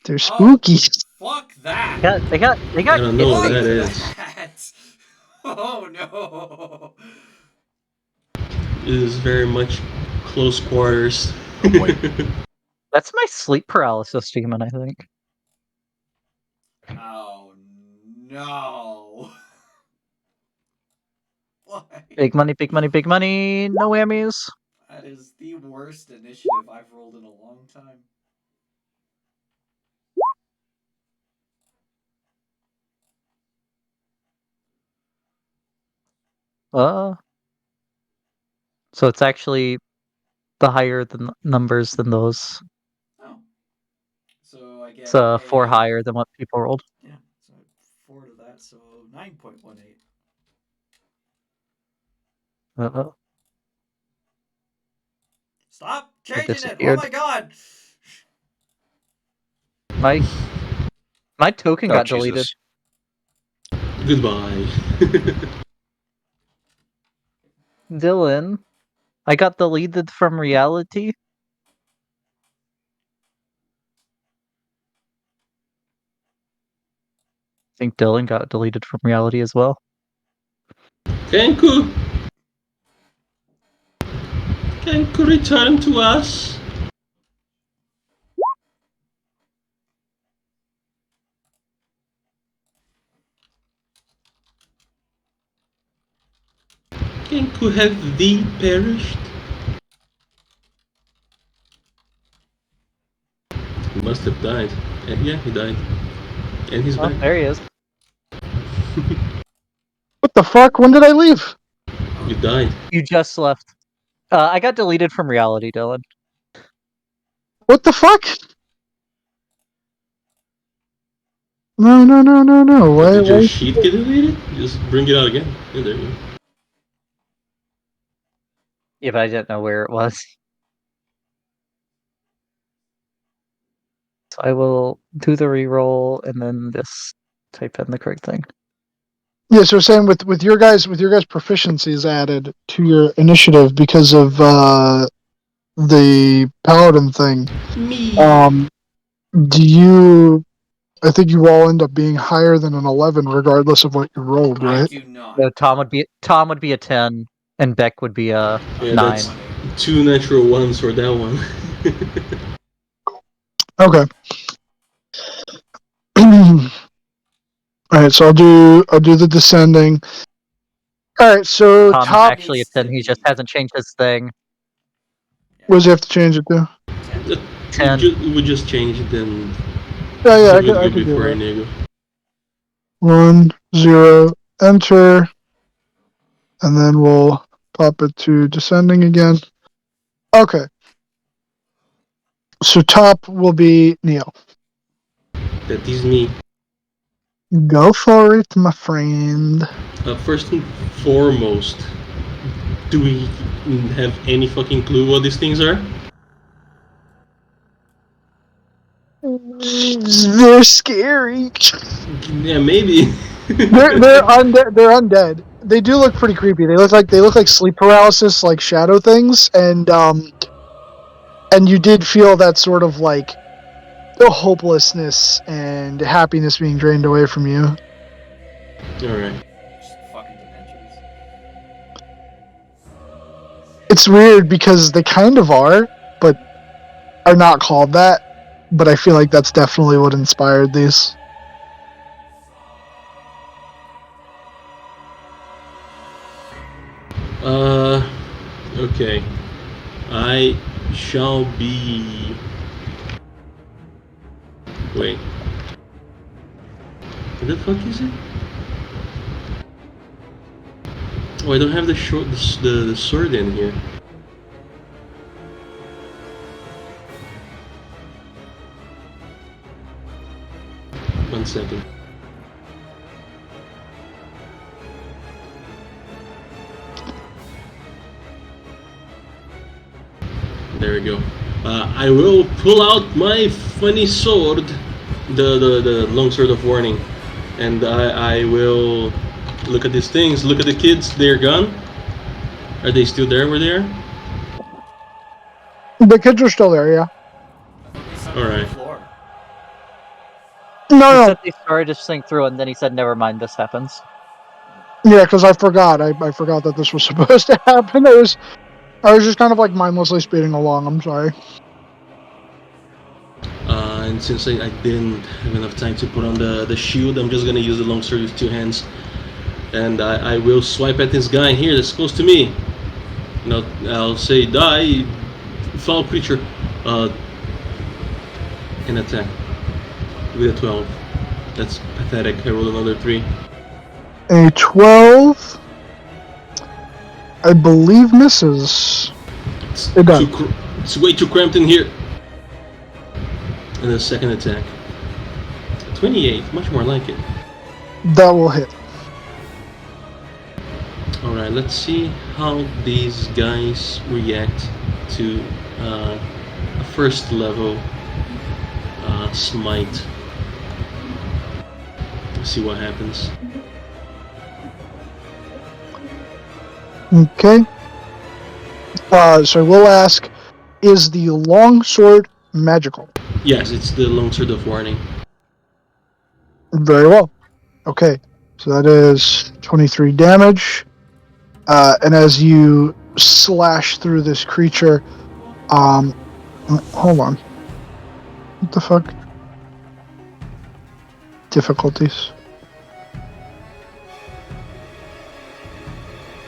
They're Oh, spooky. fuck that! They got I don't know what kidneys. that Fuck is. that! Oh no! It is very much close quarters. Oh boy. That's my sleep paralysis demon, I think. Oh no! Why? Big money, big money, big money. No whammies. That is the worst initiative I've rolled in a long time. Uh, so it's actually the higher than numbers than those. Oh. So I It's get 4 a. higher than what people rolled. Yeah, so 4 to that, so 9.18. Uh, Stop it changing it! Oh disappeared. my god! My token Oh got deleted. Jesus. Goodbye. Dylan, I got deleted from reality. I think Dylan got deleted from reality as well. Kenku! Kenku return to us! Kenku have thee perished? He must have died. And yeah, he died. And he's Oh, back. there he is. What the fuck? When did I leave? You died. You just left. I got deleted from reality, Dylan. What the fuck? No. But Why? did your sheet get deleted? Just bring it out again. Yeah, there you go. Yeah, but I didn't know where it was. So I will do the reroll and then just type in the correct thing. Yeah, so saying with your guys proficiencies added to your initiative because of the paladin thing. Me. Do you? I think you all end up being higher than an 11, regardless of what you rolled, I right? do not. No, Tom would be a 10, and Beck would be a Yeah, 9. that's 2 natural ones for that one. Okay. All right, so I'll do the descending. All right, so Tom's top. actually a Needs 10. to He just be- hasn't changed his thing. What does you have to change it to? 10. 10. We just change it and Yeah, it would I be could do before that. Inigo. 1, 0, enter, and then we'll pop it to descending again. Okay. So top will be Neil. That is me. Go for it, my friend. First and foremost, do we have any fucking clue what these things are? They're scary. Yeah, maybe. They're undead. They're undead. They do look pretty creepy. They look like sleep paralysis, like shadow things, and you did feel that sort of like the hopelessness and happiness being drained away from you. Alright. Just fucking dimensions. It's weird because they kind of are, but are not called that. But I feel like that's definitely what inspired these. Okay. I shall be. Wait. What the fuck is it? Oh, I don't have the sword in here. One second. There we go. I will pull out my funny sword, the long sword of warning, and I will look at these things. Look at the kids. They're gone. Are they still there? Where they are? The kids are still there, yeah. They slept All on the right. floor. He No, said they started to sink through, and then he said, "Never mind, this happens." yeah, because I forgot. I forgot that this was supposed to happen. I was just kind of like mindlessly speeding along. I'm sorry. And since I didn't have enough time to put on the shield, I'm just gonna use the longsword with 2 hands, and I will swipe at this guy here that's close to me. No, I'll say die, foul creature, and attack with a 12. That's pathetic. I rolled another 3. A 12, I believe, misses. It does. It's way too cramped in here. And the second attack, 28, much more like it. That will hit. Alright, let's see how these guys react to a first level smite. Let's see what happens. Okay. So we'll ask, is the longsword magical? Yes, it's the longsword of warning. Very well. Okay. So that is 23 damage. And as you slash through this creature, hold on. What the fuck? Difficulties.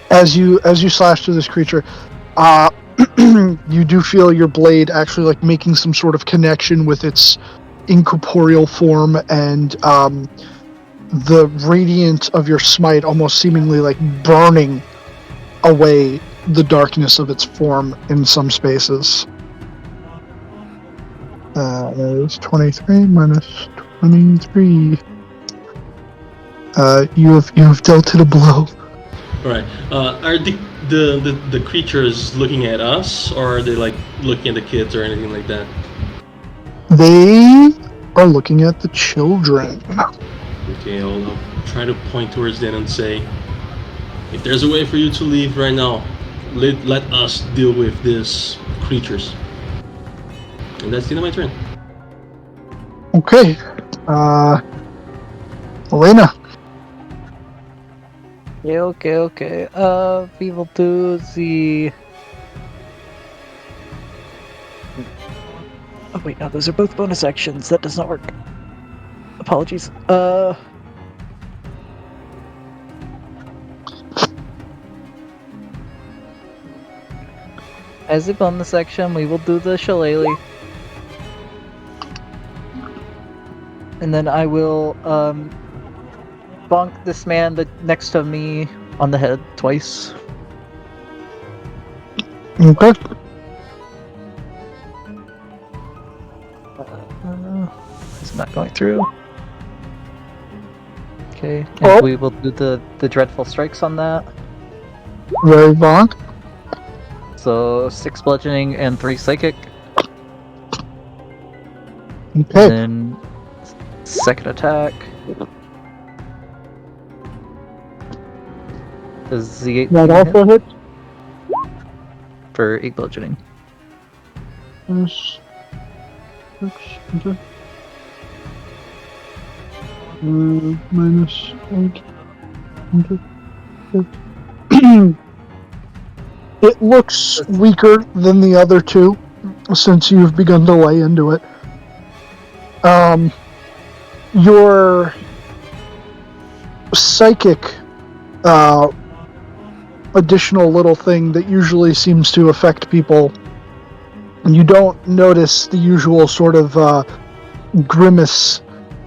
As you slash through this creature, you do feel your blade actually like making some sort of connection with its incorporeal form, and the radiance of your smite almost seemingly like burning away the darkness of its form in some spaces. That is 23 minus 23. You have dealt it a blow. Alright, are the creatures looking at us, or are they like looking at the kids or anything like that? They are looking at the children. Okay, I'll try to point towards them and say, if there's a way for you to leave right now, let us deal with these creatures. And that's the end of my turn. Okay. Elena. Okay. We will do the. Oh wait, no, those are both bonus actions. That does not work. Apologies. As a bonus action, we will do the shillelagh. And then I will bonk this man next to me on the head twice. Okay. It's not going through. Okay, and Oh. we will do the dreadful strikes on that. Very bonk. So 6 bludgeoning and 3 psychic. Okay. And then second attack. Does the 18 That hit also hits. for 8 bludgeoning? Yes. Okay. Minus 8. Okay. It looks weaker than the other two, since you've begun to lay into it. Your psychic additional little thing that usually seems to affect people, and you don't notice the usual sort of grimace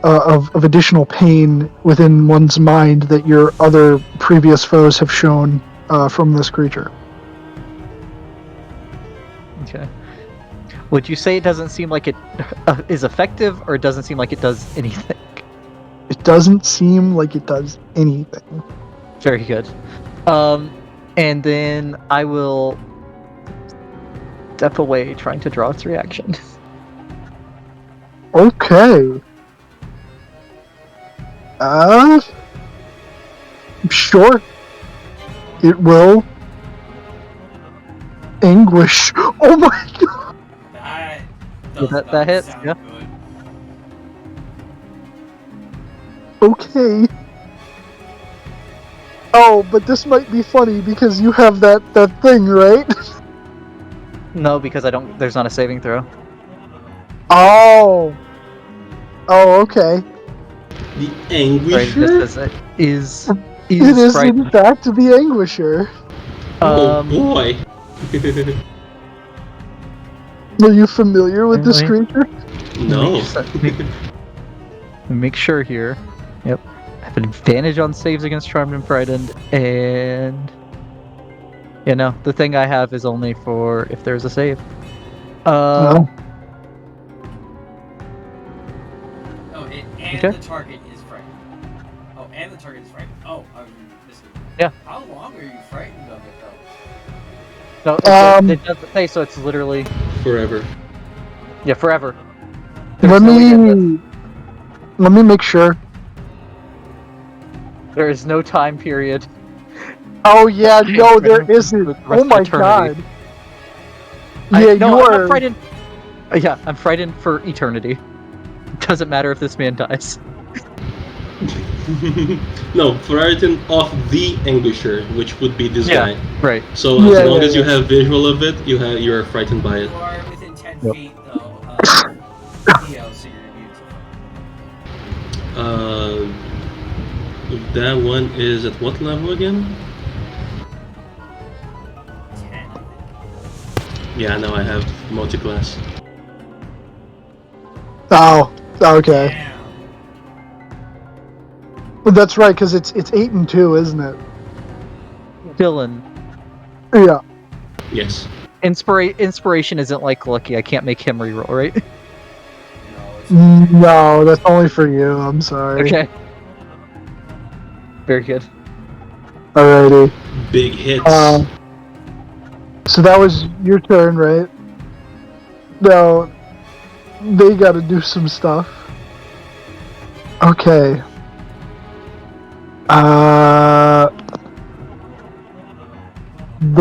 of additional pain within one's mind that your other previous foes have shown from this creature. Okay. Would you say it doesn't seem like it is effective, or it doesn't seem like it does anything? It doesn't seem like it does anything. Very good. And then I will step away, trying to draw its reaction. Okay. Sure. It will. Anguish. Oh my god. That Yeah, does that not hits, sound yeah. good. Okay. Oh, but this might be funny because you have that thing, right? No, because I don't. There's not a saving throw. Oh. Oh, okay. The Right, Anguisher? this is It is in frightened. fact the Anguisher. Oh boy. Are you familiar with this Really? creature? No. Make sure here. Yep. I have an advantage on saves against Charmed and Frightened, and the thing I have is only for if there's a save. Oh. Oh, and Okay. the target is frightened. Oh, and the target is frightened. Oh, this is... Yeah. How long are you frightened of it, No, though? it doesn't say, so it's literally Forever. forever. Let There's no end. me make sure. There is no time period. Oh yeah, no, there Frightened isn't. for the rest Oh of my eternity. god. Yeah, no, you I'm are. not frightened. Yeah, I'm frightened for eternity. Doesn't matter if this man dies. No, Ferritin of the Anguisher, which would be this guy. Right. So Yeah, as long yeah, as you yeah. have visual of it, you are frightened by it. You are within 10 Yep. feet, though, Theo, so you're immune to it. That one is at what level again? 10. Yeah, no, I have multi-class. Oh, okay. Damn. Well, that's right, because it's 8 and 2, isn't it? Dylan, Yeah. Yes. inspiration isn't like lucky. I can't make him reroll, right? No, it's No, that's only for you. I'm sorry. Okay. Very good. Big Alrighty. hits. So that was your turn, right? Now, they gotta do some stuff. Okay. The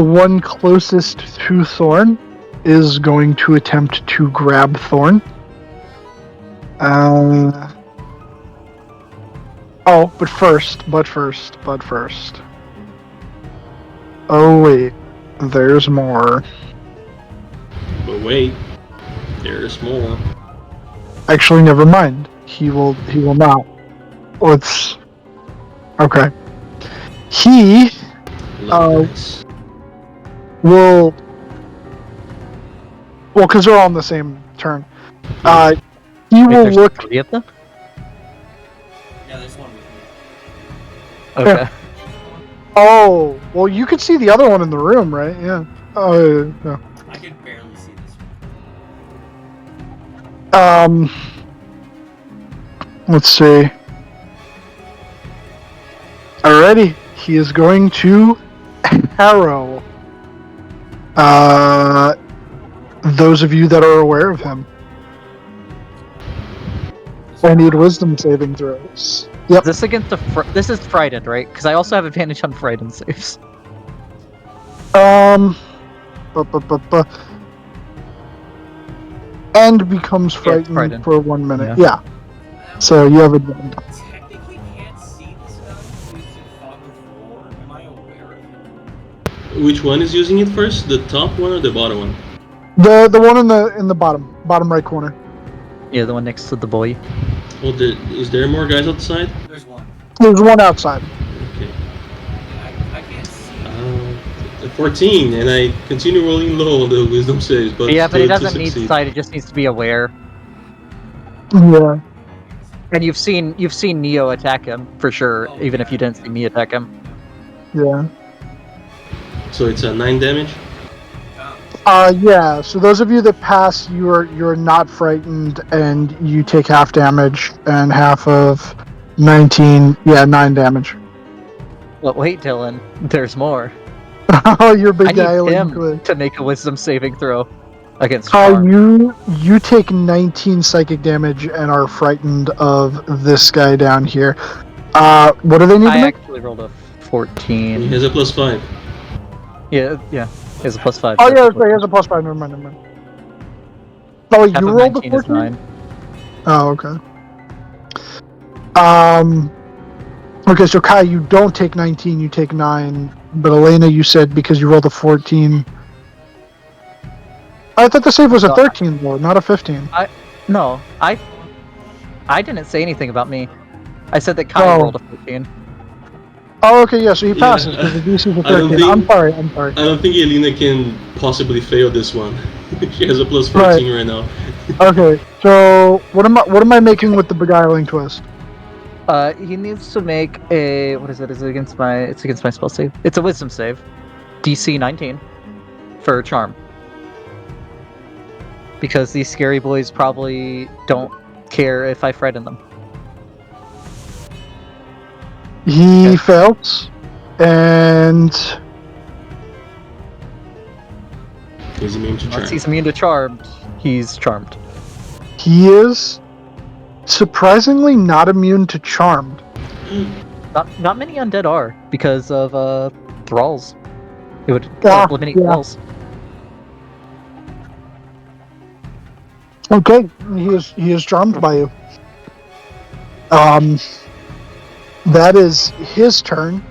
one closest to Thorn is going to attempt to grab Thorn. But first. Oh wait, there's more. But wait, there's more. Actually, never mind. He will not. Let's. Okay. He Nice. will. Well, because they're all on the same turn. He Wait, will there's look. 3 of them? Yeah, there's one with me. Okay. Oh, well, you could see the other one in the room, right? Yeah. Oh, no. I can barely see this one. Let's see. Alrighty, he is going to harrow. Those of you that are aware of him. I need wisdom saving throws. Yep. This against this is frightened, right? Because I also have advantage on frightened saves. And becomes frightened for 1 minute. Yeah. So you have advantage. Technically can't see this guy using Fog of War. Am I aware of it? Which one is using it first? The top one or the bottom one? The one in the bottom right corner. Yeah, the one next to the boy. Well, is there more guys outside? There's one. There's one outside. Okay. I can't see. 14, and I continue rolling low on the wisdom saves, but Yeah, but he still to doesn't need succeed. sight. He just needs to be aware. Yeah. And you've seen Neo attack him for sure, Oh, even if yeah, you didn't yeah. see me attack him. Yeah. So it's a 9 damage. Yeah. So those of you that pass, you're not frightened, and you take half damage, and half of 19. Yeah, 9 damage. But wait, Dylan, there's more. Oh, you're I need beguiling him quick. to make a wisdom saving throw against Charm. You take 19 psychic damage and are frightened of this guy down here. What do they need to I make? actually rolled a He 14. has a +5. Yeah. He has a +5. Oh so yeah, that's he has a +5. Never mind. Oh, half you of rolled the 19 is 14? 9. Oh, okay. Okay, so Kai, you don't take 19, you take 9. But Elena, you said because you rolled a 14. I thought the save was a No, 13 though, not a 15. No, I didn't say anything about me. I said that Kai Oh. rolled a 14. Oh, okay, yeah, so he Yeah, passes because the DC is a I don't 13. think- I'm sorry. I don't think Elena can possibly fail this one. She has a +14 right now. Okay, so what am I making with the beguiling twist? He needs to make a what is it? It's against my spell save. It's a wisdom save. DC 19 for charm. Because these scary boys probably don't care if I frighten them. He Okay. fails, and He's immune to Once charm. he's immune to charmed, he's charmed. he is surprisingly not immune to charmed. Not many undead are because of thralls. It would Ah, eliminate yeah. thralls. Okay, he is charmed by you. That is his turn.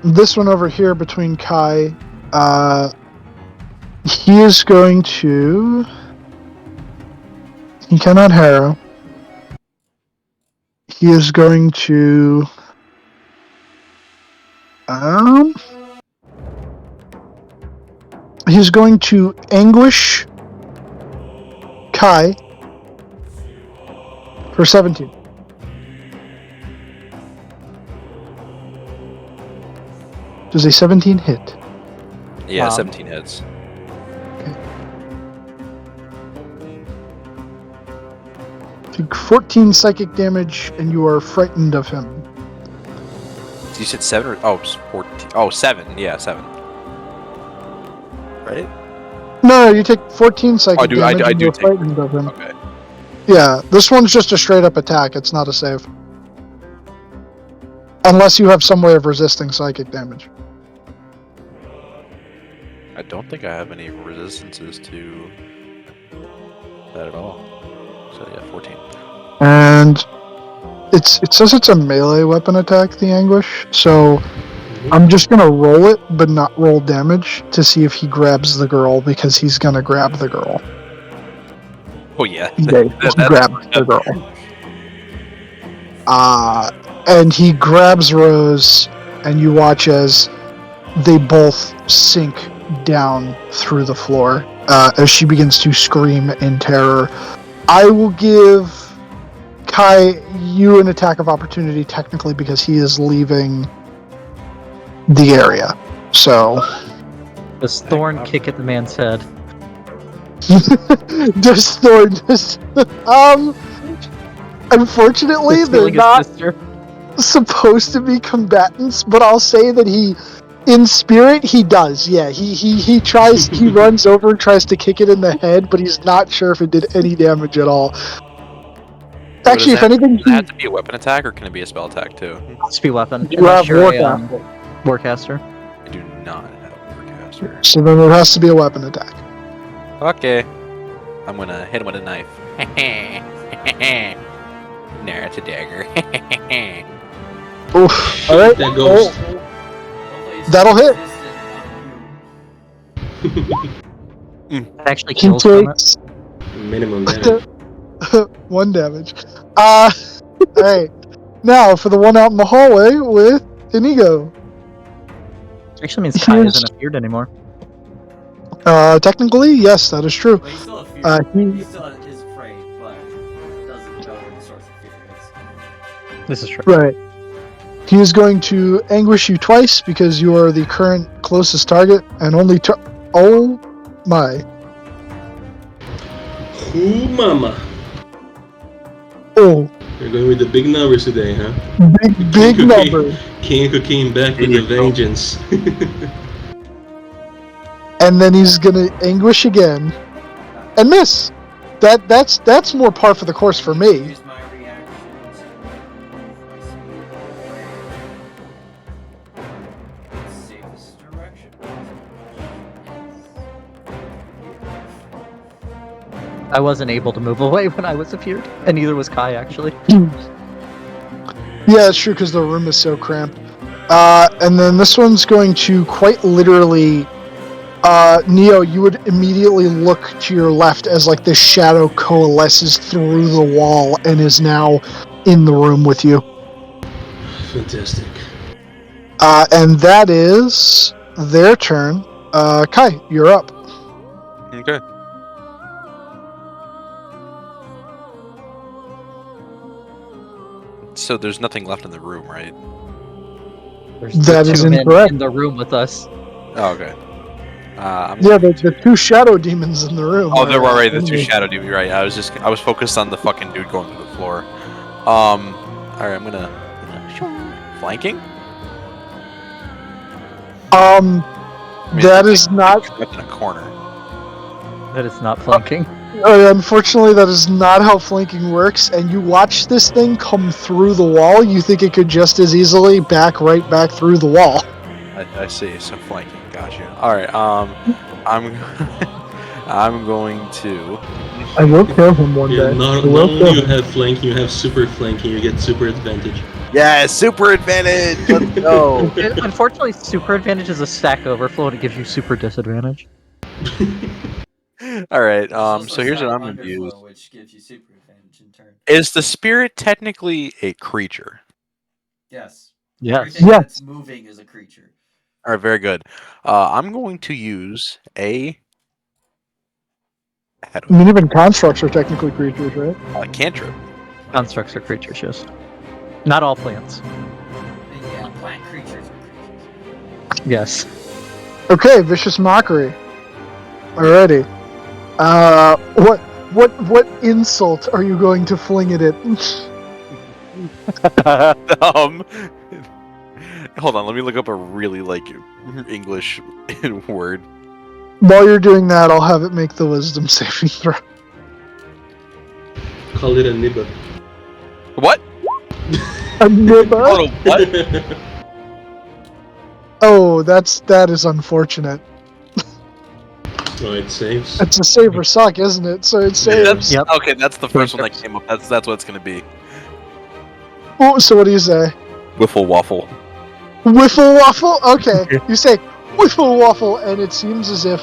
This one over here between Kai, he is going to. He cannot harrow. He is going to. He's going to anguish Kai for 17. Does a 17 hit? Yeah, Wow. 17 hits. Take 14 psychic damage, and you are frightened of him. You said 7 or... Oh, it's 14. Oh, 7. Yeah, 7. Right? No, you take 14 psychic I do damage, and do you're take... frightened of him. Okay. Yeah, this one's just a straight up attack. It's not a save. Unless you have some way of resisting psychic damage. I don't think I have any resistances to that at all. So yeah, 14. And it says it's a melee weapon attack, the Anguish. So I'm just gonna roll it, but not roll damage to see if he grabs the girl, because he's gonna grab the girl. Oh yeah. Yeah, he grabs the girl. And he grabs Rose, and you watch as they both sink down through the floor as she begins to scream in terror. I will give Kai you an attack of opportunity, technically, because he is leaving the area. So Does Thorn kick at the man's head? does Thorn just unfortunately Just they're killing his not sister. supposed to be combatants, but I'll say that he, in spirit, he does. Yeah, he tries. He runs over and tries to kick it in the head, but he's not sure if it did any damage at all. So Actually, if does anything, it have to be a weapon attack, or can it be a spell attack too? Speed weapon. you Unless have you're a Warcaster, Warcaster. I do not have Warcaster. so then it has to be a weapon attack. Okay. I'm gonna hit him with a knife. No, it's a dagger. Oof. All right. That goes. Hopefully it's That'll hit. resistant. It actually He kills from it. takes Minimum damage. 1 damage. Alright. Now for the one out in the hallway with Inigo. Actually means Kai Here's- isn't appeared anymore. Technically, yes, that is true. But he's still a fear. He- He still is afraid, but doesn't know where the source of fear is. This is true. Right. He is going to anguish you twice because you are the current closest target, and only oh my. Ooh, mama. Oh, You're going with the big numbers today, huh? big number. King came back with the vengeance. And then he's gonna anguish again and miss. That's more par for the course for me. Use my reaction to move my safest direction. I wasn't able to move away when I was appeared, and neither was Kai actually. Yeah, it's true because the room is so cramped. And then this one's going to quite literally, Neo, you would immediately look to your left as like this shadow coalesces through the wall and is now in the room with you. Fantastic. And that is their turn. Kai, you're up. Okay. So there's nothing left in the room, right? There's That the is two men incorrect. in the room with us. Oh, okay. I'm Yeah, going the two shadow demons in the room. Oh, they're are, right. The two enemies. shadow demons. Right. I was focused on the fucking dude going through the floor. All right. I'm gonna flanking. I mean, That it's is not. trapped in a corner. That is not flanking. Unfortunately, that is not how flanking works. And you watch this thing come through the wall. You think it could just as easily right back through the wall. I see. So flanking. Got you. All right. I'm I'm going to. I will kill him one Yeah, day. not I will only kill you him. have flanking, you have super flanking, you get super advantage. Yeah, super advantage. Let's go. Unfortunately, super advantage is a stack overflow and it gives you super disadvantage. All right. There's also So here's what stack I'm going to underflow, use. which gives you super advantage in turn. Is the spirit technically a creature? Yes. Yes. Everything Yes. that's moving is a creature. All right. Very good. I'm going to use a. I mean, even constructs are technically creatures, right? Cantrip. Constructs are creatures, yes. Not all plants. Yeah, plant creatures are creatures. Yes. Okay, vicious mockery. Alrighty. What insult are you going to fling it at? Hold on, let me look up a really English word. While you're doing that, I'll have it make the wisdom saving throw. Call it a nibba. What? A nibba? Oh, what? Oh, that is unfortunate. Oh, it saves. It's a save or suck, isn't it? So it saves. Yep. Okay, that's the first one that Trips. came up. That's what it's gonna be. Oh, so what do you say? Wiffle waffle. Wiffle waffle? Okay. You say wiffle waffle, and it seems as if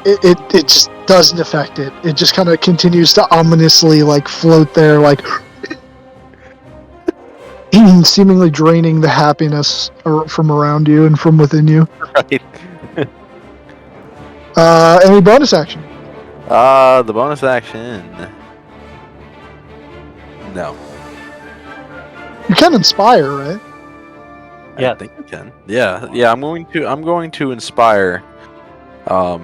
it just doesn't affect it. It just kind of continues to ominously like float there, like seemingly draining the happiness from around you and from within you. Right. Any bonus action? The bonus action. No. You can inspire, right? Yeah. I think I can. Yeah, yeah. I'm going to inspire. Yeah,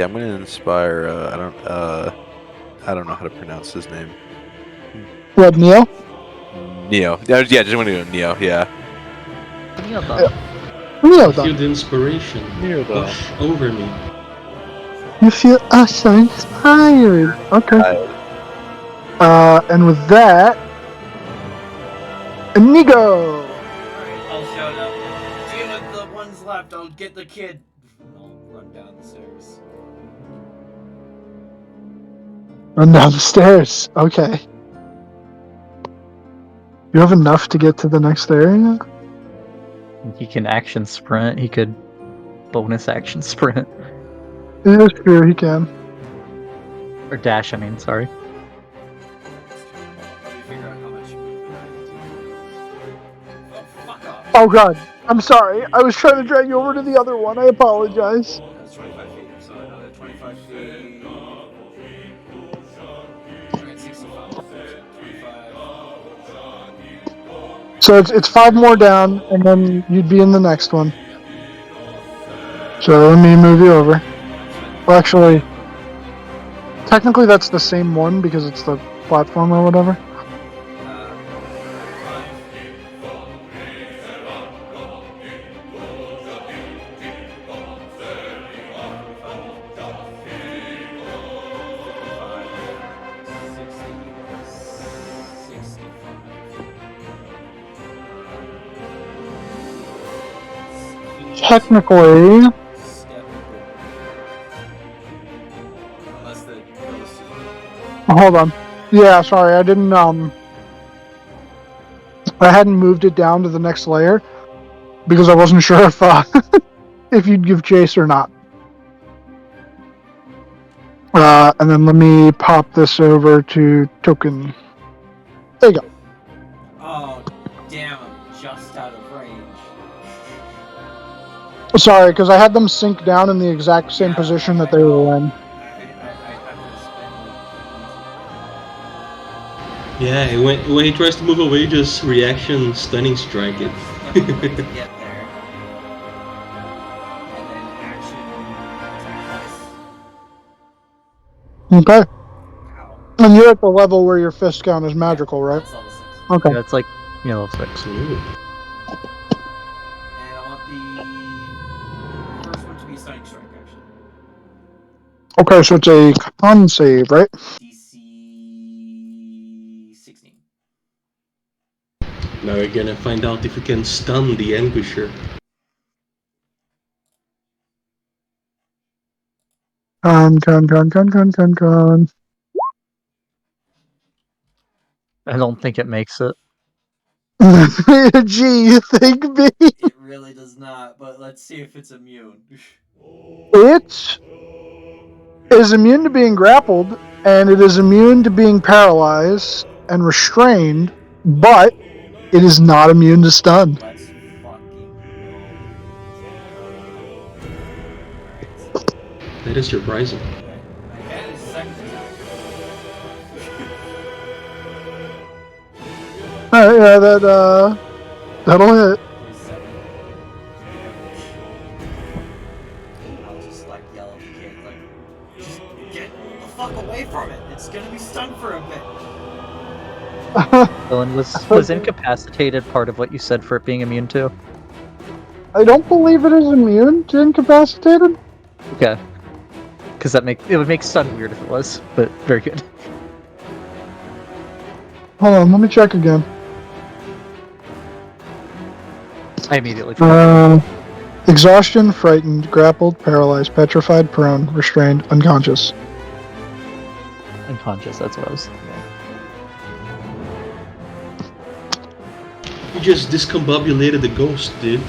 I'm going to inspire. I don't know how to pronounce his name. What, Neo? Neo. Yeah, just want to do Neo. Yeah. Yeah, Neo, I feel done. the inspiration wash over me. You feel so inspired. Okay. And with that, Inigo! Alright, I'll shout out. Deal with the ones left, I'll get the kid. And I'll run down the stairs. Run down the stairs. Okay. You have enough to get to the next area? He can action sprint. He could bonus action sprint. Yeah, sure, he can. Or dash, I mean, sorry. Let me figure out how much movement I have. Oh, fuck off. Oh god, I'm sorry. I was trying to drag you over to the other one. I apologize. That's 25 feet, so another 25 feet. Alright, 65. 25. So it's 5 more down, and then you'd be in the next one. So let me move you over. Well, actually, technically that's the same one because it's the platform or whatever. Technically, Unless the ghost is. hold on. Yeah, sorry, I didn't I hadn't moved it down to the next layer because I wasn't sure if if you'd give chase or not. And then let me pop this over to token. There you go. Oh, damn, I'm just out of range. Sorry, because I had them sink down in the exact same Yeah, position that I they know. were in. I have to spend Yeah, when he tries to move away, just reaction stunning strike it. to get there. And then action attack. Okay. Ow. And you're at the level where your fist count is magical, right? That's level 6. Okay. Yeah, it's like, level 6. Ooh. And I want the first one to be stunning strike, actually. Okay, so it's a con save, right? DC 16. Now we're gonna find out if we can stun the Anguisher. Con. I don't think it makes it. Gee, you think me? It really does not, but let's see if it's immune. It is immune to being grappled, and it is immune to being paralyzed and restrained, but it is not immune to stun. Let's fucking go. Alright. That is surprising. Advantage second attack. Alright, yeah, that'll hit. 7. I'll just like yell at the kid, like, just get the fuck away from it. It's gonna be stunned for a bit. Dylan, was incapacitated part of what you said for it being immune to? I don't believe it is immune to incapacitated. Okay. Because it would make stun weird if it was, but very good. Hold on, let me check again. I immediately forgot. Exhaustion, frightened, grappled, paralyzed, petrified, prone, restrained, unconscious. Unconscious, that's what I was. You just discombobulated the ghost, dude.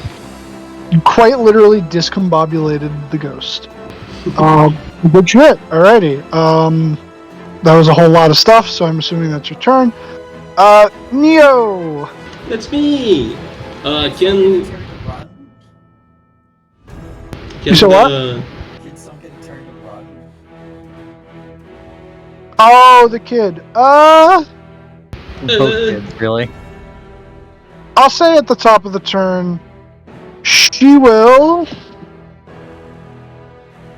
You quite literally discombobulated the ghost. Good shit. Alrighty. That was a whole lot of stuff, so I'm assuming that's your turn. Neo! That's me. Can Turn to run? You said what? Can some get a turn to run? Oh, the kid. Both kids, really. I'll say at the top of the turn, she will.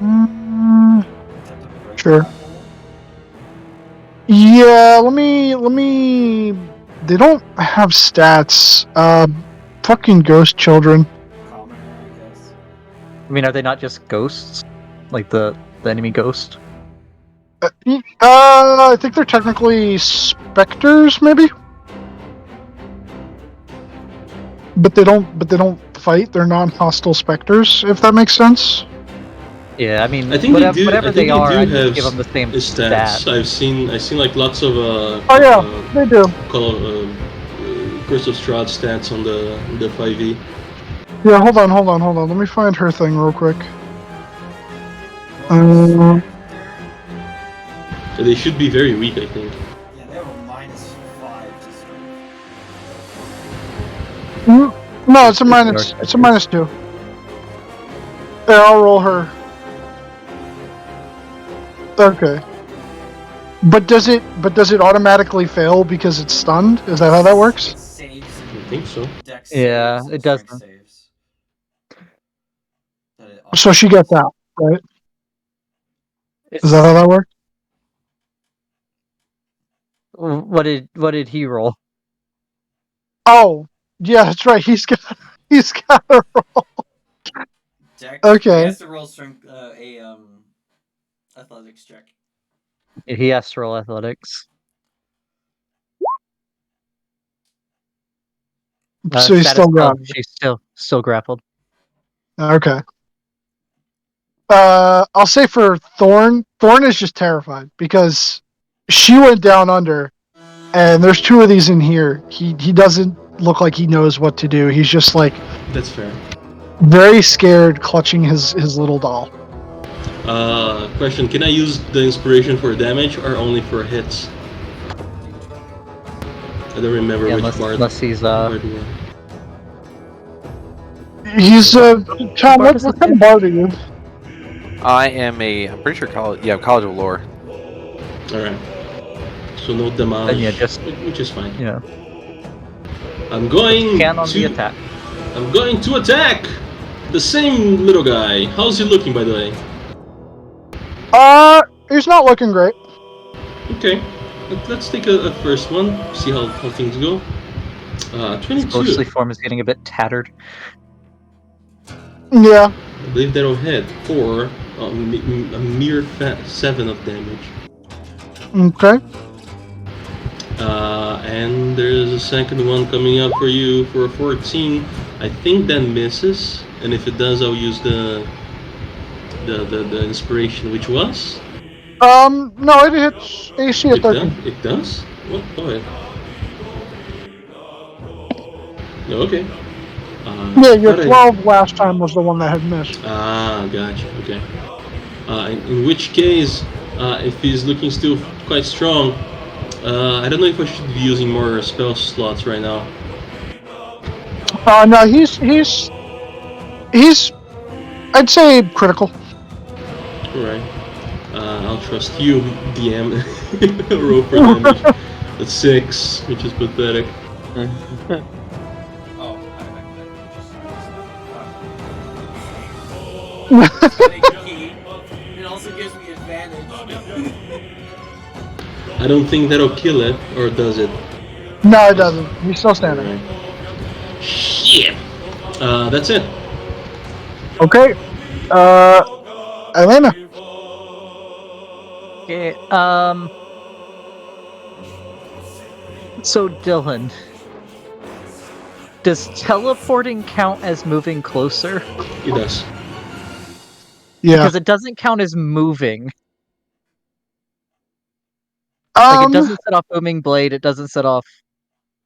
Attempt to break Sure. that hole? Yeah, let me. They don't have stats. Fucking ghost children. Commoner, I guess. I mean, are they not just ghosts? Like the enemy ghost? I think they're technically specters, maybe. But they don't fight. They're non-hostile specters, if that makes sense. Yeah, I mean, I think whatever, they do. whatever I think they are, do I just have give them the same stats. stat. I've seen like lots of Oh yeah, they do. Curse of Strahd stats on the 5e. Yeah, hold on. Let me find her thing real quick. Well, They should be very weak, I think. yeah, they have a -5 to strength. No, it's a minus. It's a -2. There, I'll roll her. Okay. But does it automatically fail because it's stunned? Is that how that works? It saves I think so. dex Yeah, saves and it strength doesn't. saves. That it So she gets out, right? Is that how that works? What did he roll? Oh, yeah, that's right. He's got a roll. Dex, Okay. He has to roll strength, athletics check. He has to roll athletics. So he's Status still got. she's still grappled. Okay. I'll say for Thorn is just terrified because she went down under, and there's two of these in here. He doesn't look like he knows what to do. He's just like That's fair. very scared, clutching his little doll. Question: can I use the inspiration for damage or only for hits? I don't remember Yeah, which unless he's part you were. He's Tom. What kind of bard are you? I am I'm pretty sure college of lore. Alright. So no damage, yeah, just which is fine. yeah. I'm going Can on the to attack. I'm going to attack the same little guy. How's he looking, by the way? He's not looking great. Okay. Let's take a first one. See how things go. 22. Ghostly form is getting a bit tattered. Yeah. I believe that'll hit for a mere 7 of damage. Okay. And there's a second one coming up for you for a 14. I think that misses, and if it does, I'll use the inspiration, which was. No, it hits AC at 13. It does? What? Go ahead. No, okay. Yeah, your 12 last time was the one that had missed. Gotcha. Okay. In which case, if he's looking still quite strong, I don't know if I should be using more spell slots right now. No, he's I'd say critical. Alright. I'll trust you, DM. Roll for damage. That's 6, which is pathetic. Oh, it also gives me advantage. I don't think that'll kill it, or does it? No, it doesn't. He's still standing. Alright. Shit! That's it. Okay. Elena. Okay. So, Dylan, does teleporting count as moving closer? It does. Yeah. Because it doesn't count as moving. Like, it doesn't set off booming blade, it doesn't set off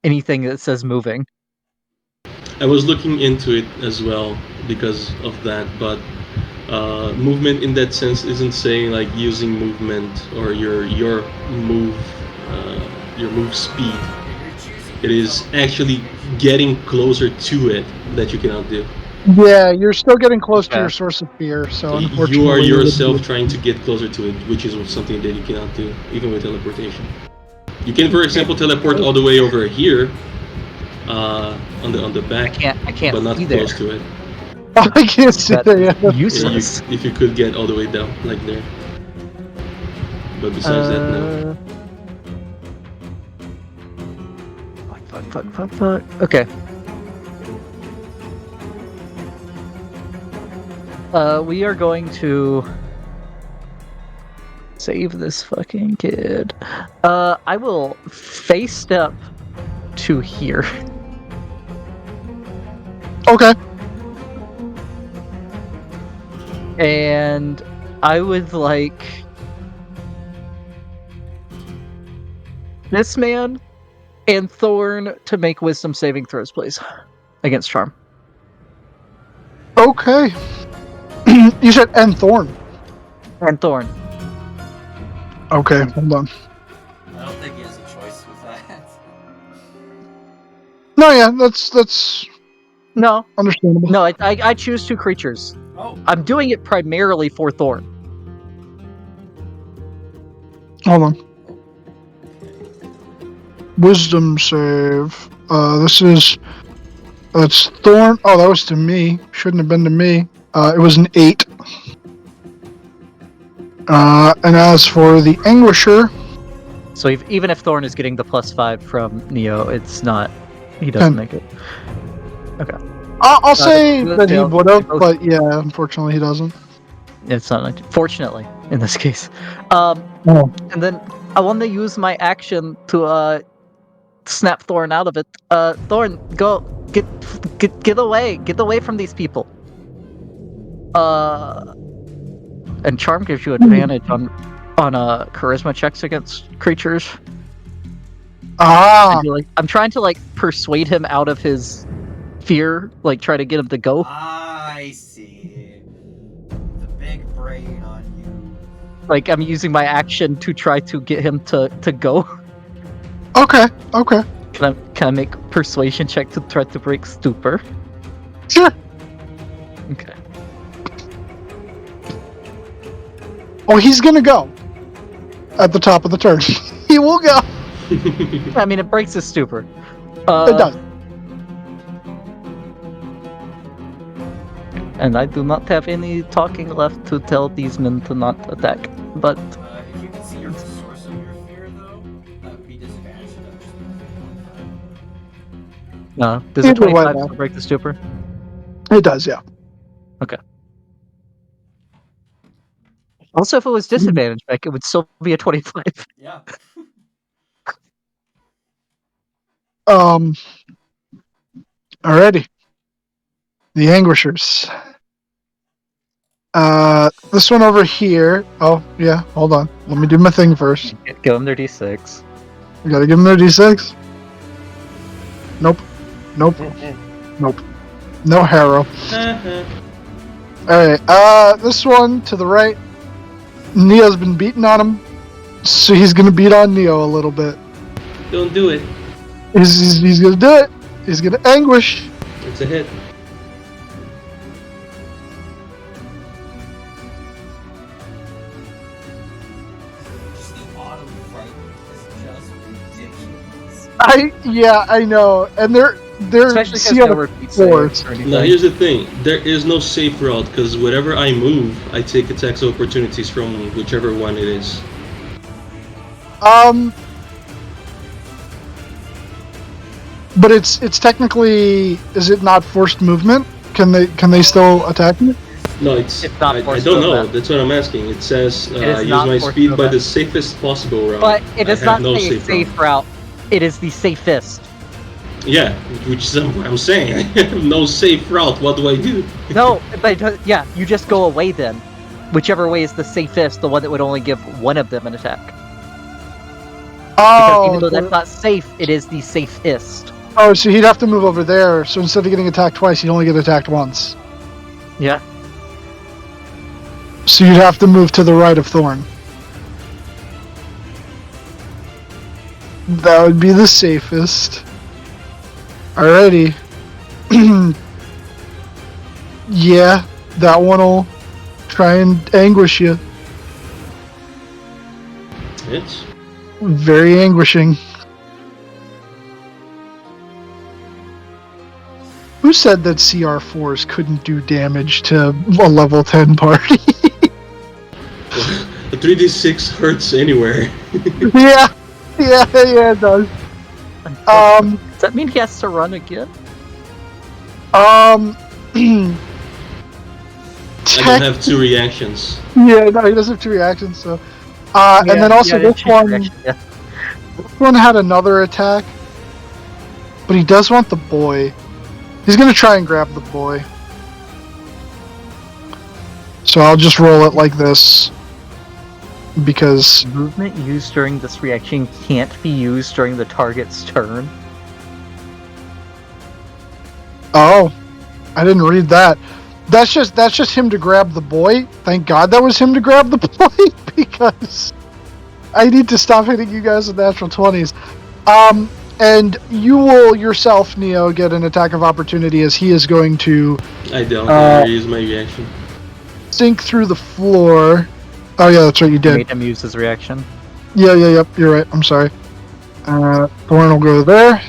anything that says moving. I was looking into it as well because of that, but movement in that sense isn't saying like using movement or your move speed. It is actually getting closer to it that you cannot do. Yeah, you're still getting close to Okay. your source of fear, so You unfortunately... are it wouldn't yourself be- trying to get closer to it, which is something that you cannot do, even with teleportation. You can, for example, teleport all the way over here, on the back, I can't but not see close there. to it. I can't see That's that yet. useless. If you could get all the way down, like there. But besides that, no. Fuck. Okay. We are going to save this fucking kid. I will face step to here. Okay. And I would like this man and Thorn to make wisdom saving throws, please. Against Charm. Okay. You said N Thorn. And Thorn. Okay, hold on. I don't think he has a choice with that. No, yeah, that's No. understandable. No, I choose two creatures. Oh, I'm doing it primarily for Thorn. Hold on. Wisdom save. That's Thorn. Oh, that was to me. Shouldn't have been to me. It was an 8. And as for the Anguisher, So even if Thorn is getting the +5 from Neo, it's not. He doesn't 10. make it. I'll say the- that he the- would have, both- but yeah, unfortunately he doesn't. It's not. Fortunately, in this case. Oh. And then I want to use my action to snap Thorn out of it. Thorn, go get away from these people. And Charm gives you advantage on charisma checks against creatures. Ah, I'm trying to like persuade him out of his fear, like try to get him to go. I see. The big brain on you. Like I'm using my action to try to get him to go. okay. Can I make a persuasion check to try to break stupor? Sure. Okay. Oh, he's gonna go. At the top of the turn. He will go. I mean, it breaks his stupor. It does. And I do not have any talking left to tell these men to not attack. But If you can see your source of your fear, though, that would be disadvantage. That would just be does a Either way, 25 though. still break the stupor? It does, yeah. Also, if it was disadvantage, Beck, it would still be a 25. yeah. Alrighty. The Anguishers. This one over here. Oh, yeah, hold on. Let me do my thing first. Give them their d6. We gotta give them their d6. Nope. No Harrow. Alright, this one to the right. Neo's been beating on him, so he's gonna beat on Neo a little bit. Don't do it. He's gonna do it. He's gonna Anguish. It's a hit. Just the auto fright is just ridiculous. I know, and they're Especially because see no on the repeat floors. saves or anything. Now here's the thing: there is no safe route because wherever I move, I take attacks of opportunities from whichever one it is. But it's technically, is it not forced movement? Can they still attack me? No, it's not I forced don't know. movement. That's what I'm asking. It says is use not my forced speed by movement. the safest possible route. But it does I have not no say a safe route. It is the safest. Yeah, which is what I'm saying. No safe route. What do I do? No, but yeah, you just go away then. Whichever way is the safest, the one that would only give one of them an attack. Because even though that's not safe, it is the safest. Oh, so he'd have to move over there. So instead of getting attacked twice, he'd only get attacked once. Yeah. So you'd have to move to the right of Thorn. That would be the safest. Alrighty. Yeah, that one will try and anguish you. It's Very anguishing. Who said that CR4s couldn't do damage to a level 10 party? a 3d6 hurts anywhere. Yeah, it does. Does that mean he has to run again? I don't have 2 reactions. Yeah, no, he doesn't have 2 reactions, so. And then also this one had another attack, but he does want the boy. He's gonna try and grab the boy. So I'll just roll it like this. Because Movement used during this reaction can't be used during the target's turn. oh, I didn't read that. That's just him to grab the boy. Thank God that was him to grab the boy because I need to stop hitting you guys with natural 20s. And you will yourself, Neo, get an attack of opportunity as he is going to I don't already use my reaction. sink through the floor. Oh yeah, that's right, you did. Made him use his reaction. Yep, you're right. I'm sorry. Thorn will go there.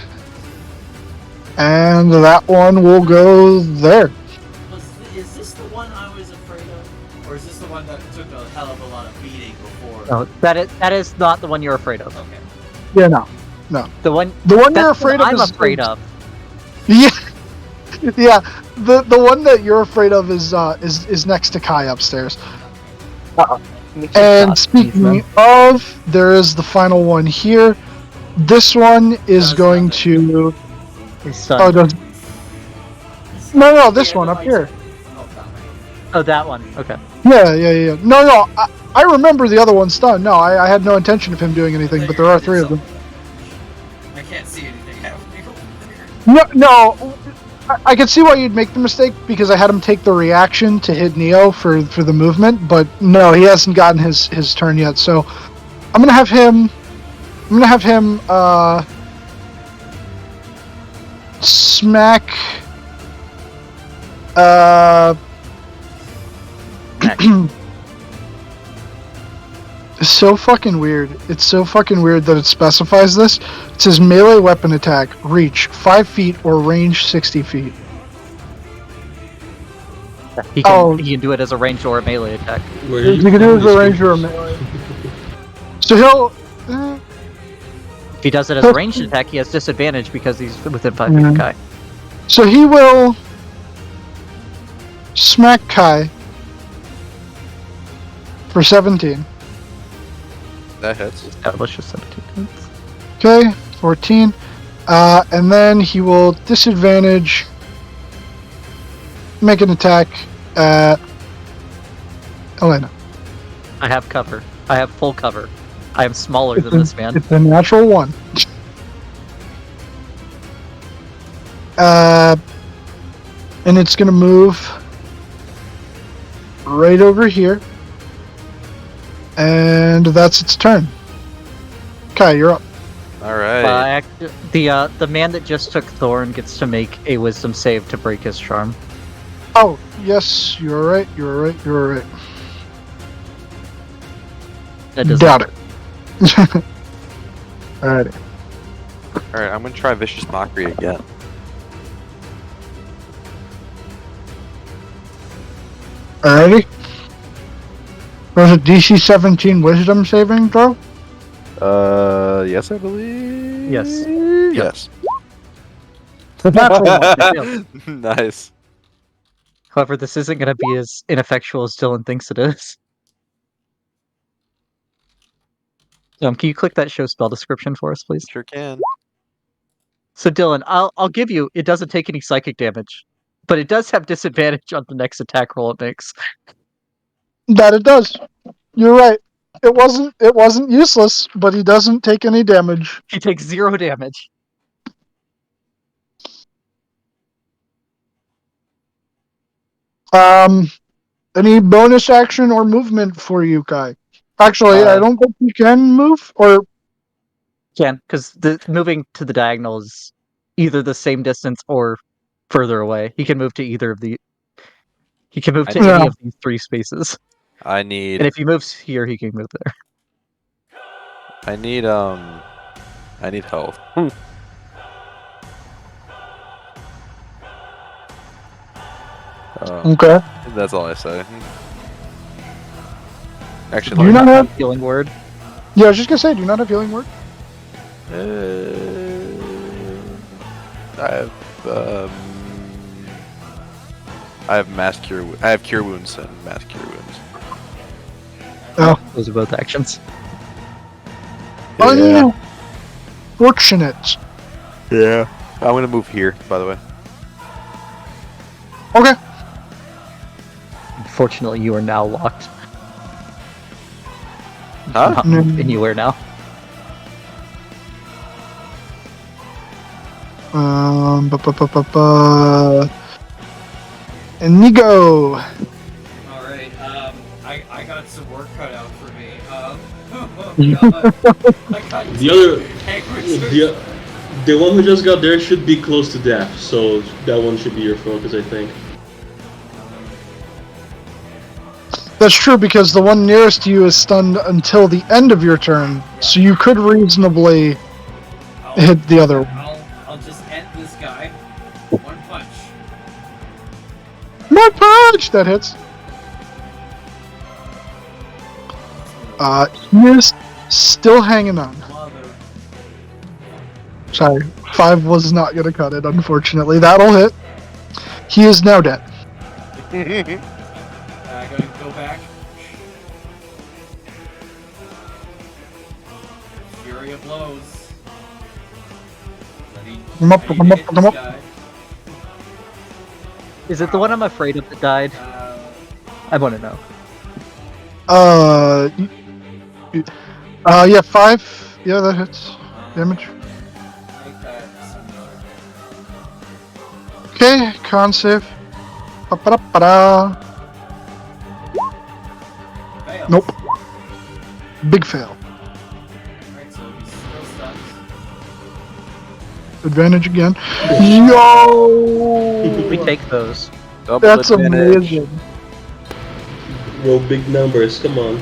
And that one will go there. Is this the one I was afraid of? Or is this the one that took a hell of a lot of beating before? No, that is not the one you're afraid of. Okay. Yeah, no. The one You're afraid of I'm is afraid of. Yeah. Yeah. The one that you're afraid of is next to Kai upstairs. And speaking of, there is the final one here. This one is going to. Oh, does... No, this one up here. Oh, that one. Okay. Yeah. No. I remember the other one stunned. No, I had no intention of him doing anything, but there are 3 of them. I can't see anything happening over there. No. I can see why you'd make the mistake because I had him take the reaction to hit Neo for the movement, but no, he hasn't gotten his turn yet. So I'm gonna have him smack It's so fucking weird. It's so fucking weird that it specifies this. It says melee weapon attack, reach 5 feet or range 60 feet. He can do it as a ranged or a melee attack. You can do it as a range or a melee. So he'll... If he does it as a ranged attack, he has disadvantage because he's within 5 feet of Kai. So he will smack Kai for 17. That hits. Establishes 17 hits. Okay, 14. And then he will disadvantage, make an attack at Elena. I have cover. I have full cover. I am smaller than this man. It's a natural 1. And it's going to move right over here. And that's its turn. Kai, you're up. All right. The man that just took Thorn gets to make a Wisdom save to break his charm. Oh, yes, you're right. That doesn't Doubt it. Alrighty. All right. I'm gonna try vicious mockery again. Alrighty. Was it DC 17 Wisdom saving throw? Yes, I believe. Yes. Yes. Natural 1. Nice. However, this isn't going to be as ineffectual as Dylan thinks it is. Can you click that show spell description for us, please? Sure can. So Dylan, I'll give you. It doesn't take any psychic damage, but it does have disadvantage on the next attack roll it makes. That it does. You're right. It wasn't useless, but he doesn't take any damage. He takes 0 damage. Any bonus action or movement for you, Kai? Actually, I don't think you can move, or Can, because the moving to the diagonal is either the same distance or further away. He can move to either of the. He can move to Yeah. any of these 3 spaces, I and need if he moves here, he can move there. I need health. okay. That's all I say. Actually, Do you let not me- have? Healing word. Yeah, I was just gonna say, do you not have healing word? I have mass cure. I have cure wounds and mass cure wounds. Oh, Those are both actions. oh yeah. Fortunate. Yeah. I'm gonna move here, by the way. Okay. Unfortunately, you are now locked. You Huh? cannot move anywhere now. Inigo. All right. I got some work cut out for me. I got The other, Anguish. the one who just got there should be close to death, so that one should be your focus, I think. That's true because the one nearest to you is stunned until the end of your turn, so you could reasonably hit the other one. I'll just end this guy. One punch. One punch! That hits. He is still hanging on. Mother. Sorry, 5 was not gonna cut it, unfortunately. That'll hit. He is now dead. I gotta go back. Fury of blows. Come up, come up, come up. Is it the one I'm afraid of that died? I want to know. Yeah, 5. Yeah, that hits. Damage. Okay, con save. Pa-pa-da-pa-da. Fails. Nope. Big fail. Alright, so he's still stuck. Advantage again. Yo! We take those. Double That's advantage. amazing. Roll big numbers, come on.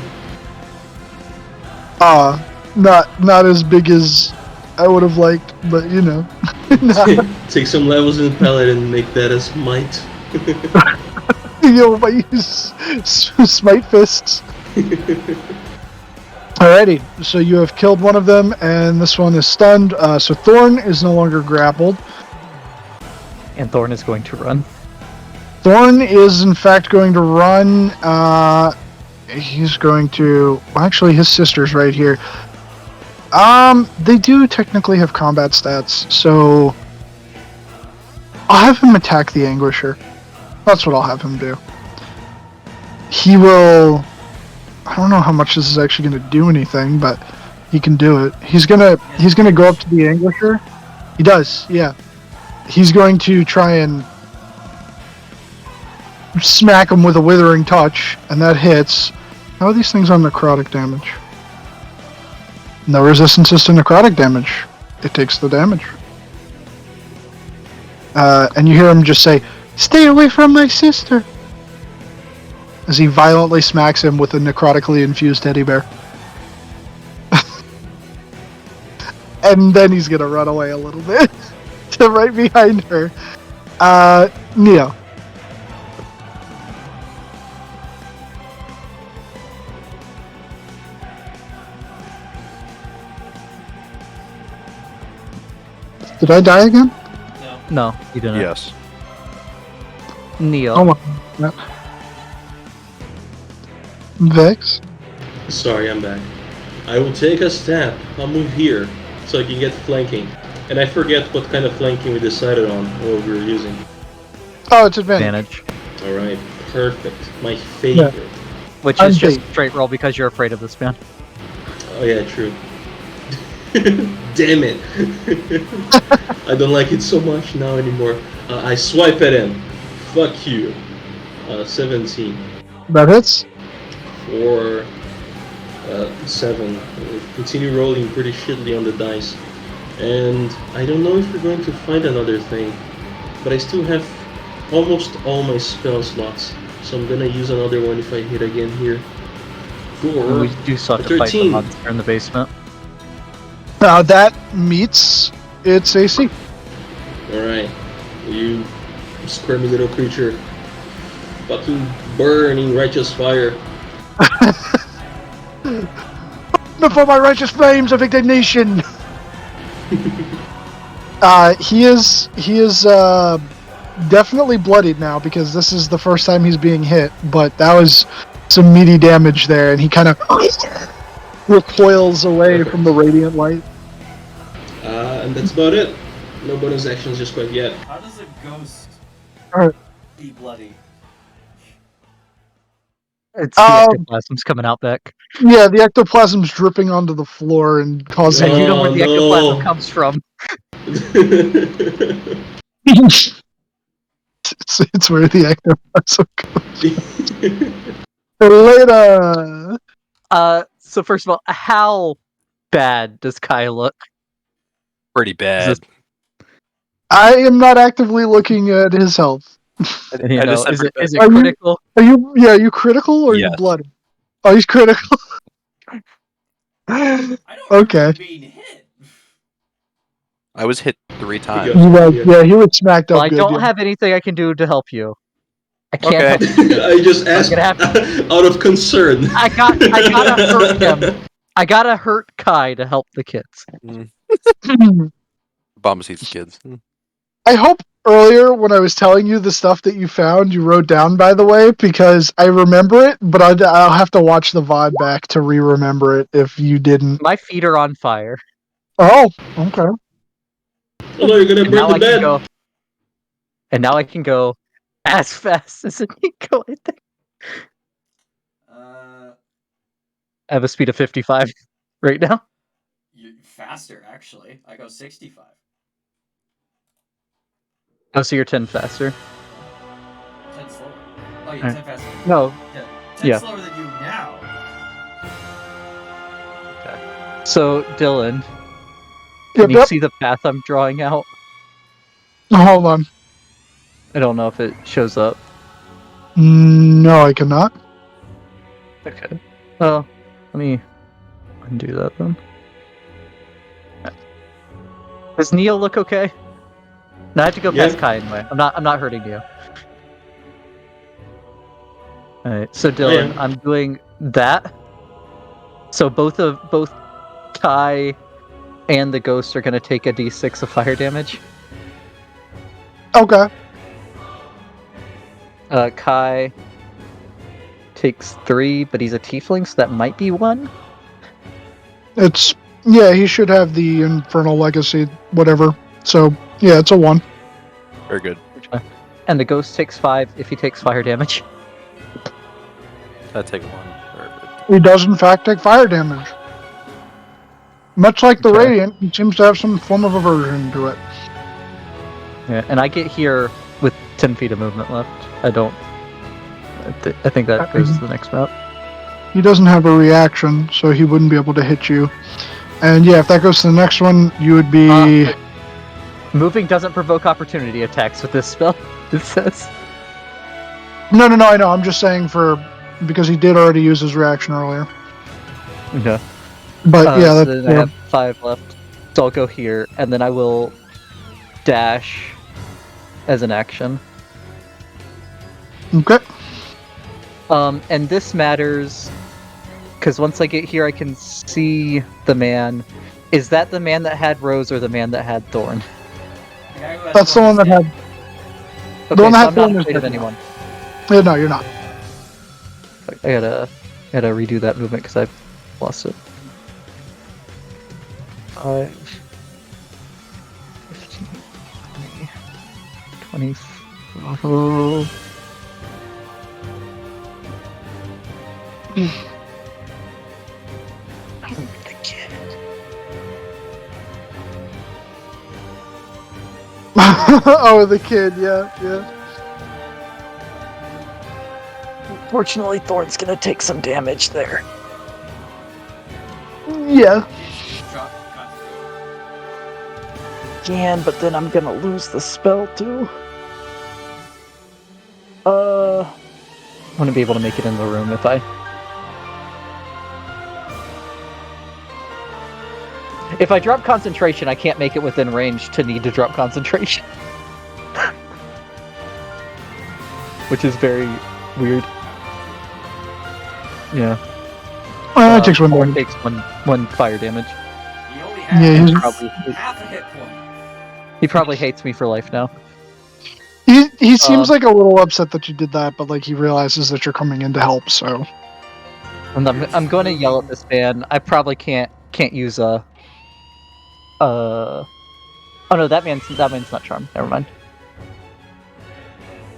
Not as big as I would have liked, but you know. Take some levels in Paladin and make that as might. Yo, if I use smite fists. Alrighty, so you have killed one of them, and this one is stunned. So Thorn is no longer grappled. And Thorn is going to run. Thorn is in fact going to run. He's going to. Well, actually, his sister's right here. They do technically have combat stats, so I'll have him attack the Anguisher. That's what I'll have him do. He will. I don't know how much this is actually going to do anything, but he can do it. He's gonna go up to the Anguisher. He does, yeah. He's going to try and smack him with a withering touch, and that hits. How are these things on necrotic damage? No resistances to necrotic damage. It takes the damage. And you hear him just say, "Stay away from my sister!" as he violently smacks him with a necrotically infused teddy bear. And then he's gonna run away a little bit to right behind her. Neo. Did I die again? No. No, you didn't. Yes. Neo. Oh my. Yeah. Vex. Sorry, I'm back. I will take a step. I'll move here so I can get flanking. And I forget what kind of flanking we decided on or what we were using. Oh, it's advantage. Advantage. Alright, perfect. My favorite. Which I'm is just bait. straight roll because you're afraid of this man. Oh yeah, true. Damn it. I don't like it so much now anymore. I swipe it in. Fuck you. 17 That hits. for 7. Continue rolling pretty shittily on the dice. And I don't know if we're going to find another thing, but I still have almost all my spell slots. So I'm gonna use another one if I hit again here. For We do still have to fight the 13. monster in the basement. That meets its AC. Alright. You squirmy little creature. Fucking burning righteous fire. Before my righteous flames of indignation. He is definitely bloodied now because this is the first time he's being hit. But that was some meaty damage there, and he kind of recoils away from the radiant light. And that's about it. No bonus actions just quite yet. How does a ghost Alright. be bloody? It's the ectoplasm's coming out back. Yeah, the ectoplasm's dripping onto the floor and causing. And you know where the no. ectoplasm comes from. It's where the ectoplasm goes. Later. So first of all, how bad does Kai look? Pretty bad. I am not actively looking at his health. And, you I know, just said is it pretty is Are it you- critical? Are you? Yeah, are you critical or are you Yes. bloody? Oh, he's critical. I don't Okay. remember being hit. I was hit 3 times. Yeah, he was smacked up Well, I good. don't yeah. have anything I can do to help you. I can't Okay. help you. I just asked gonna have out of concern. I gotta hurt him. I gotta hurt Kai to help the kids. Bums eats kids. I hope earlier when I was telling you the stuff that you found, you wrote down, by the way, because I remember it, but I'll have to watch the VOD back to re-remember it if you didn't. My feet are on fire. Oh, okay. Oh no, you're gonna And burn now the I bed. can go. And now I can go as fast as it can go. I think. Uh, I have a speed of 55 right now. faster actually. I go 65. Oh, so you're 10 faster. 10 slower. Oh, yeah, Alright. 10 faster. No. Yeah, 10 Yeah. slower than you now. So, Dylan, Yep, can you yep. see the path I'm drawing out? Hold on. I don't know if it shows up. No, I cannot. Okay. Well, let me undo that then. Does Neo look okay? No, I have to go Yeah. past Kai anyway. I'm not hurting you. Alright, so Dylan, yeah. I'm doing that. So both Kai and the ghost are gonna take a d6 of fire damage. Okay. Kai takes 3, but he's a tiefling, so that might be 1. Yeah, he should have the Infernal Legacy, whatever. So, yeah, it's a 1. Very good. And the ghost takes 5 if he takes fire damage. I take 1. Perfect. He does, in fact, take fire damage. Much like the Okay. Radiant, he seems to have some form of aversion to it. Yeah, and I get here with 10 feet of movement left. I don't. I think that goes to the next map. He doesn't have a reaction, so he wouldn't be able to hit you. And yeah, if that goes to the next one, you would be... Moving doesn't provoke opportunity attacks with this spell, it says. No, I know. I'm just saying because he did already use his reaction earlier. Okay. But yeah, so that's... then I have 5 left. So I'll go here, and then I will dash as an action. Okay. And this matters because once I get here, I can see the man. Is that the man that had Rose or the man that had Thorn? The guy who has That's the one that dead. had... Okay, one so that I'm had not Thorn is afraid of dead. anyone. Yeah, no, you're not. I gotta redo that movement because I've lost it. 5, 15, 20, 24. Oh, the kid, yeah. Fortunately, Thorn's gonna take some damage there. Yeah. Drop. Can, but then I'm gonna lose the spell too. I want to be able to make it in the room if I drop concentration, I can't make it within range to need to drop concentration. Which is very weird. Yeah. It takes one Thorn more. takes one fire damage. He only Yeah, has he's- Probably, half a hit point. he probably hates me for life now. He seems like a little upset that you did that, but like he realizes that you're coming in to help, so. And I'm going to yell at this man. I probably can't use a. Oh no, that man's not charmed. Never mind.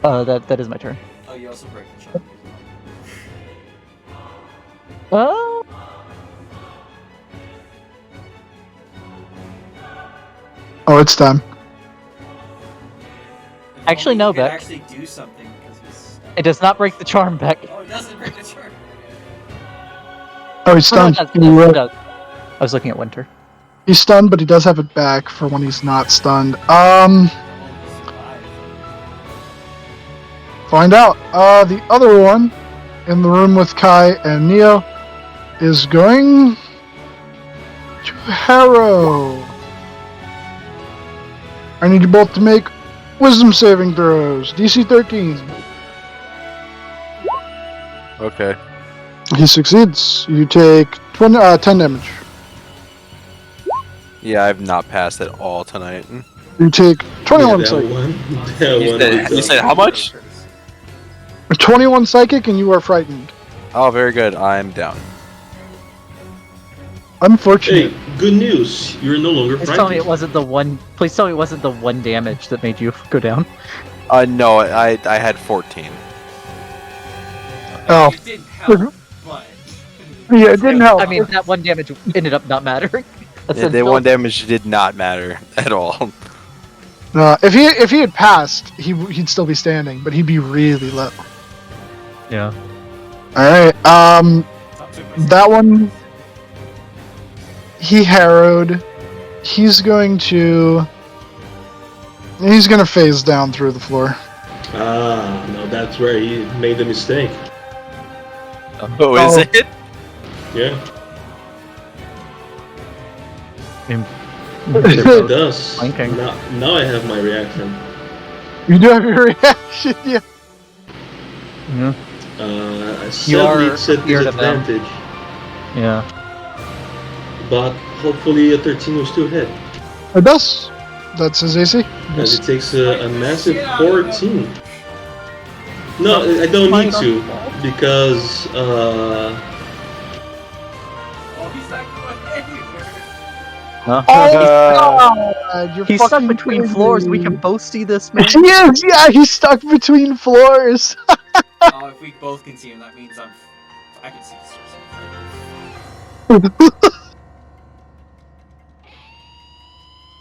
That is my turn. Oh, you also break the charm. Oh. Oh, it's time. Actually, no, He could Beck. actually do something because he's. It does not break the charm, Beck. Oh, it doesn't break the charm. Oh, he's Oh, no, stunned. it does. I was looking at Winter. He's stunned, but he does have it back for when he's not stunned. Survive. Find out. The other one in the room with Kai and Neo is going to Harrow. I need you both to make wisdom saving throws. DC 13. Okay. He succeeds. You take 10 damage. Yeah, I've not passed at all tonight. You take 21 that psychic. one. That You one said, was you said how much? 21 psychic, and you are frightened. Oh, very good. I'm down. Unfortunate. Hey, good news. You're no longer Please tell me it frightened. wasn't the one. Please tell me it wasn't the one damage that made you go down. No, I had 14. Oh. It didn't help, but. Yeah, it didn't help. I mean, that one damage ended up not mattering. Yeah, the one damage did not matter at all. If he had passed, he'd still be standing, but he'd be really low. Yeah. All right. That one, he harrowed. He's going to phase down through the floor. Ah, no, that's where he made the mistake. Oh, is it? Yeah, They're it both does. flanking. Now I have my reaction. You do have your reaction, yeah. Yeah. Sadly, are it's at scared of them. disadvantage, Yeah. but hopefully a 13 will still hit, It does. That's his AC. as it takes a massive 14. No, I don't need to, because Oh, he's not going anywhere. Huh? Oh, God, you're He's stuck fucking between crazy. floors. We can both see this man. He is, yeah, he's stuck between floors. Oh, if we both can see him, that means I can see the source.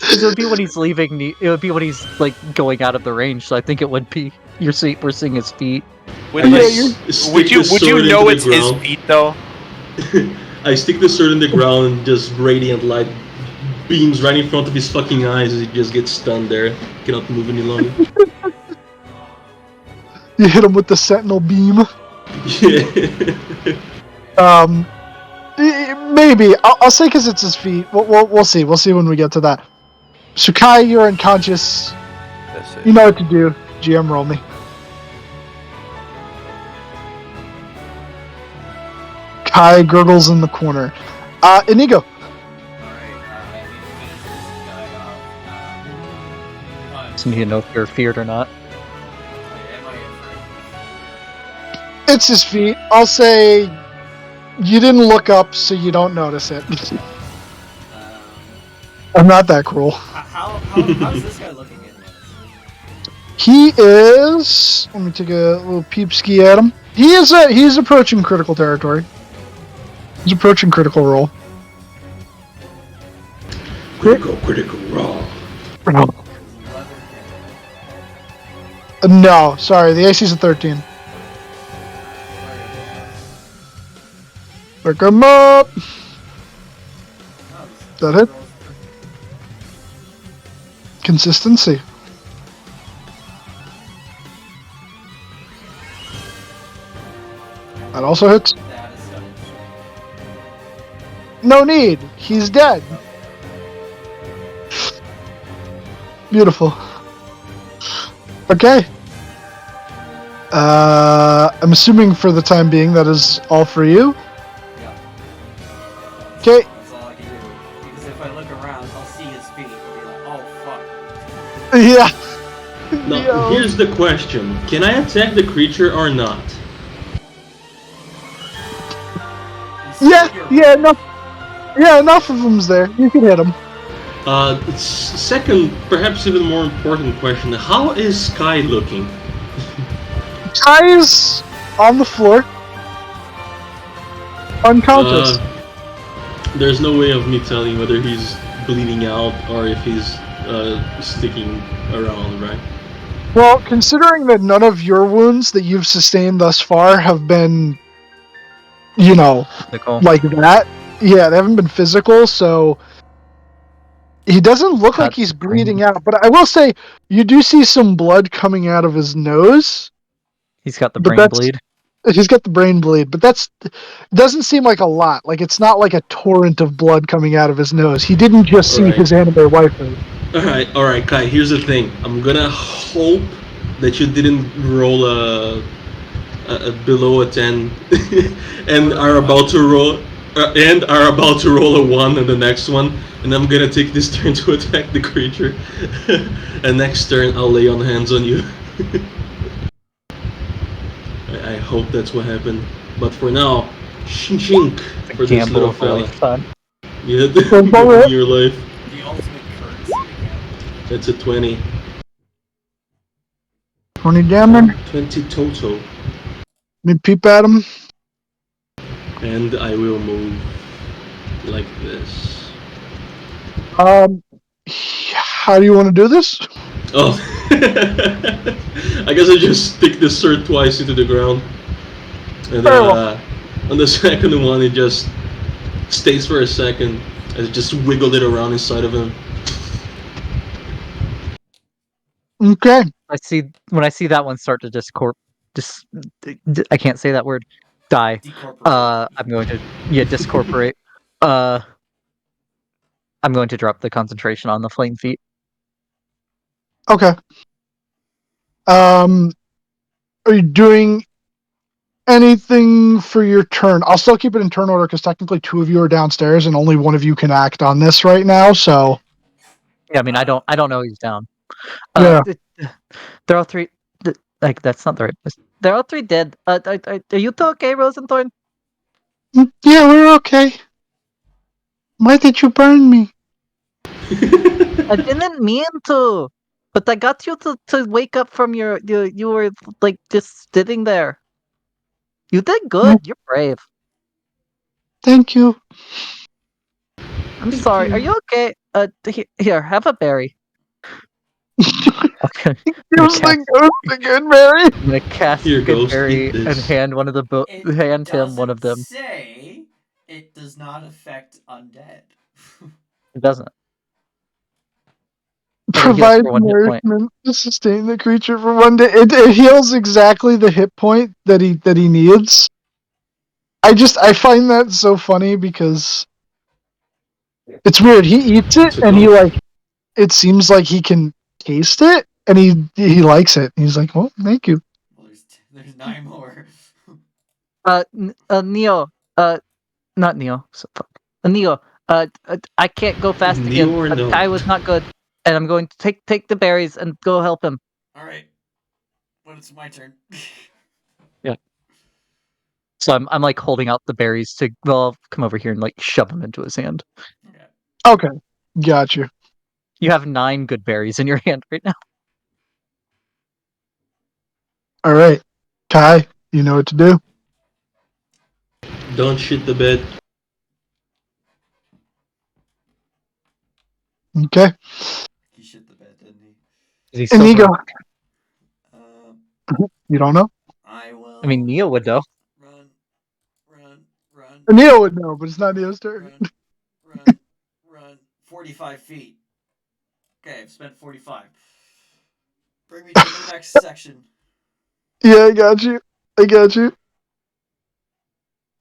It would be when he's leaving. It would be when he's like going out of the range. So I think it would be. We're seeing his feet. Would, I like, stick would you the sword know into it's the his ground. feet though? I stick the sword in the ground and just radiant light beams right in front of his fucking eyes as he just gets stunned there. Cannot move any longer. You hit him with the sentinel beam. Yeah. Maybe. I'll say because it's his feet. We'll see. We'll see when we get to that. So Kai, you're unconscious. That's it. You know what to do. GM, roll me. Kai gurgles in the corner. Inigo. So you know if you're feared or not. It's his feet. I'll say you didn't look up, so you don't notice it. I'm not that cruel. How's this guy looking anyways? He is. Let me take a little peep ski at him. He's approaching critical territory. He's approaching critical roll. Critical raw. No, sorry, the AC's a 13. Pick him up. That hit? Consistency. That also hits. That is stuff. No need. He's dead. Beautiful. Okay. I'm assuming for the time being that is all for you. Yeah. Okay. That's all I can do. Because if I look around, I'll see his feet and be like, oh fuck. Yeah. Now, Yo. here's the question: can I attack the creature or not? Yeah, enough. Yeah, enough of them's there. You can hit him. Second, perhaps even more important question: how is Sky looking? Guy's on the floor. Unconscious. There's no way of me telling whether he's bleeding out or if he's sticking around, right? Well, considering that none of your wounds that you've sustained thus far have been, Nicole. like that. Yeah, they haven't been physical, so he doesn't look Cut like he's bleeding out. But I will say, you do see some blood coming out of his nose. He's got the But brain bleed. He's got the brain bleed, but doesn't seem like a lot. Like, it's not like a torrent of blood coming out of his nose. He didn't just see Alright. his anime waifu. Alright, Kai, here's the thing. I'm gonna hope that you didn't roll a below a 10 and are about to roll a 1 in the next one, and I'm gonna take this turn to attack the creature. And next turn I'll lay on hands on you. I hope that's what happened. But for now, shink for this Gamble little of a fella. lifetime. You had to give your life. The ultimate currency again. That's a 20. 20 damage. 20 total. Let me peep at him. And I will move like this. How do you want to do this? Oh. I guess I just stick the sword twice into the ground. And Very well. on the second one, it just stays for a second. I just wiggled it around inside of him. Okay. When I see that one start to I can't say that word. Die. Decorporate. I'm going to discorporate. I'm going to drop the concentration on the flame feet. Okay. Are you doing anything for your turn? I'll still keep it in turn order because technically 2 of you are downstairs and only 1 of you can act on this right now. So Yeah, I mean, I don't know he's down. Yeah. They're all 3. Like, that's not the right place. They're all 3 dead. Are you two okay, Rosenthorn? Yeah, we're okay. Why did you burn me? I didn't mean to, but I got you to wake up from you were like just sitting there. You did good. You're brave. Thank you. I'm Thank sorry. you. Are you okay? Here, have a berry. Okay. Here's the ghost again, Mary. I'm gonna cast Here, good ghost, berry eat and this. hand one of the hand him one of them. Say it does not affect undead. It doesn't. Provide for 1 hit point. nourishment to sustain the creature for 1 day. It heals exactly the hit point that he needs. I find that so funny because it's weird. He eats it It's a and ghost. it seems like he can taste it and he likes it. He's like, well, thank you. Well, there's 9 more. Neo. Not Neo. So, fuck. Neo. I can't go fast Neo again. or no? Kai was not good, and I'm going to take the berries and go help him. All right, but it's my turn. So I'm like holding out the berries to come over here and like shove them into his hand. Okay. Okay. Got you. You have 9 good berries in your hand right now. All right, Kai, you know what to do. Don't shit the bed. Okay, He shit the bed, didn't he? Is he still Inigo, drunk? Um, you don't know. I will. I mean, Neo would know. Run, run, run, Neo would know, but it's not Neo's turn. run. 45 feet. Okay, I've spent 45. Bring me to the next section. Yeah, I got you.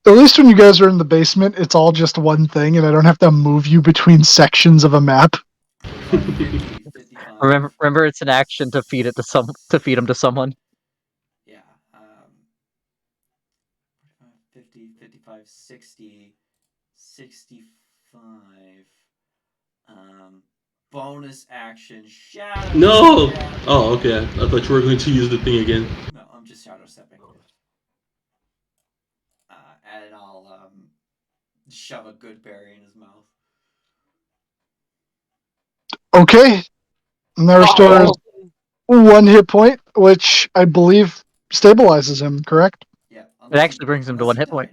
At least when you guys are in the basement, it's all just one thing, and I don't have to move you between sections of a map. 45, 50, 55. Remember, it's an action to feed him to someone. Yeah. 50, 55, 60, 65. Bonus action shadow. No! Step. Oh, okay. I thought you were going to use the thing again. No, I'm just shadow stepping. And I'll shove a good berry in his mouth. Okay, and that restores 1 hit point, which I believe stabilizes him. Correct? Yeah. It actually brings him to 1 hit point.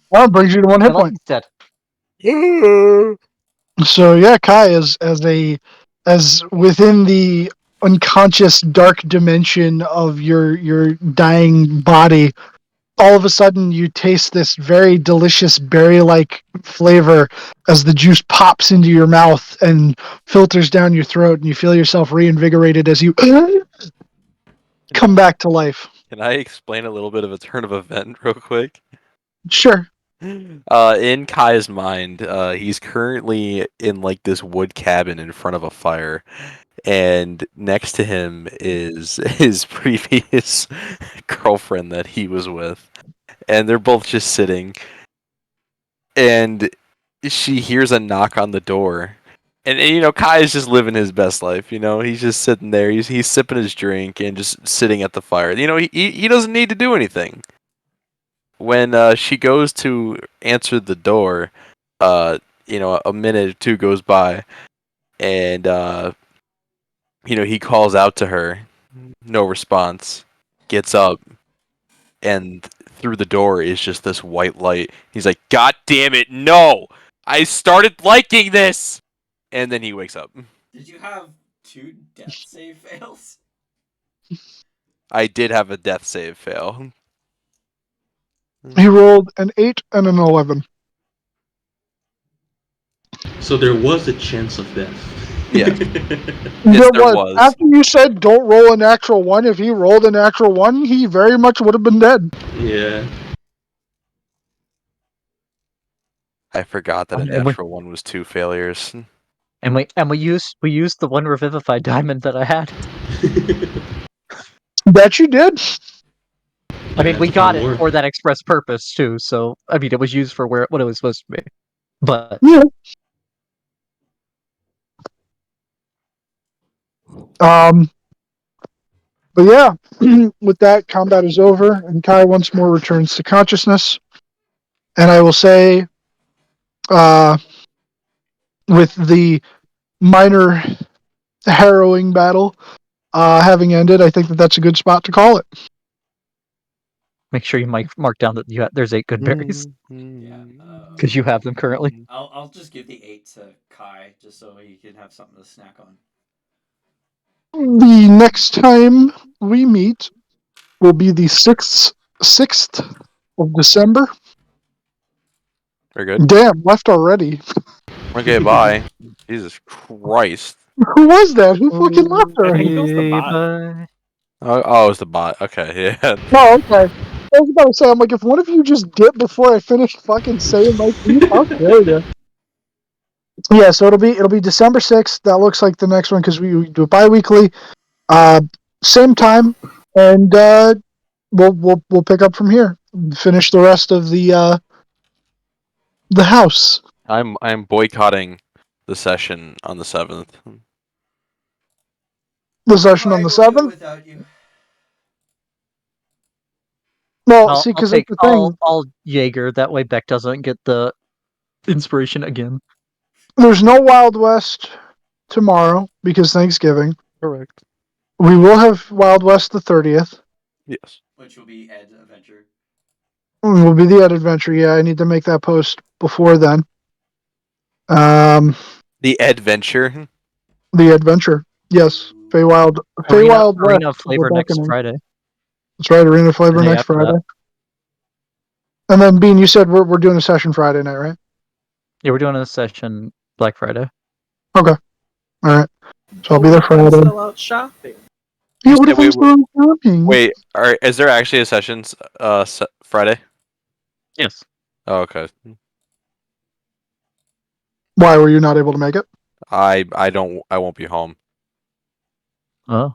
Well, it brings you to 1 hit Unless point. he's dead. So yeah, Kai, as within the unconscious dark dimension of your dying body, all of a sudden you taste this very delicious berry-like flavor as the juice pops into your mouth and filters down your throat, and you feel yourself reinvigorated as you come back to life. Can I explain a little bit of a turn of event real quick? Sure. In Kai's mind, he's currently in like this wood cabin in front of a fire, and next to him is his previous girlfriend that he was with, and they're both just sitting, and she hears a knock on the door. And Kai is just living his best life. He's just sitting there. He's sipping his drink and just sitting at the fire. He doesn't need to do anything. When she goes to answer the door, a minute or two goes by, and he calls out to her, no response. Gets up, and through the door is just this white light. He's like, "God damn it, no! I started liking this!" And then he wakes up. Did you have 2 death save fails? I did have a death save fail. He rolled an 8 and an 11. So there was a chance of death. Yeah. There there was. was. After you said don't roll a natural 1, if he rolled a natural 1, he very much would have been dead. Yeah. I forgot that a And we- natural one was 2 failures. And we used the 1 revivified diamond that I had. That you did. I mean, we That's got one it more. for that express purpose too. So I mean, it was used for what it was supposed to be. But Yeah. But yeah, with that, combat is over, and Kai once more returns to consciousness. And I will say, with the minor harrowing battle having ended, I think that's a good spot to call it. make sure you mark down that there's 8 good berries Yeah. because you have them currently. I'll just give the 8 to Kai just so he can have something to snack on. The next time we meet will be the 6th of December. Very good. Damn, left already. Okay, bye. Jesus Christ. Who was that? Who fucking left I already? think it was the bot. Oh, it's the bot. Okay, yeah. Oh, okay. I was about to say, I'm like, if one of you just dipped before I finished fucking saying my piece, how dare you? Yeah, so it'll be December 6th. That looks like the next one because we do it bi-weekly. Same time, and we'll pick up from here. Finish the rest of the house. I'm boycotting the session on the 7th. The session on Alright, the we'll do it 7th. without you. Well, I'll, see, I'll because take that's the thing. all Jaeger. That way Beck doesn't get the inspiration again. There's no Wild West tomorrow because Thanksgiving. Correct. We will have Wild West the 30th. Yes. Which will be Ed Adventure. Will be the Ed Adventure. Yeah, I need to make that post before then. The adventure. The Adventure. Yes. Feywild West. Arena of The Flavor next Beckoning. Friday. That's right, Arena Flavor The day next after Friday. that. And then, Bean, you said we're doing a session Friday night, right? Yeah, we're doing a session Black Friday. Okay. All right. So I'll be there What if I'm Friday. still out shopping? Yeah, You what said if I'm still shopping? Wait, is there actually a sessions Friday? Yes. Oh, okay. Why were you not able to make it? I won't be home. Oh,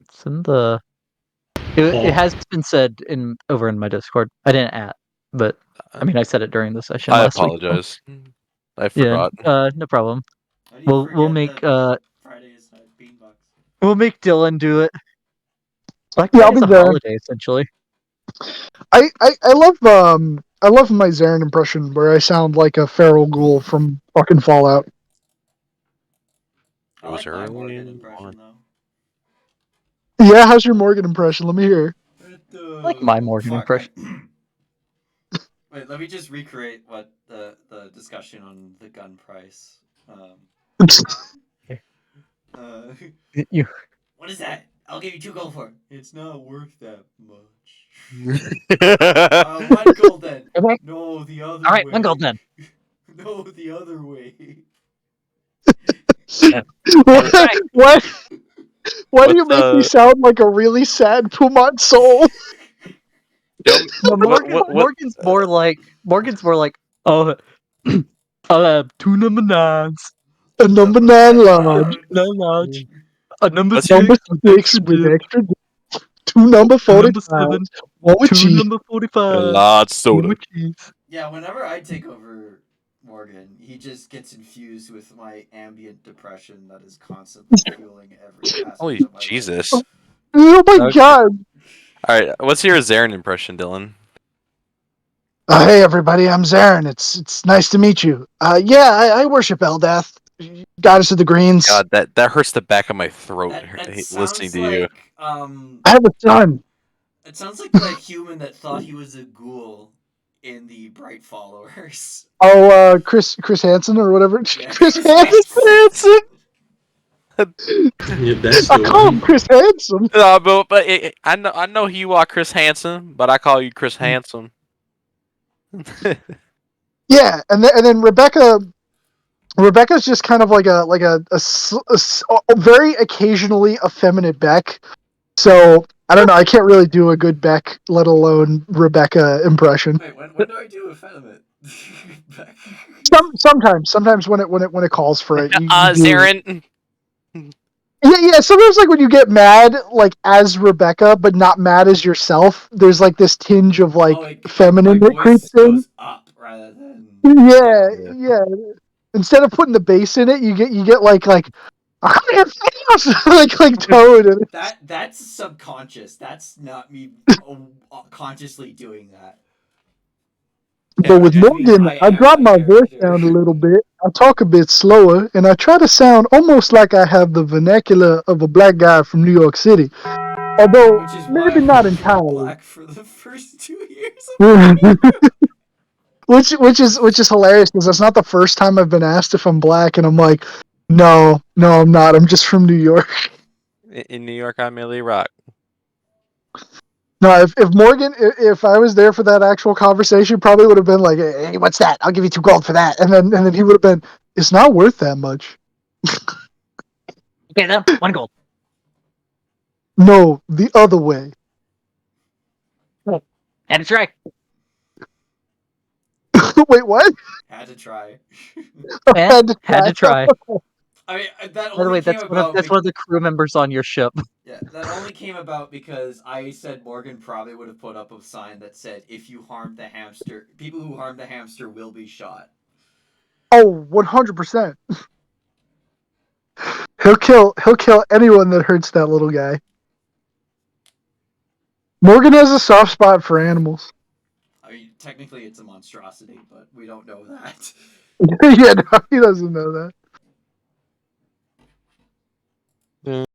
it's in the. It Oh. has been said over in my Discord. I didn't but I mean I said it during the session I last week. apologize. I Yeah, forgot. no problem. How do you We'll forget make that Friday is not Beanbox? we'll make Dylan do it. Black Yeah, I'll Friday's be a there. holiday essentially. I love my Zarin impression where I sound like a feral ghoul from fucking Fallout. I It was like my early Morgan in the impression morning. though. Yeah, how's your Morgan impression? Let me hear. I like my Morgan impression. Wait, let me just recreate what the discussion on the gun price. You What is that? I'll give you 2 gold for it. It's not worth that much. 1 gold then. okay? No, the other All right, way. 1 gold then. No, the other way. That's right. Why do What's you make me sound like a really sad Pumont soul? Dylan, No, what Morgan's more like oh, I'll have 2 number 9s, A number 9 large, 9 large, a number What's 6 number with 6 extra with dip, extra dip, 2 number 2 number 45, 7, 1 with 2 cheese. number 45, large 1 soda? with cheese. Yeah, whenever I take over Morgan, he just gets infused with my ambient depression that is constantly fueling every aspect Holy of my life. Jesus! Oh my Okay. god. All right, what's your Zarin impression, Dylan? Hey everybody, I'm Zarin. It's nice to meet you. Yeah, I worship Eldath, goddess of the greens. God, that hurts the back of my throat That listening sounds to you. like I have a son. it sounds like the human that thought he was a ghoul in the Bright Followers. Oh, Chris Hansen or whatever. Yeah, Chris Chris Hansen. Yeah, that's I the call him one. Chris Hansen. No, but I know who you are, Chris Hansen, but I call you Chris Handsome. Yeah, and then Rebecca. Rebecca's just kind of like a very occasionally effeminate Beck. So I don't know. I can't really do a good Beck, let alone Rebecca impression. Wait, when do I do effeminate? Sometimes when it calls for it, you do. Zarin. Yeah. Sometimes like when you get mad, like as Rebecca, but not mad as yourself. There's like this tinge of like feminine my that creeps voice in. goes up rather than Yeah, down. yeah. Instead of putting the bass in it, you get like like tone. And That's subconscious. That's not me consciously doing that. but with That just means Morgan, I I am drop that my voice character. down a little bit. I talk a bit slower, and I try to sound almost like I have the vernacular of a black guy from New York City. Although Which is why maybe I not became entirely. black for the first 2 years of my which is hilarious because that's not the first time I've been asked if I'm black, and I'm like, no, I'm not. I'm just from New York. In New York, I merely rock. No, if Morgan, if I was there for that actual conversation, probably would have been like, "Hey, what's that? I'll give you 2 gold for that," and then he would have been, "It's not worth that much." Okay, then 1 gold. No, the other way. And it's right. Wait, what? Had to try. Had to try. I mean, that By the only way, came that's about. one of the crew members on your ship. Yeah, that only came about because I said Morgan probably would have put up a sign that said, "If you harm the hamster, people who harm the hamster will be shot." Oh, 100%. He'll kill anyone that hurts that little guy. Morgan has a soft spot for animals. I mean, technically it's a monstrosity, but we don't know that. Yeah, no, he doesn't know that.